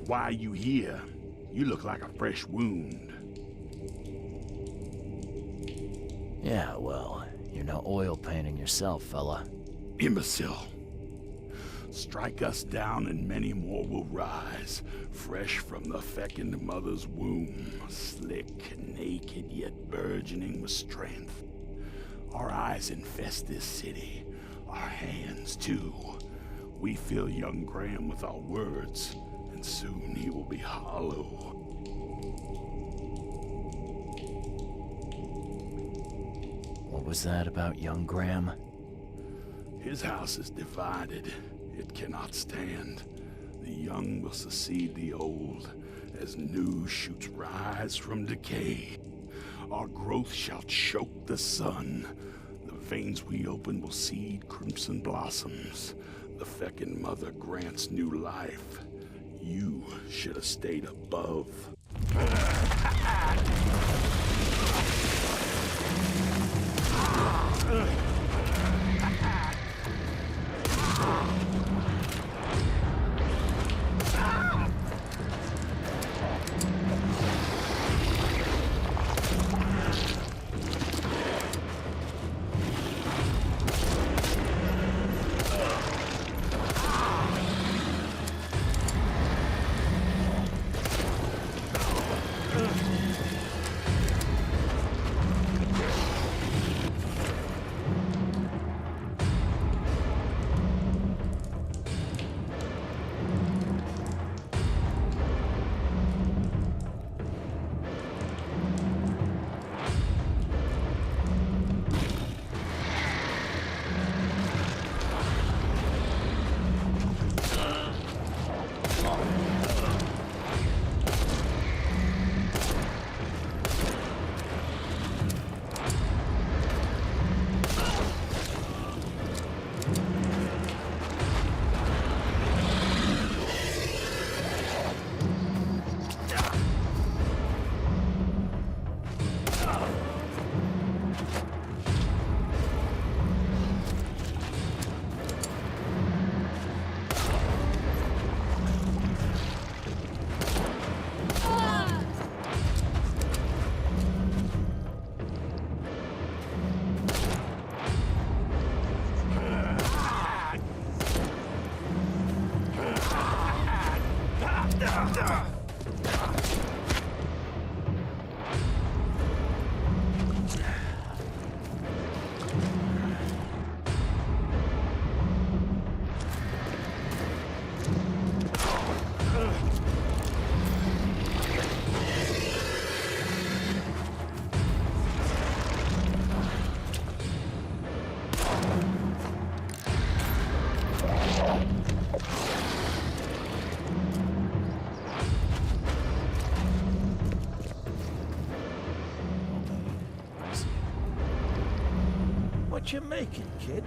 Why are you here? You look like a fresh wound. Yeah, well, you're no oil painting yourself, fella. Imbecile. Strike us down and many more will rise, fresh from the fecund mother's womb, slick, naked, yet burgeoning with strength. Our eyes infest this city, our hands too. We fill young Graham with our words, and soon he will be hollow. What was that about young Graham? His house is divided. It cannot stand. The young will succeed the old, as new shoots rise from decay. Our growth shall choke the sun. The veins we open will seed crimson blossoms. The fecund mother grants new life. You should have stayed above. What you making, kid?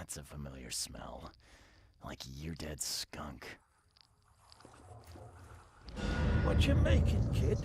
That's a familiar smell. Like year-dead skunk. What you making, kid?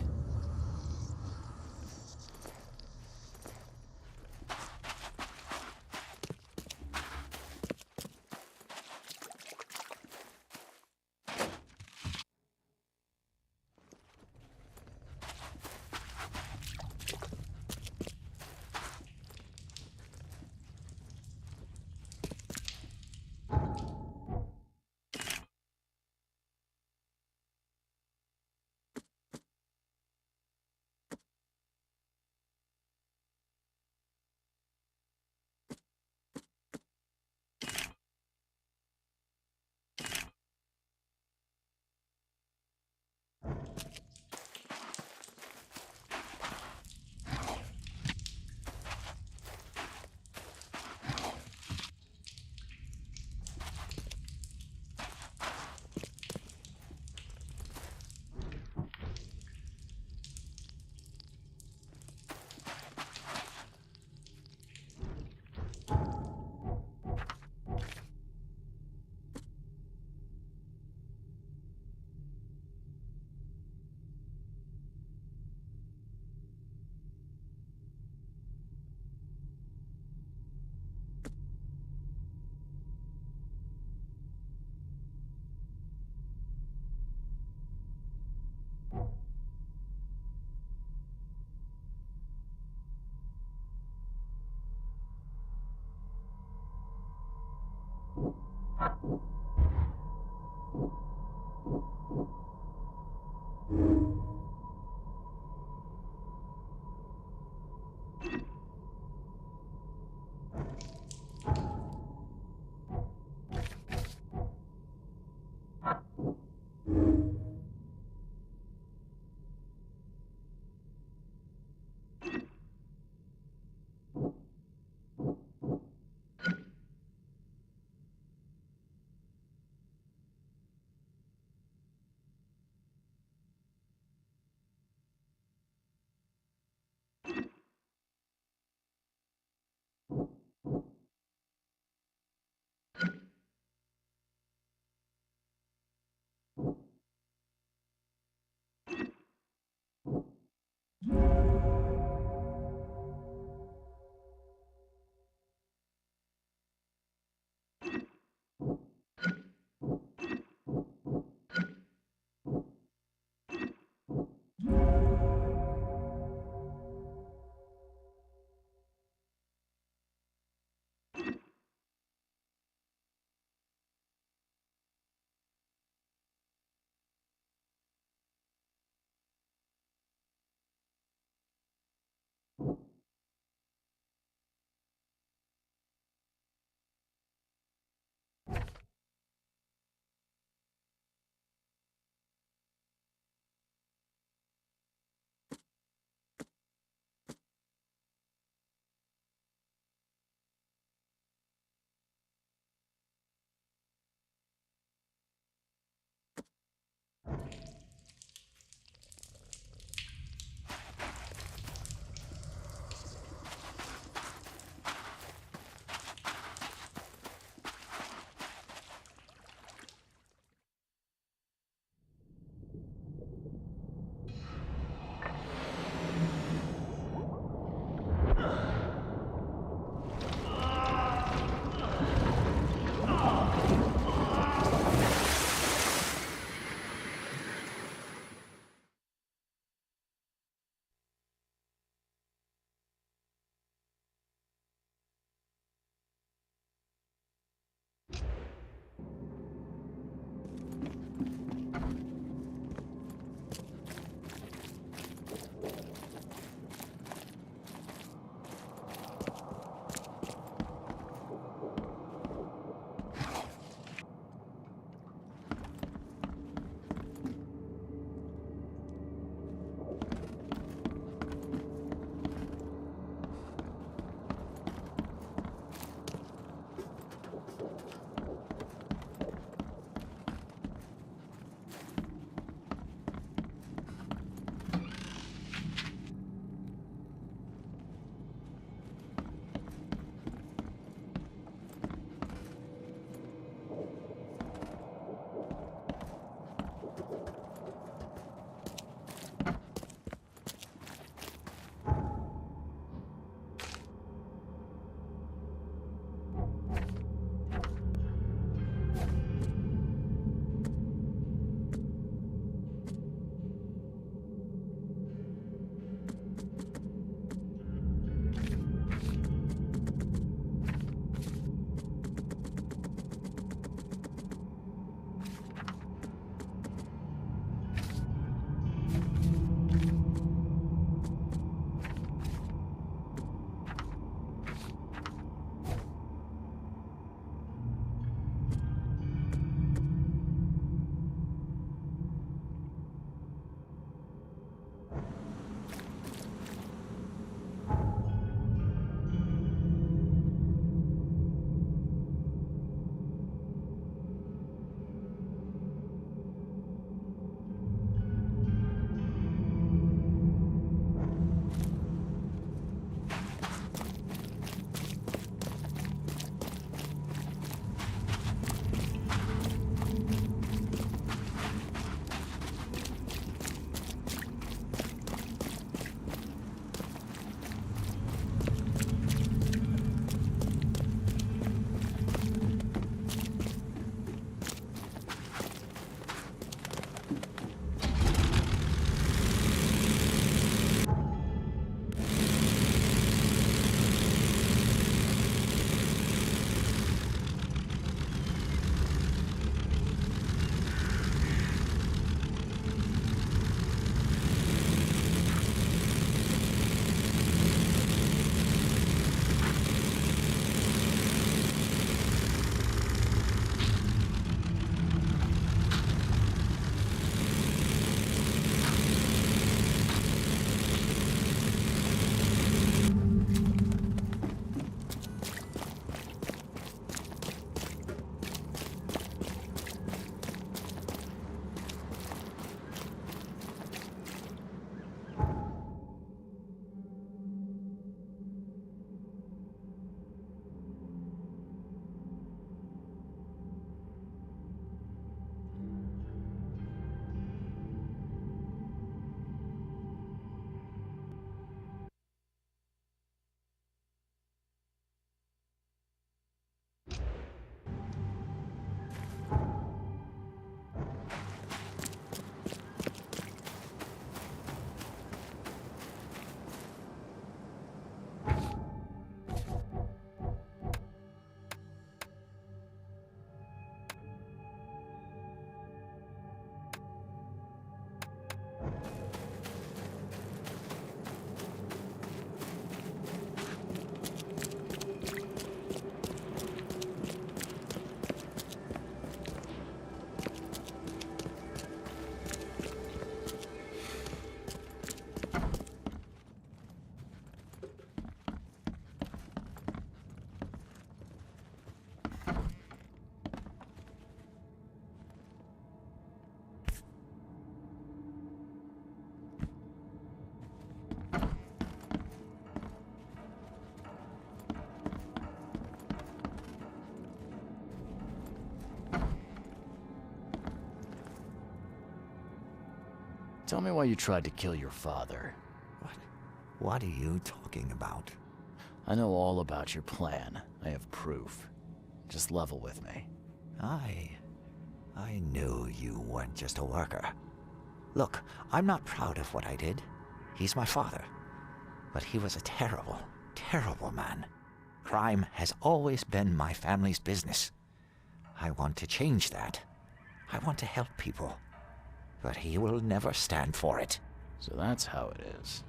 Tell me why you tried to kill your father. What are you talking about? I know all about your plan. I have proof. Just level with me. I knew you weren't just a worker. Look, I'm not proud of what I did. He's my father. But he was a terrible, terrible man. Crime has always been my family's business. I want to change that. I want to help people. But he will never stand for it. So that's how it is.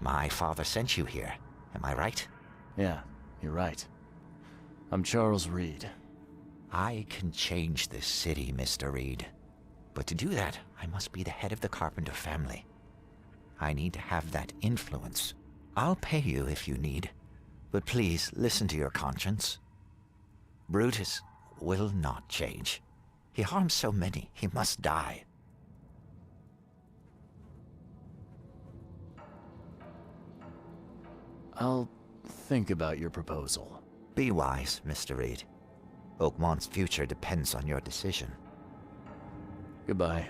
My father sent you here. Am I right? Yeah, you're right. I'm Charles Reed. I can change this city, Mr. Reed. But to do that, I must be the head of the Carpenter family. I need to have that influence. I'll pay you if you need, but please listen to your conscience. Brutus will not change. He harms so many, he must die. I'll think about your proposal. Be wise, Mr. Reed. Oakmont's future depends on your decision. Goodbye.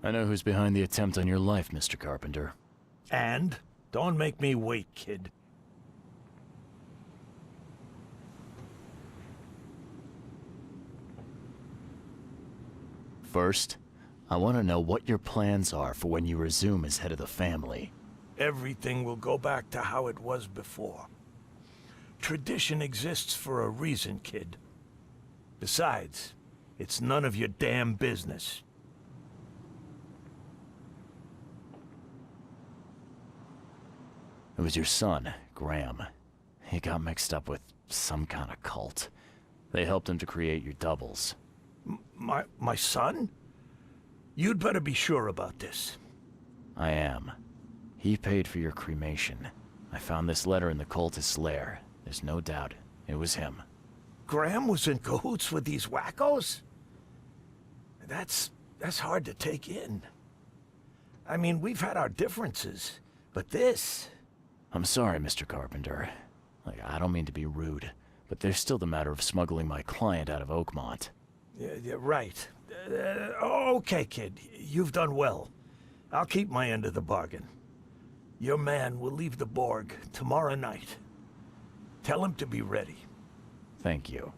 I know who's behind the attempt on your life, Mr. Carpenter. And? Don't make me wait, kid. First, I want to know what your plans are for when you resume as head of the family. Everything will go back to how it was before. Tradition exists for a reason, kid. Besides, it's none of your damn business. It was your son, Graham. He got mixed up with some kind of cult. They helped him to create your doubles. My son? You'd better be sure about this. I am. He paid for your cremation. I found this letter in the cultist's lair. There's no doubt it was him. Graham was in cahoots with these wackos? That's That's hard to take in. I mean, we've had our differences, but this... I'm sorry, Mr. Carpenter. Like, I don't mean to be rude, but there's still the matter of smuggling my client out of Oakmont. Yeah, right. Okay, kid. You've done well. I'll keep my end of the bargain. Your man will leave the Borg tomorrow night. Tell him to be ready. Thank you.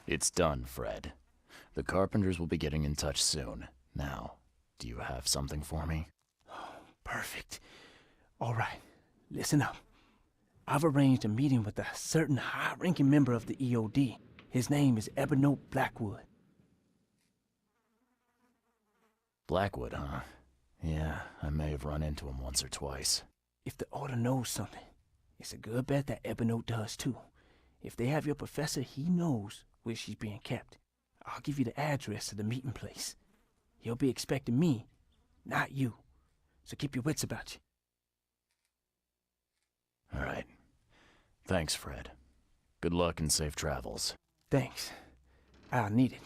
It's done, Fred. The Carpenters will be getting in touch soon. Now, do you have something for me? Perfect. All right, listen up. I've arranged a meeting with a certain high-ranking member of the EOD. His name is Ebony Blackwood. Blackwood, huh? Yeah, I may have run into him once or twice. If the Order knows something, it's a good bet that Ebony does too. If they have your professor, he knows where she's being kept. I'll give you the address of the meeting place. He'll be expecting me, not you. So keep your wits about you. All right. Thanks, Fred. Good luck and safe travels. Thanks. I'll need it.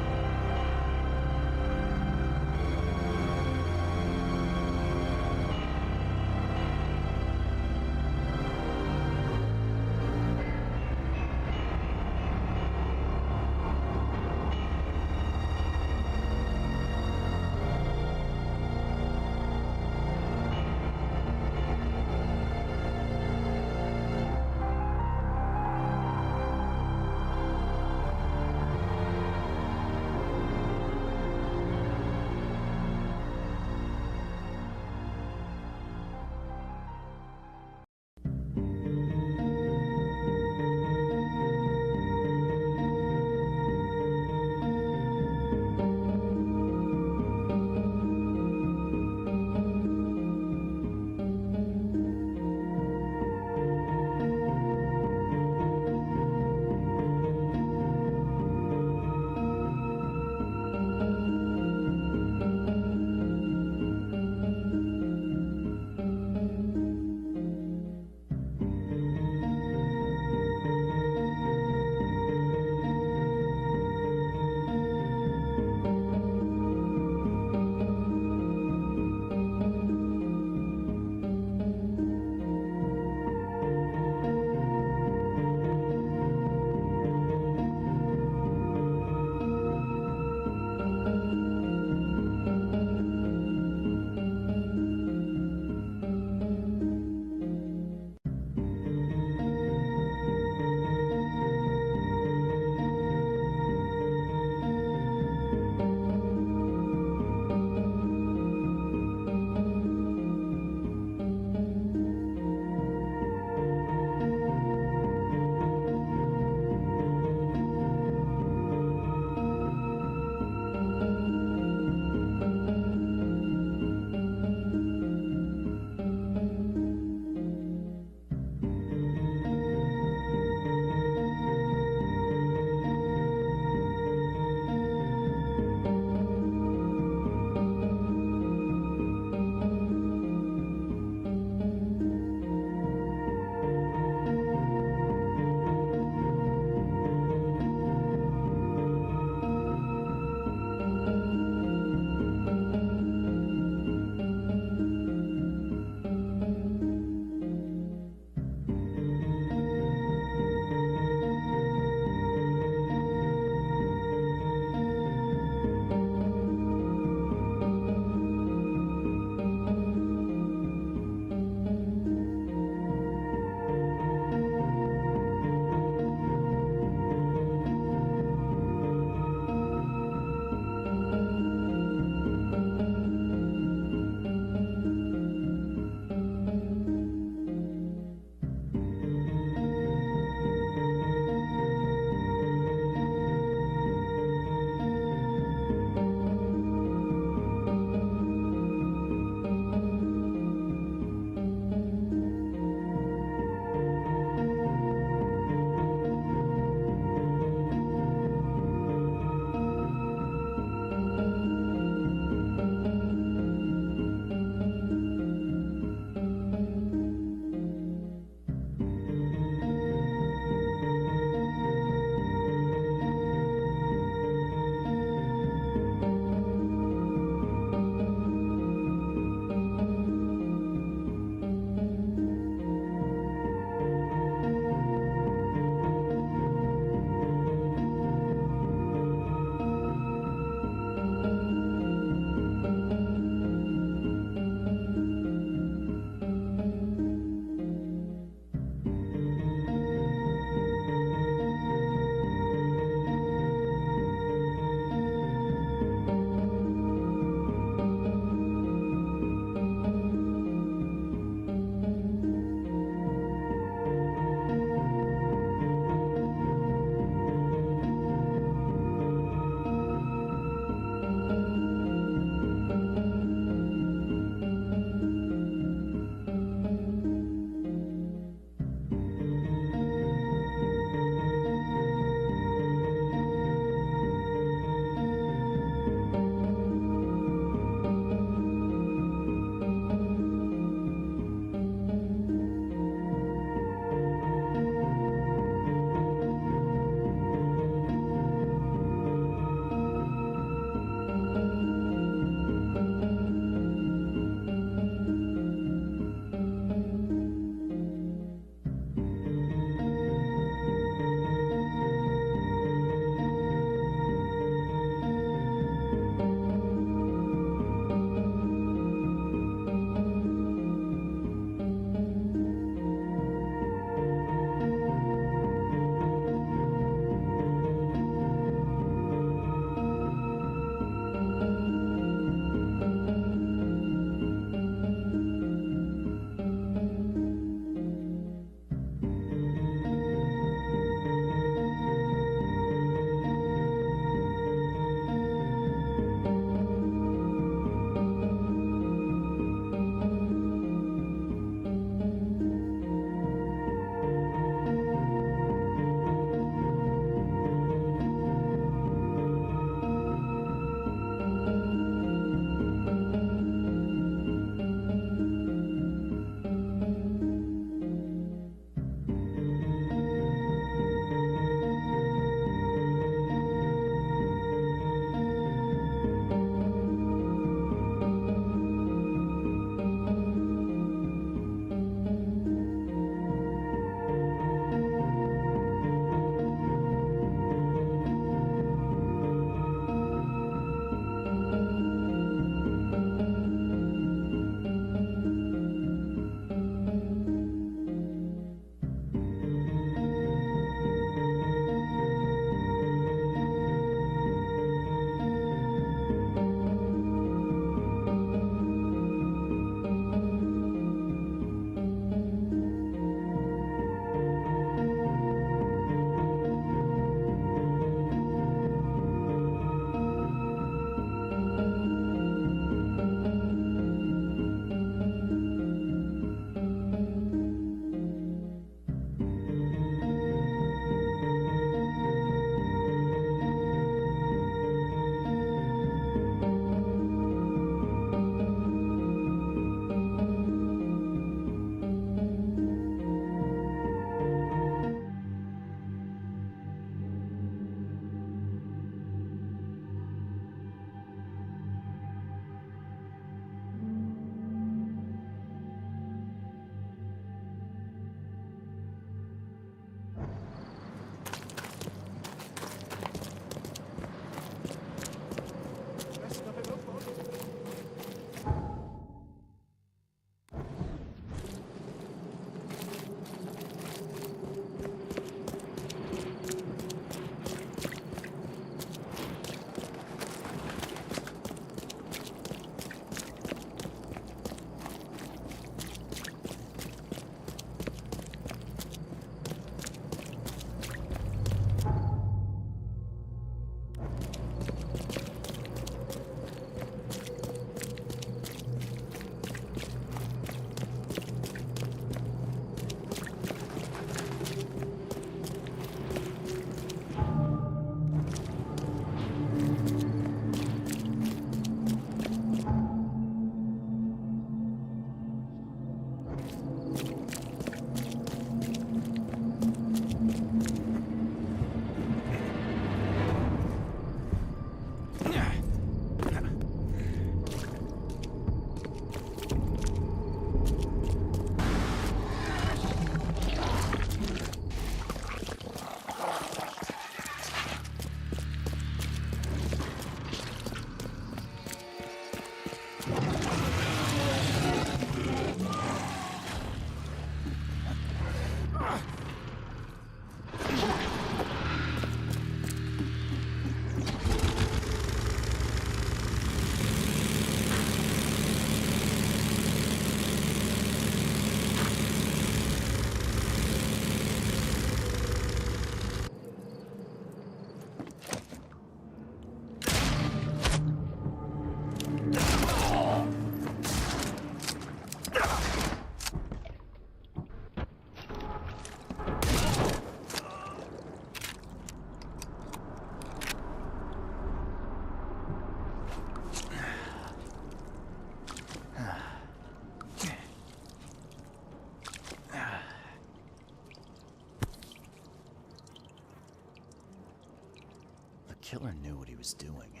killer knew what he was doing.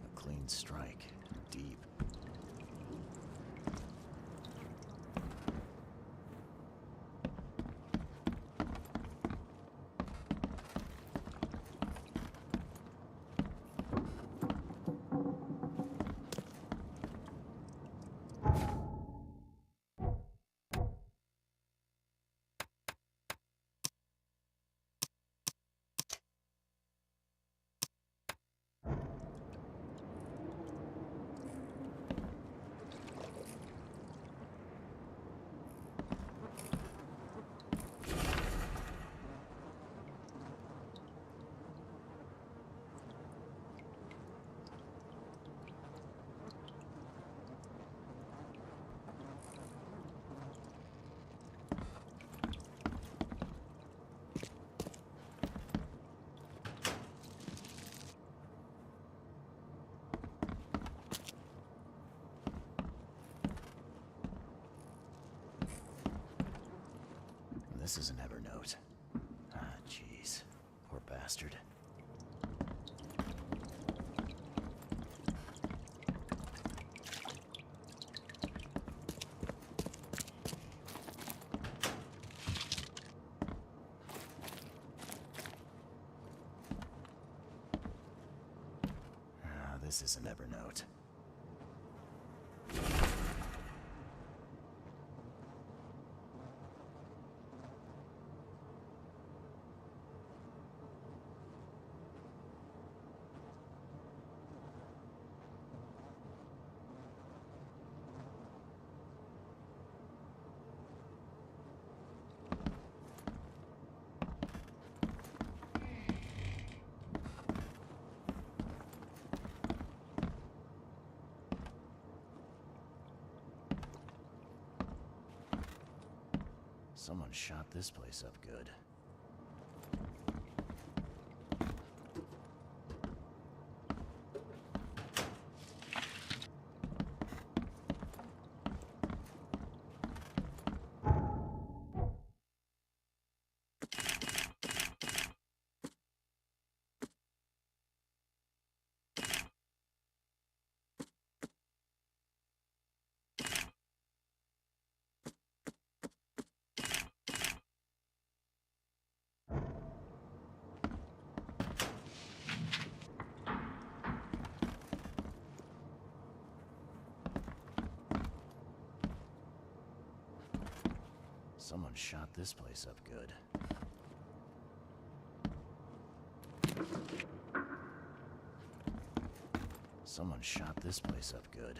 A clean strike, deep. This is an Evernote. Ah, jeez. Poor bastard. Ah, this is an Evernote. Someone shot this place up good. Someone shot this place up good. Someone shot this place up good.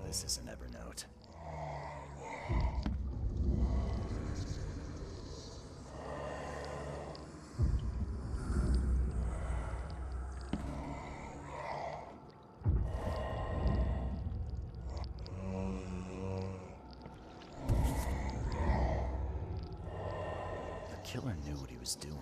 This is an Evernote. The killer knew what he was doing.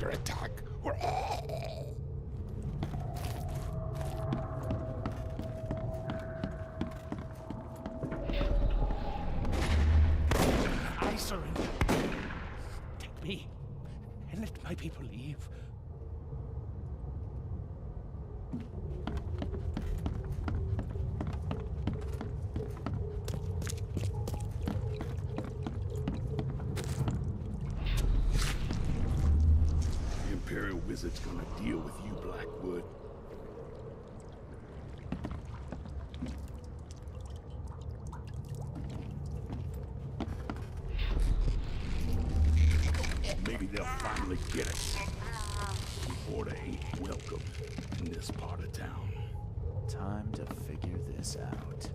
under attack. We're all... I surrender. Take me, and let my people leave. The Imperial Wizard's gonna deal with you, Blackwood. Maybe they'll finally get us. Before they ain't welcome in this part of town. Time to figure this out.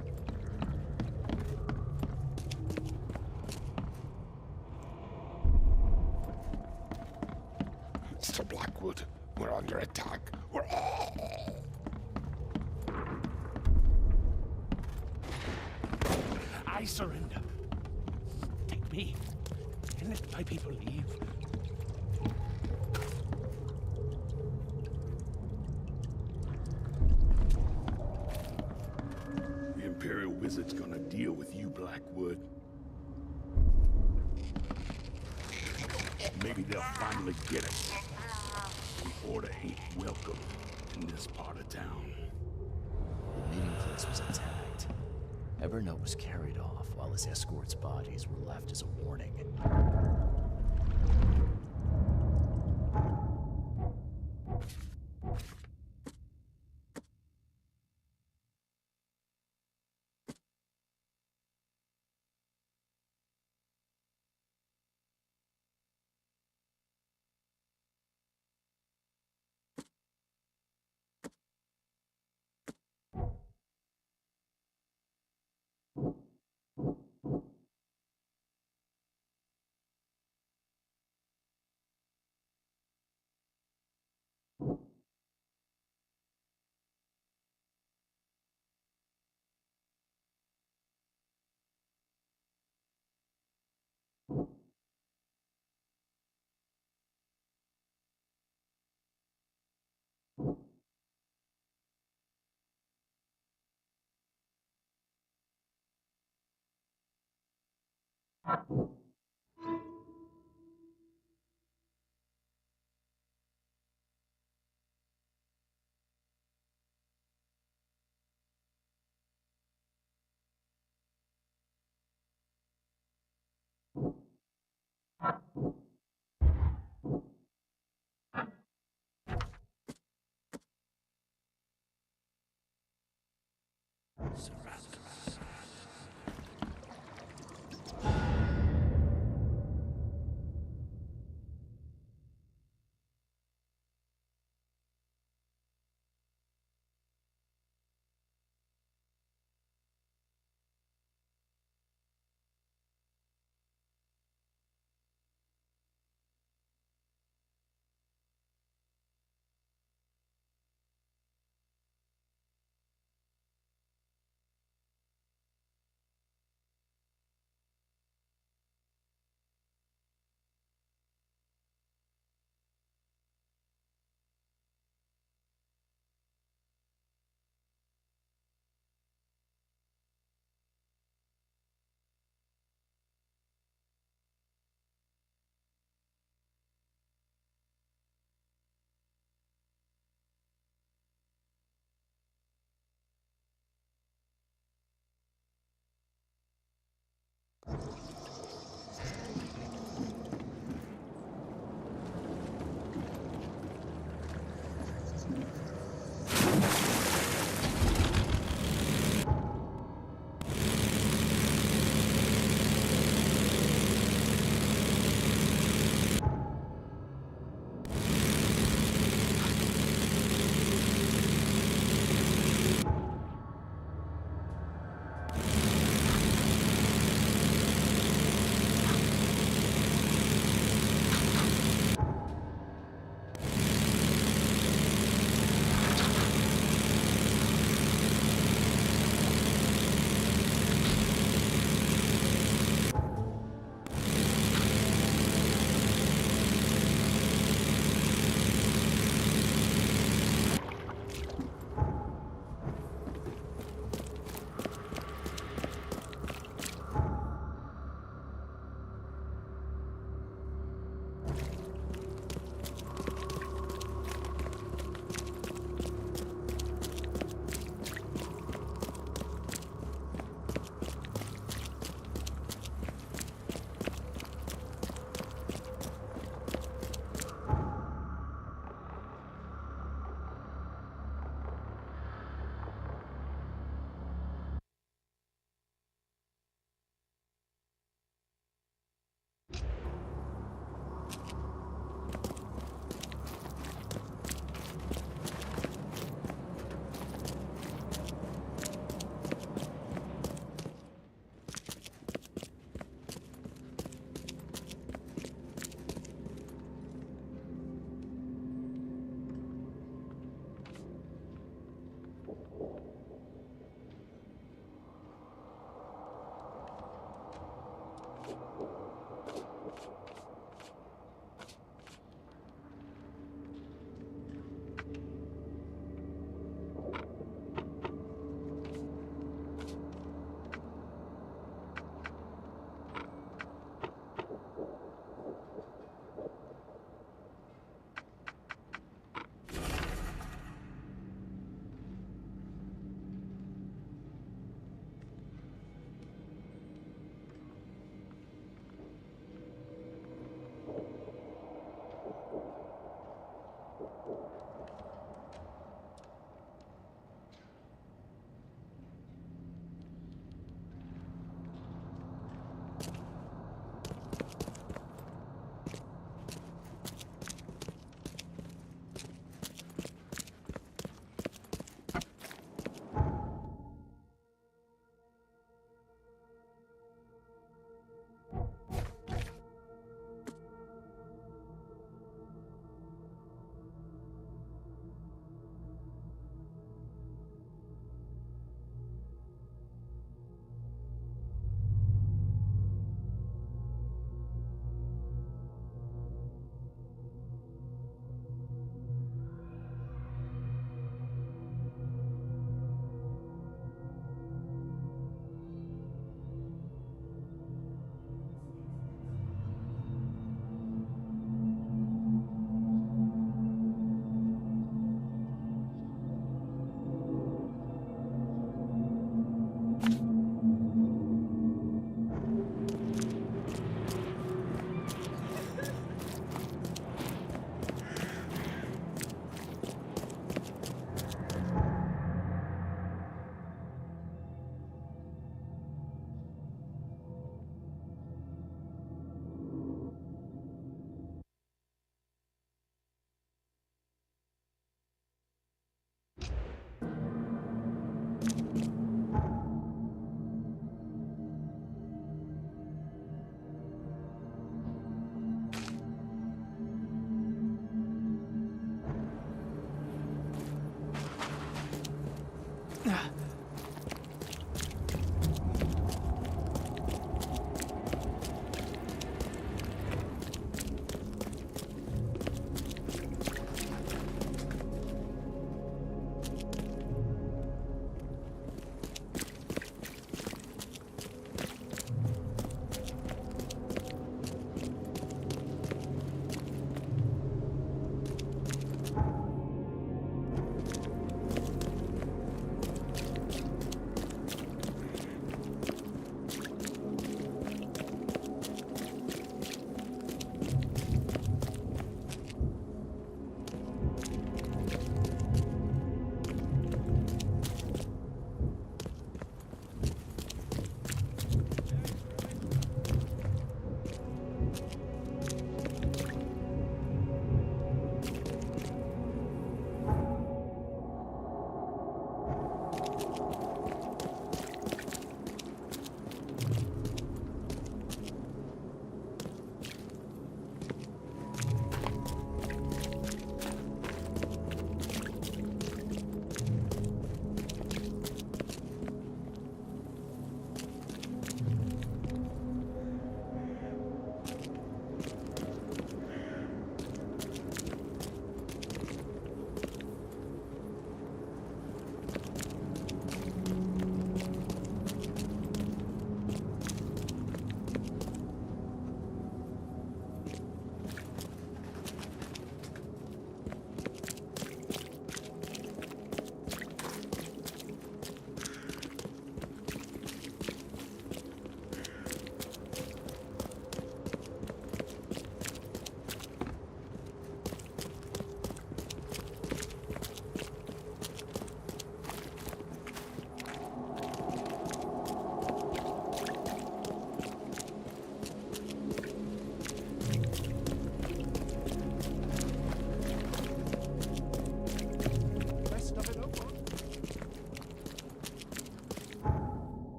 Mr. Blackwood, we're under attack. We're all... I surrender. Take me, and let my people leave. The Imperial Wizard's gonna deal with you, Blackwood. Maybe they'll finally get us. Before they ain't welcome in this part of town. The meeting place was attacked. Evernote was carried off while his escort's bodies were left as a warning.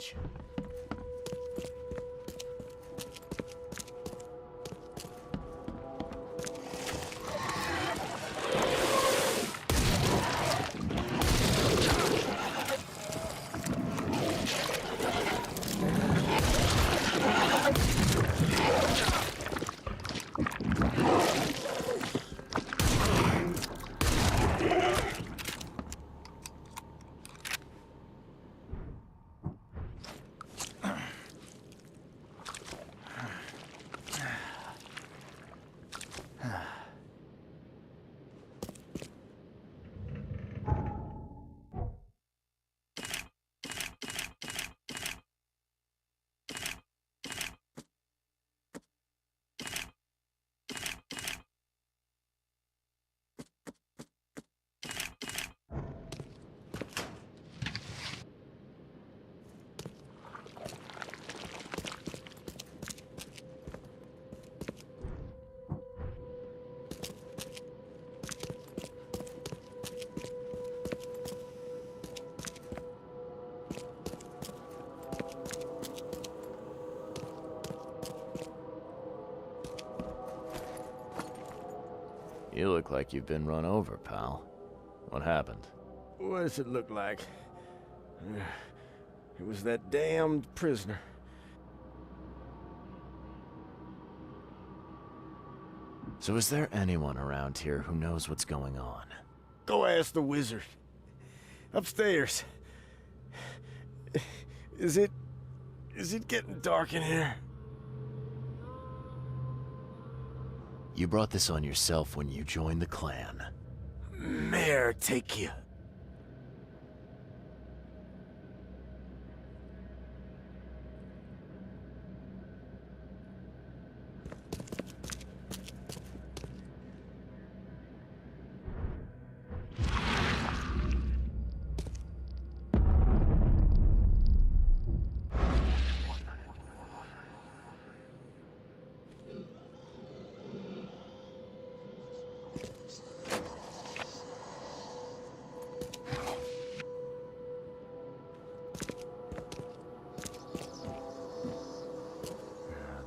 change. You look like you've been run over, pal. What happened? What does it look like? It was that damned prisoner. So is there anyone around here who knows what's going on? Go ask the wizard. Upstairs. Is it getting dark in here? You brought this on yourself when you joined the clan. Mayor, take you.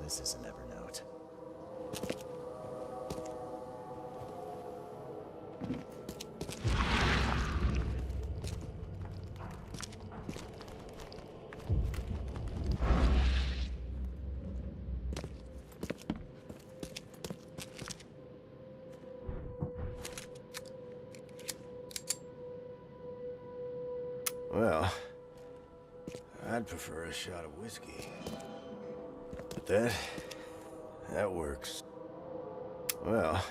This is an Evernote. Well, I'd prefer a shot of whiskey. But that works. Well...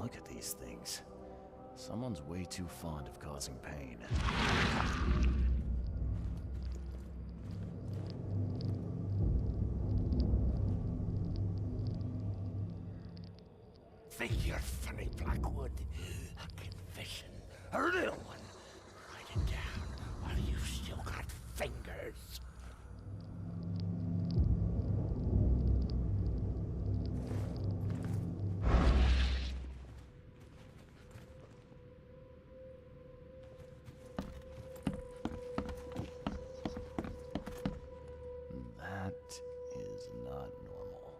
Look at these things. Someone's way too fond of causing pain. Think you're funny, Blackwood? A confession, a real one. Write it down while you've still got fingers. That is not normal.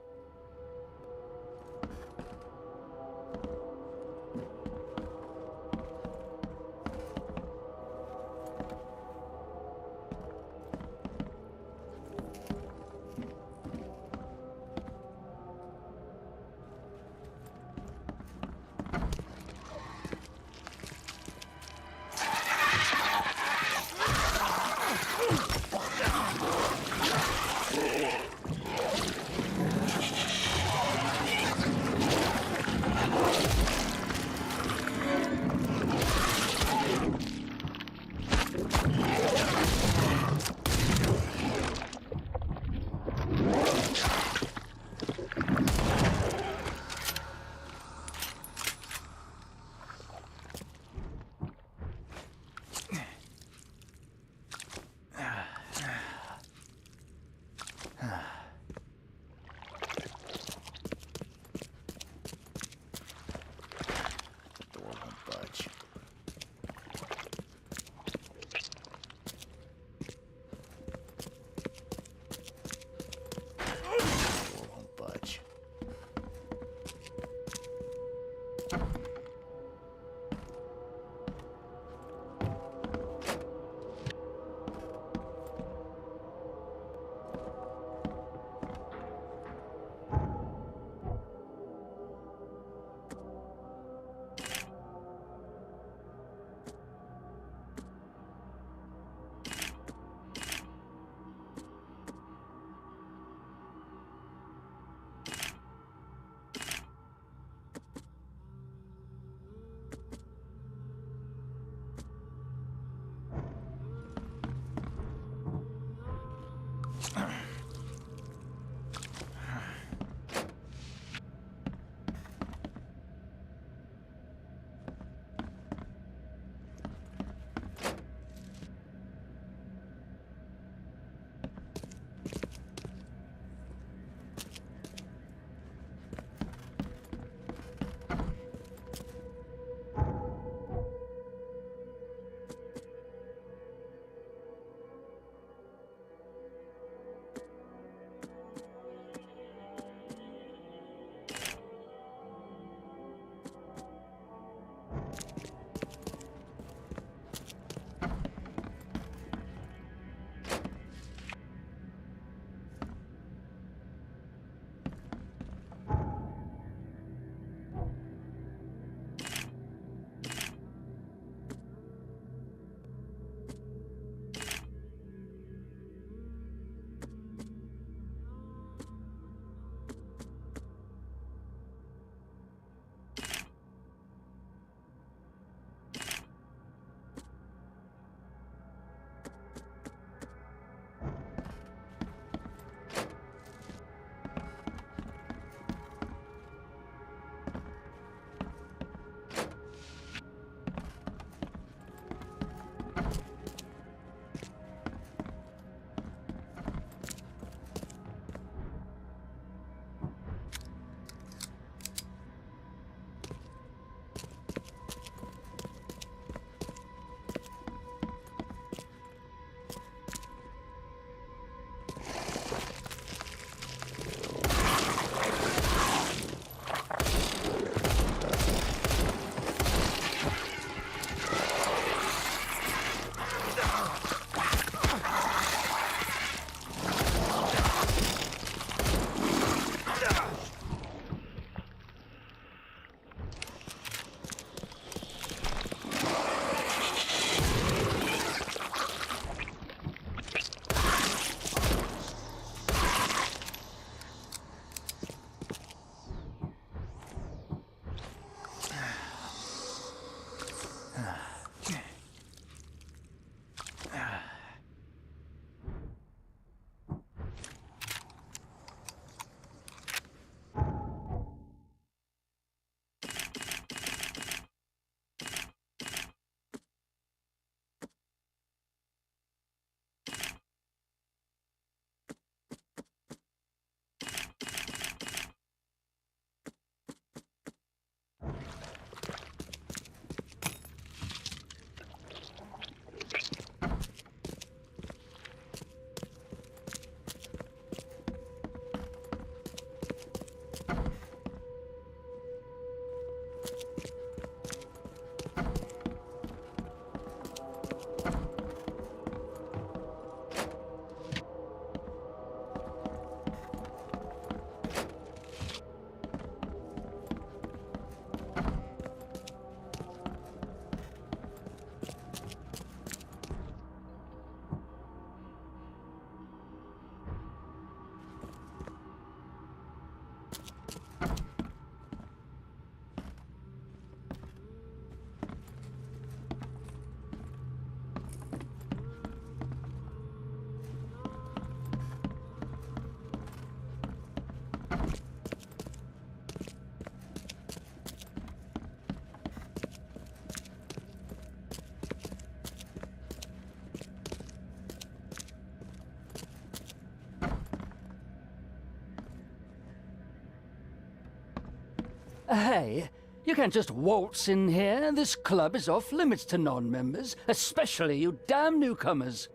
Hey, you can't just waltz in here. This club is off limits to non-members, especially you damn newcomers.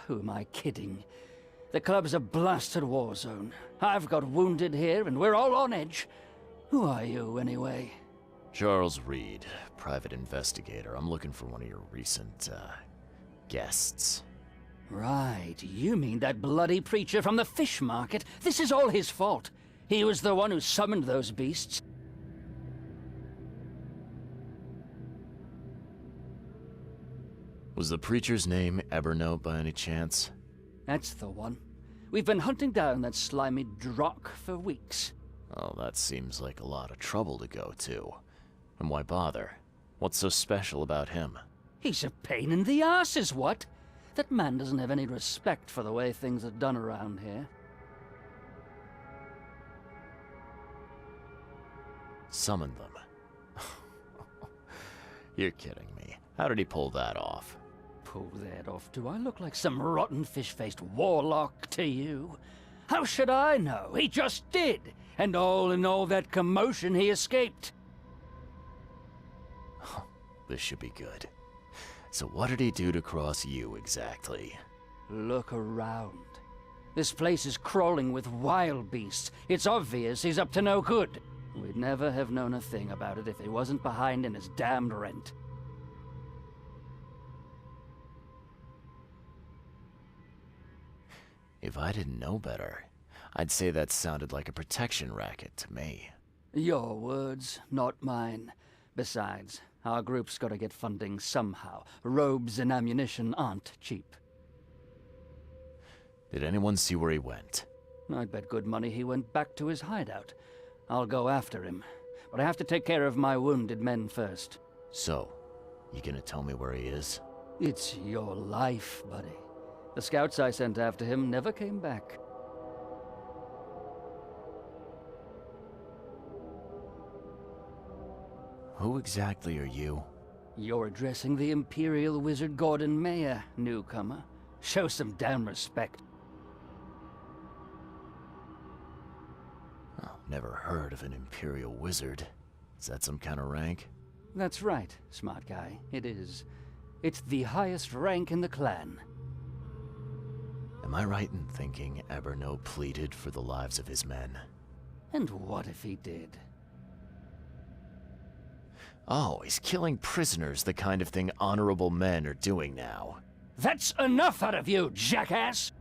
Who am I kidding? The club's a blasted war zone. I've got wounded here, and we're all on edge. Who are you, anyway? Charles Reed, private investigator. I'm looking for one of your recent, guests. Right, you mean that bloody preacher from the fish market? This is all his fault. He was the one who summoned those beasts. Was the preacher's name Evernote by any chance? That's the one. We've been hunting down that slimy drock for weeks. Oh, that seems like a lot of trouble to go to. And why bother? What's so special about him? He's a pain in the arse, is what? That man doesn't have any respect for the way things are done around here. Summoned them. You're kidding me. How did he pull that off? Pull that off? Do I look like some rotten fish-faced warlock to you? How should I know? He just did! And all in all that commotion, he escaped. This should be good. So what did he do to cross you, exactly? Look around. This place is crawling with wild beasts. It's obvious he's up to no good. We'd never have known a thing about it if he wasn't behind in his damned rent. If I didn't know better, I'd say that sounded like a protection racket to me. Your words, not mine. Besides, our group's gotta get funding somehow. Robes and ammunition aren't cheap. Did anyone see where he went? I'd bet good money he went back to his hideout. I'll go after him, but I have to take care of my wounded men first. So, you gonna tell me where he is? It's your life, buddy. The scouts I sent after him never came back. Who exactly are you? You're addressing the Imperial Wizard Gordon Mayer, newcomer. Show some damn respect. Oh, never heard of an Imperial Wizard. Is that some kind of rank? That's right, smart guy. It is. It's the highest rank in the clan. Am I right in thinking Evernote pleaded for the lives of his men? And what if he did? Oh, he's killing prisoners, the kind of thing honorable men are doing now. That's enough out of you, jackass!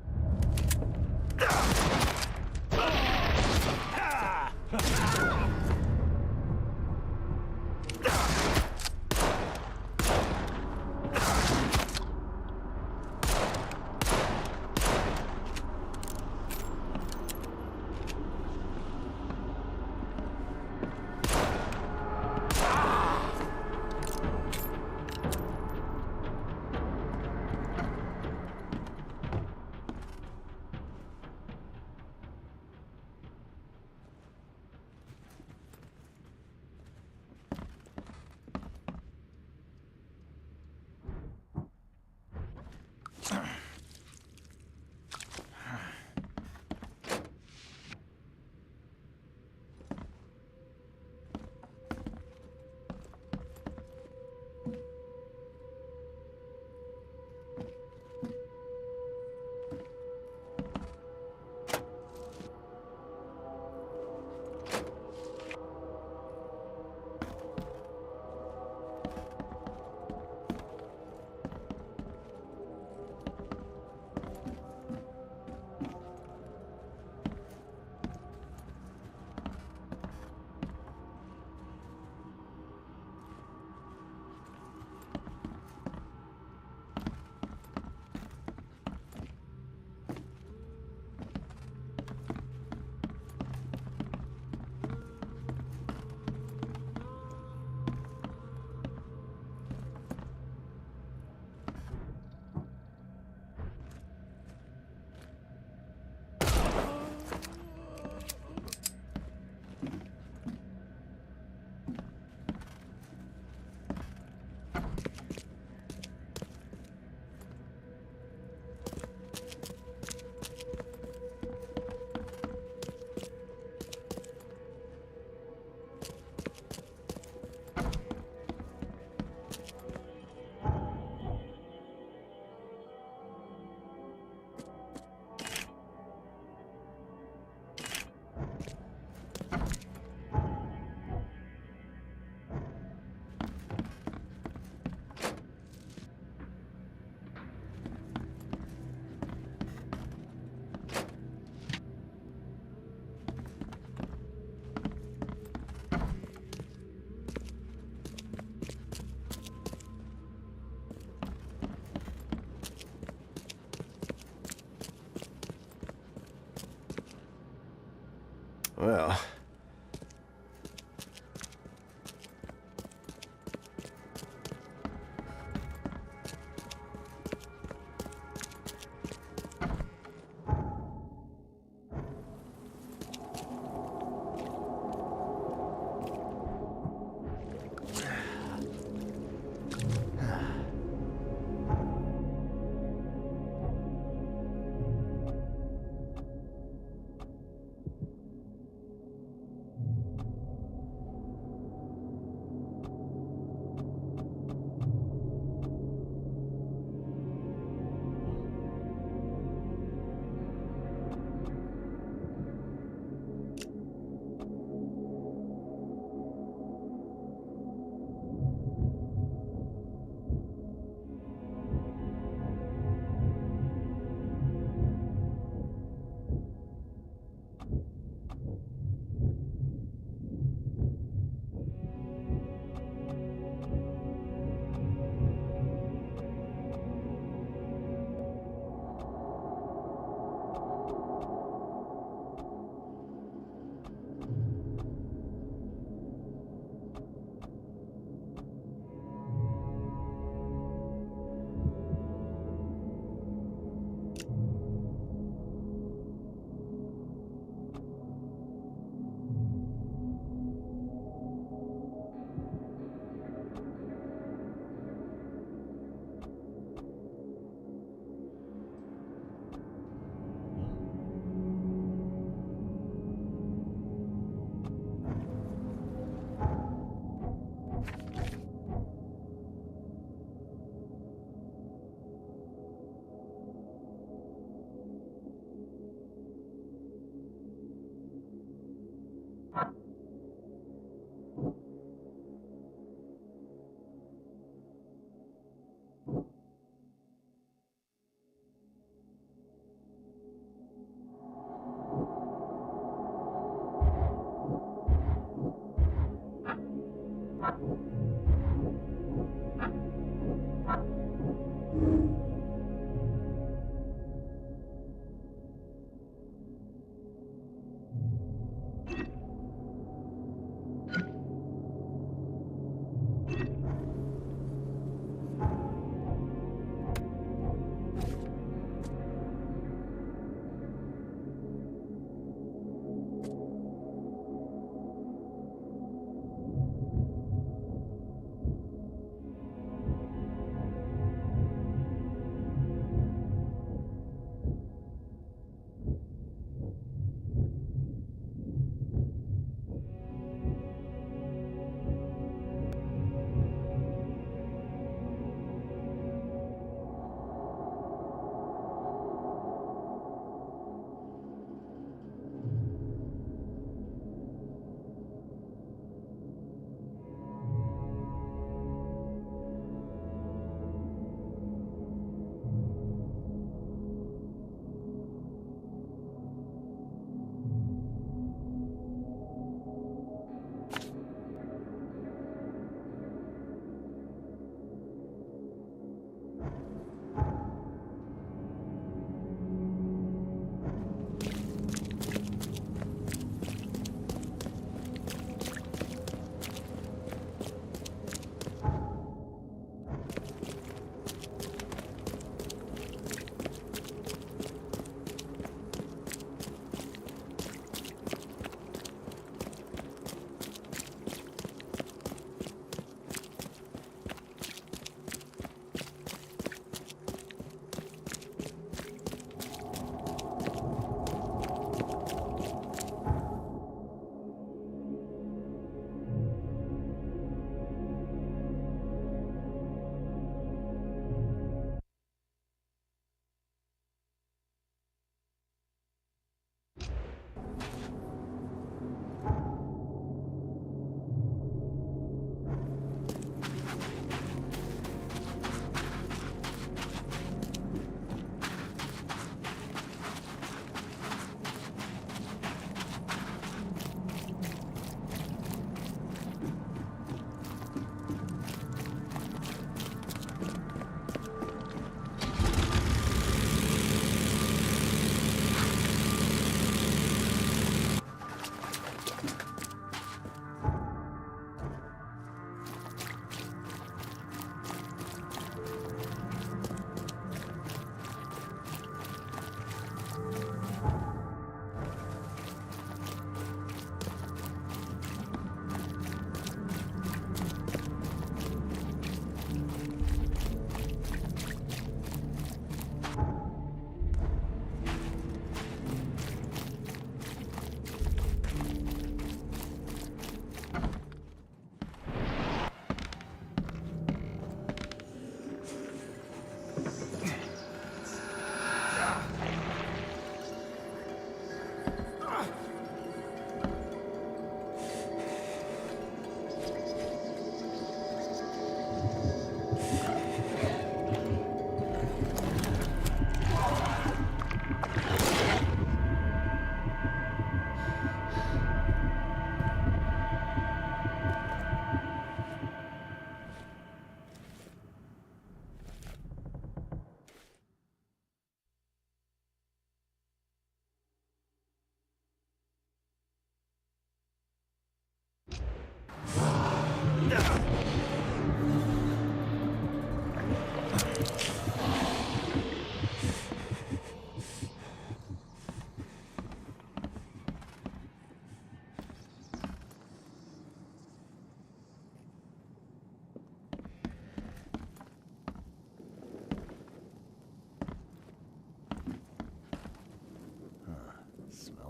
Well...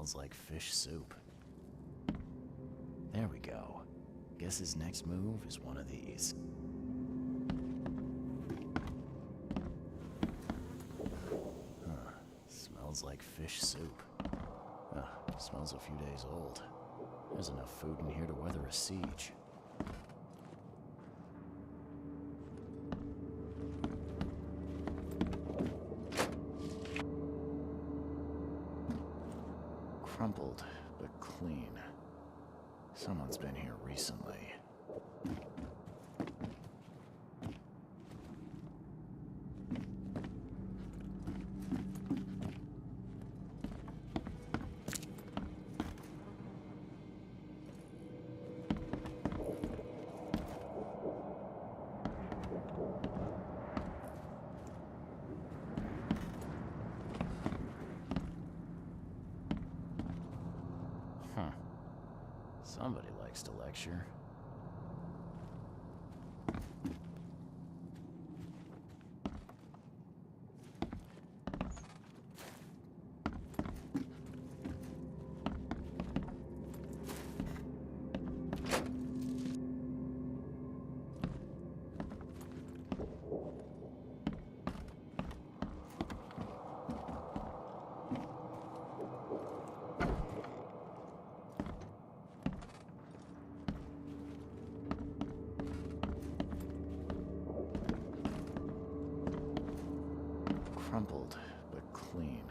Smells like fish soup. There we go. Guess his next move is one of these. Huh. Smells like fish soup. Smells a few days old. There's enough food in here to weather a siege. Crumpled, but clean. Someone's been here recently. Somebody likes to lecture. Crumpled, but clean.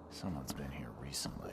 Someone's been here recently.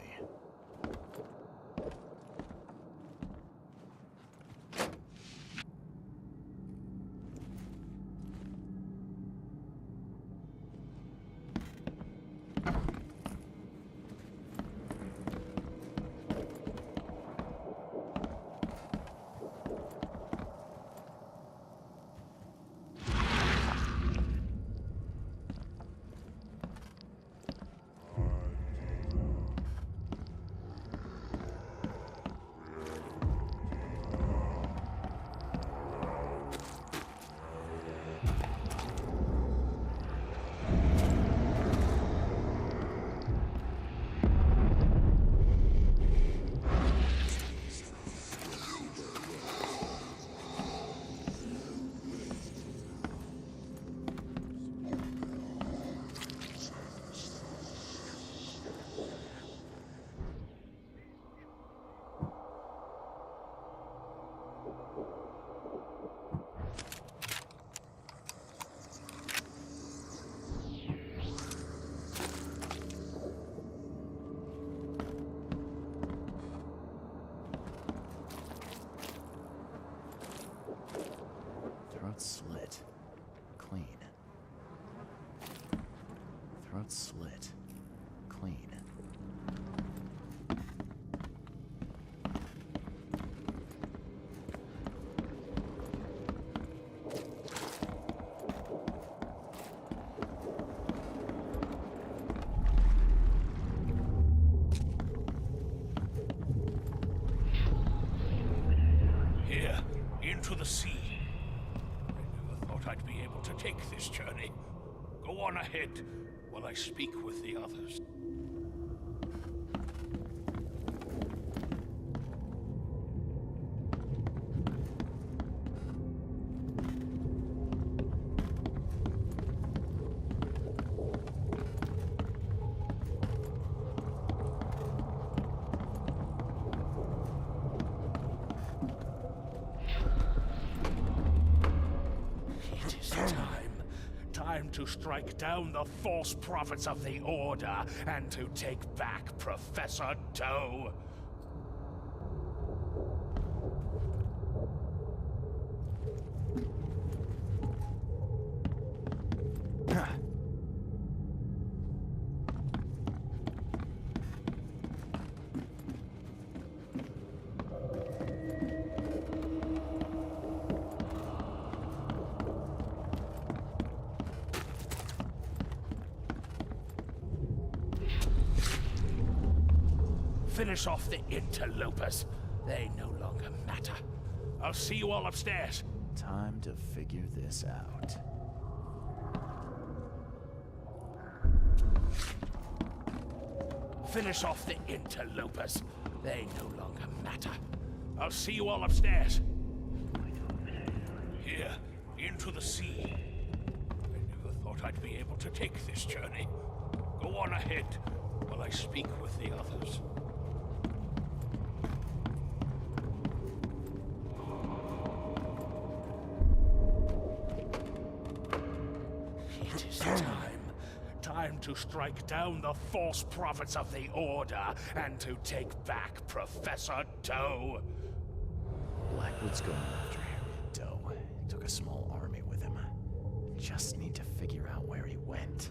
Throat slit. Clean. Throat slit. Clean. Here, into the sea. I never thought I'd be able to take this journey. Go on ahead while I speak with the others. It is time to strike down the false prophets of the Order and to take back Professor Doe. Finish off the interlopers. They no longer matter. I'll see you all upstairs. Time to figure this out. Finish off the interlopers. They no longer matter. I'll see you all upstairs. Here, into the sea. I never thought I'd be able to take this journey. Go on ahead while I speak with the others. It is time to strike down the false prophets of the Order and to take back Professor Doe. Blackwood's going after Doe. Took a small army with him. Just need to figure out where he went.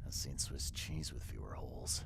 I've seen Swiss cheese with fewer holes.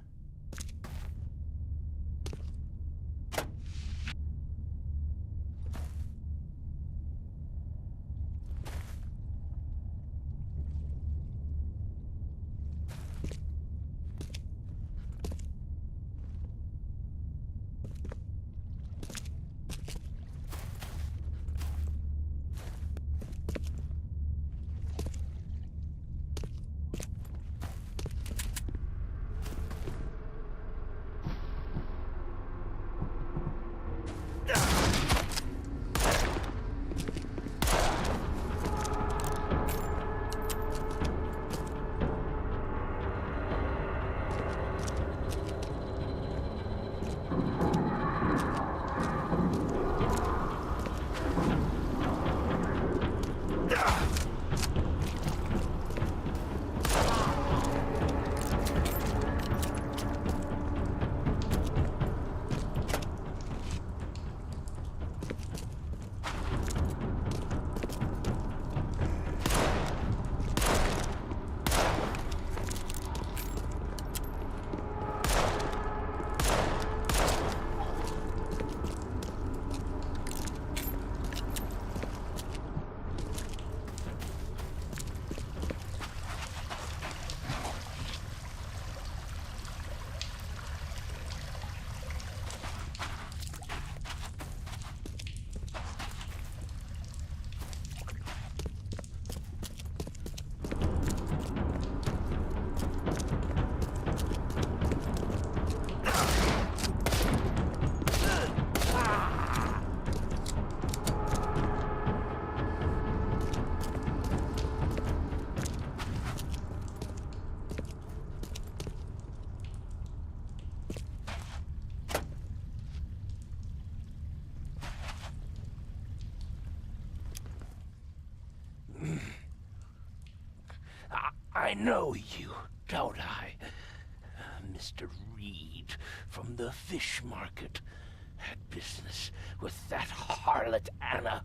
I know you, don't I? Mr. Reed from the fish market had business with that harlot Anna.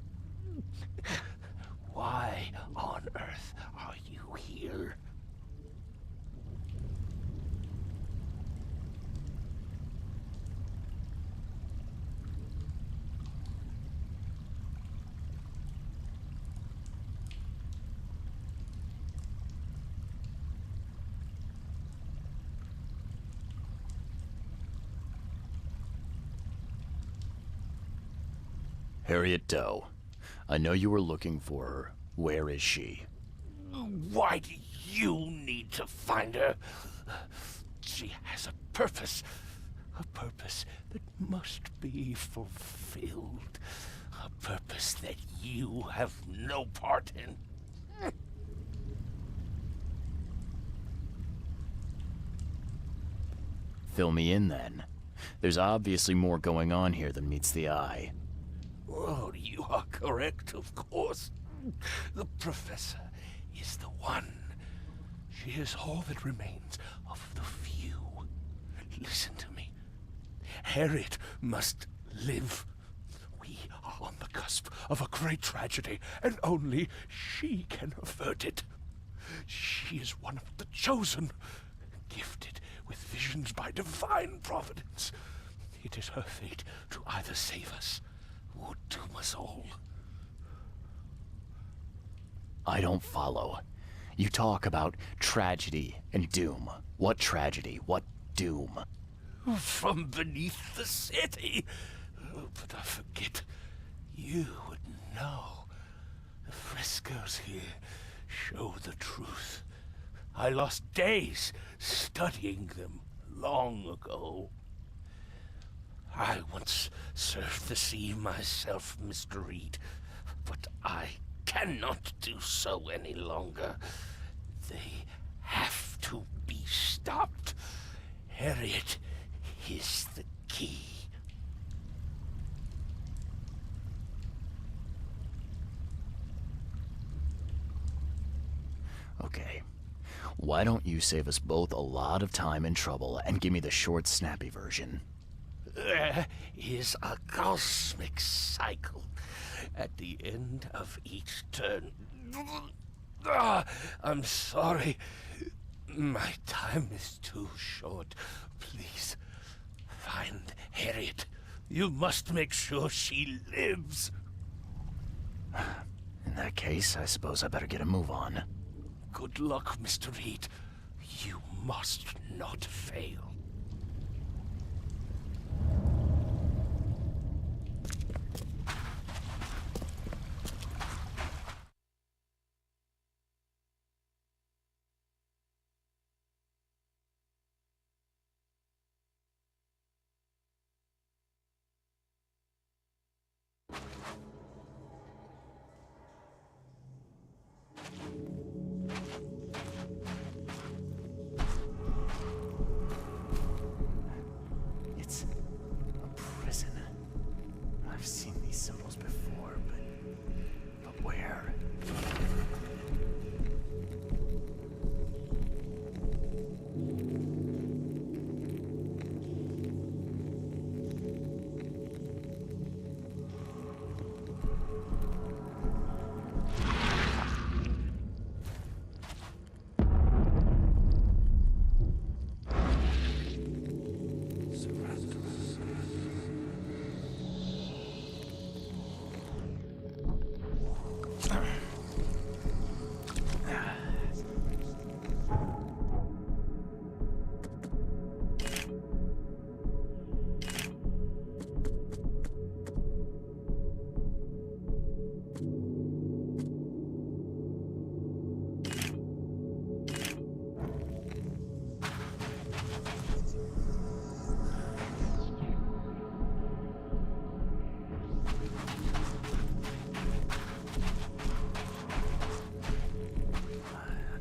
Why on earth are you here? Harriet Doe. I know you were looking for her. Where is she? Why do you need to find her? She has purpose. A purpose that must be fulfilled. A purpose that you have no part in. Fill me in, then. There's obviously more going on here than meets the eye. Oh, you are correct, of course. The Professor is the one. She is all that remains of the few. Listen to me. Harriet must live. We are on the cusp of a great tragedy, and only she can avert it. She is one of the chosen, gifted with visions by divine providence. It is her fate to either save us or doom us all. I don't follow. You talk about tragedy and doom. What tragedy? What doom? From beneath the city. Oh, but I forget. You would know. The frescoes here show the truth. I lost days studying them long ago. I once served the sea myself, Mr. Reed, but I cannot do so any longer. They have to be stopped. Harriet is the key. Okay. Why don't you save us both a lot of time and trouble and give me the short, snappy version? There is a cosmic cycle at the end of each turn. I'm sorry. My time is too short. Please, find Harriet. You must make sure she lives. In that case, I suppose I better get a move on. Good luck, Mr. Reed. You must not fail. It's a prison. I've seen these symbols before, but where?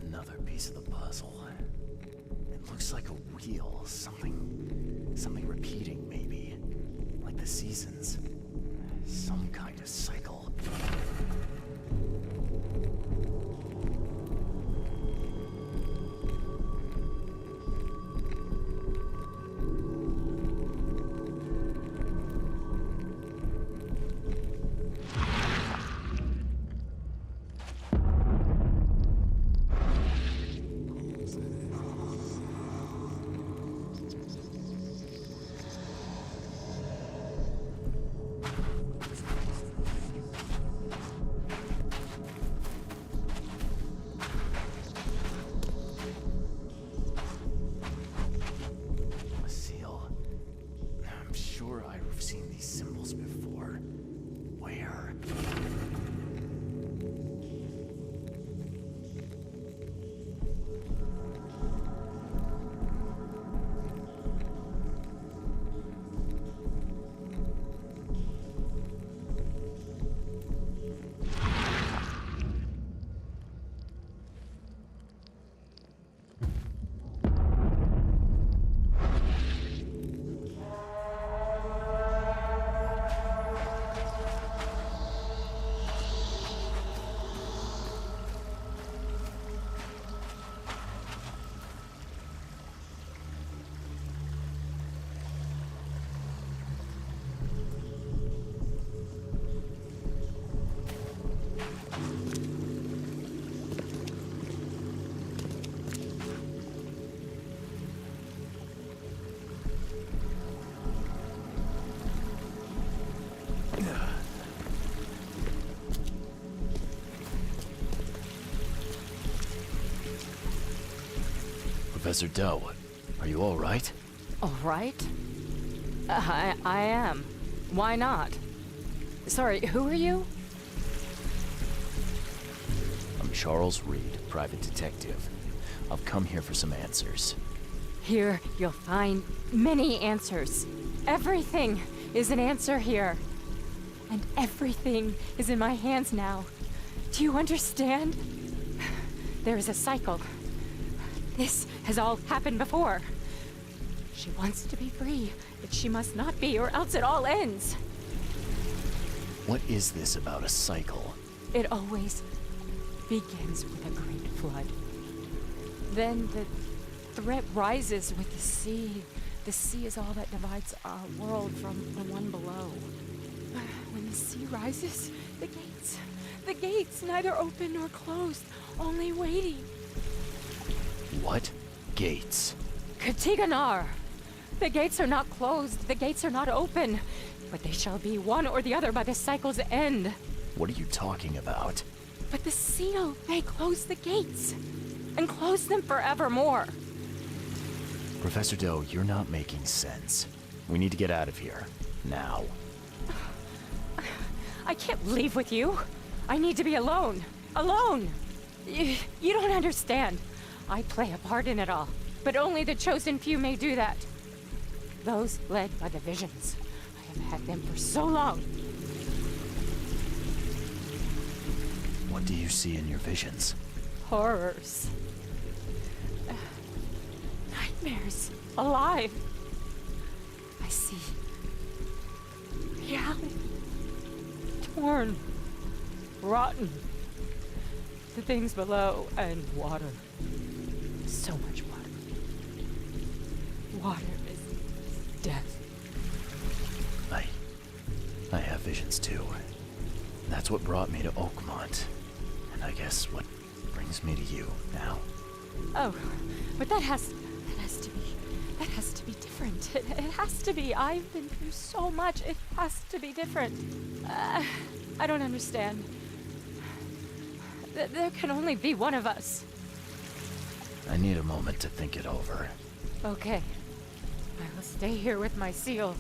Another piece of the puzzle. It looks like a wheel. Something repeating, maybe. Like the seasons. Some kind of cycle. A seal. I'm sure I've seen these symbols before. Where? Professor Doe, are you all right? All right? I am. Why not? Sorry, who are you? I'm Charles Reed, private detective. I've come here for some answers. Here, you'll find many answers. Everything is an answer here. And everything is in my hands now. Do you understand? There is a cycle. This has all happened before. She wants to be free, but she must not be, or else it all ends. What is this about a cycle? It always begins with a great flood. Then the threat rises with the sea. The sea is all that divides our world from the one below. When the sea rises, the gates neither open nor closed, only waiting. What? Gates? Katiganar! The gates are not closed, the gates are not open, but they shall be one or the other by the cycle's end. What are you talking about? But the seal may close the gates, and close them forevermore. Professor Doe, you're not making sense. We need to get out of here. Now. I can't leave with you. I need to be alone. Alone! You don't understand. I play a part in it all, but only the chosen few may do that. Those led by the visions. I have had them for so long. What do you see in your visions? Horrors. Nightmares. Alive. I see reality. Torn. Rotten. The things below, and water. So much water. Water is death. I have visions too. That's what brought me to Oakmont. And I guess what brings me to you now. Oh, but that has to be different. It has to be. I've been through so much. It has to be different. I don't understand. There can only be one of us. I need a moment to think it over. Okay. I will stay here with my seal.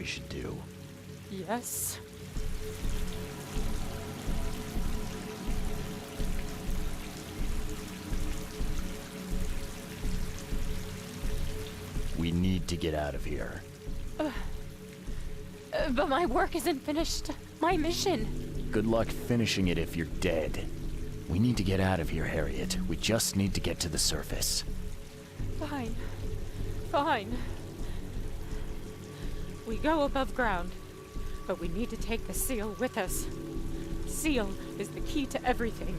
we should do? Yes. We need to get out of here. But my work isn't finished. My mission. Good luck finishing it if you're dead. We need to get out of here, Harriet. We just need to get to the surface. Fine. Fine. We go above ground, but we need to take the seal with us. Seal is the key to everything.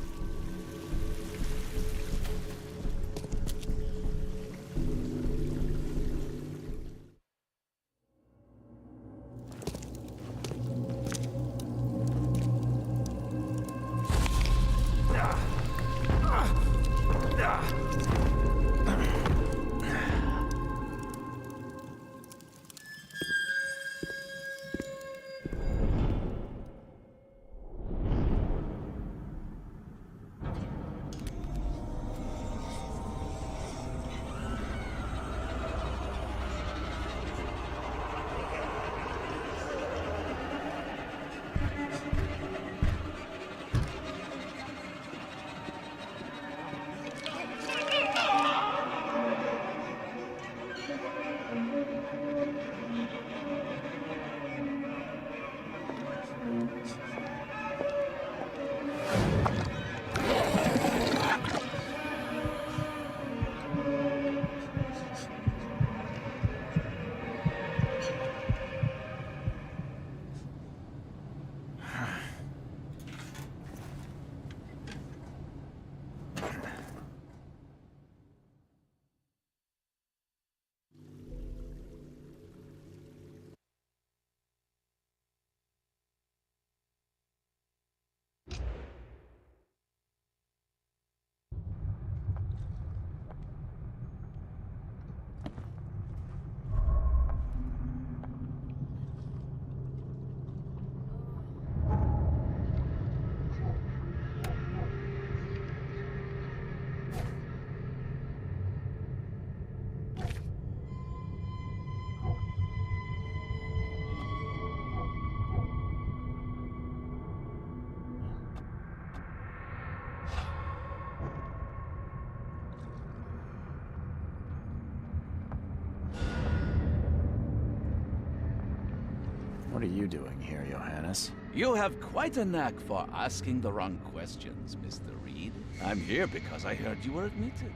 What are you doing here, Johannes? You have quite a knack for asking the wrong questions, Mr. Reed. I'm here because I heard you were admitted.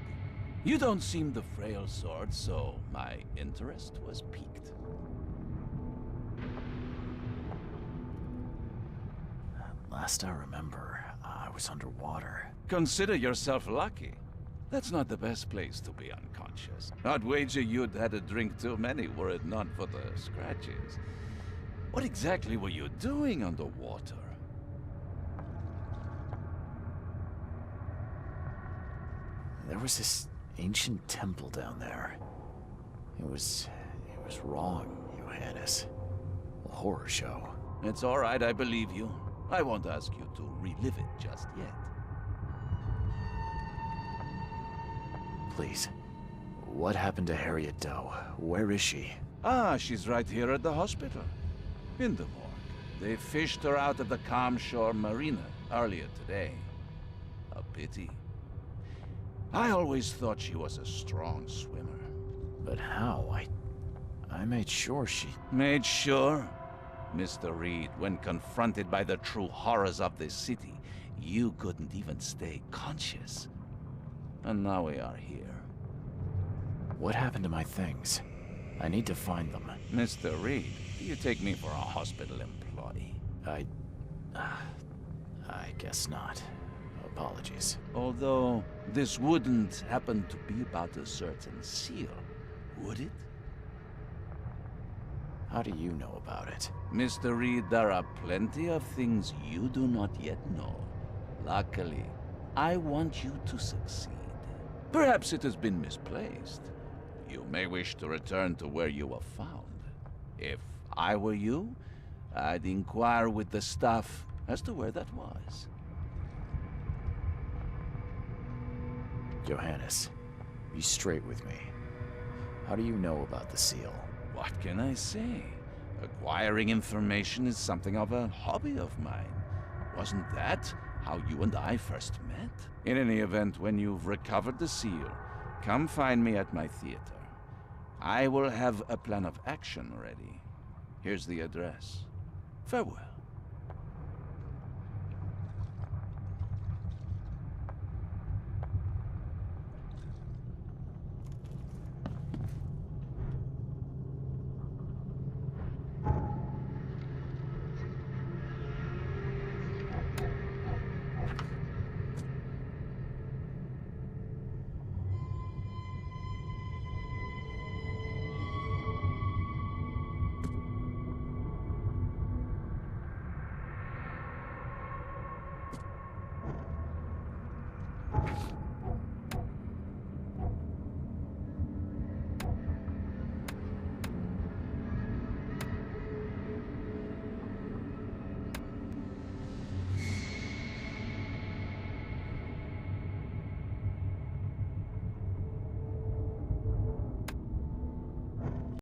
You don't seem the frail sort, so my interest was piqued. Last I remember, I was underwater. Consider yourself lucky. That's not the best place to be unconscious. I'd wager you'd had a drink too many were it not for the scratches. What exactly were you doing underwater? There was this ancient temple down there. It was wrong, Johannes. A horror show. It's all right, I believe you. I won't ask you to relive it just yet. Please. What happened to Harriet Doe? Where is she? Ah, she's right here at the hospital. In the morgue. They fished her out of the Calm Shore Marina earlier today. A pity. I always thought she was a strong swimmer. But how? I made sure she... Made sure? Mr. Reed, when confronted by the true horrors of this city, you couldn't even stay conscious. And now we are here. What happened to my things? I need to find them. Mr. Reed, do you take me for a hospital employee? I guess not. Apologies. Although, this wouldn't happen to be about a certain seal, would it? How do you know about it? Mr. Reed, there are plenty of things you do not yet know. Luckily, I want you to succeed. Perhaps it has been misplaced. You may wish to return to where you were found. If I were you, I'd inquire with the staff as to where that was. Johannes, be straight with me. How do you know about the seal? What can I say? Acquiring information is something of a hobby of mine. Wasn't that how you and I first met? In any event, when you've recovered the seal, come find me at my theater. I will have a plan of action ready. Here's the address. Farewell.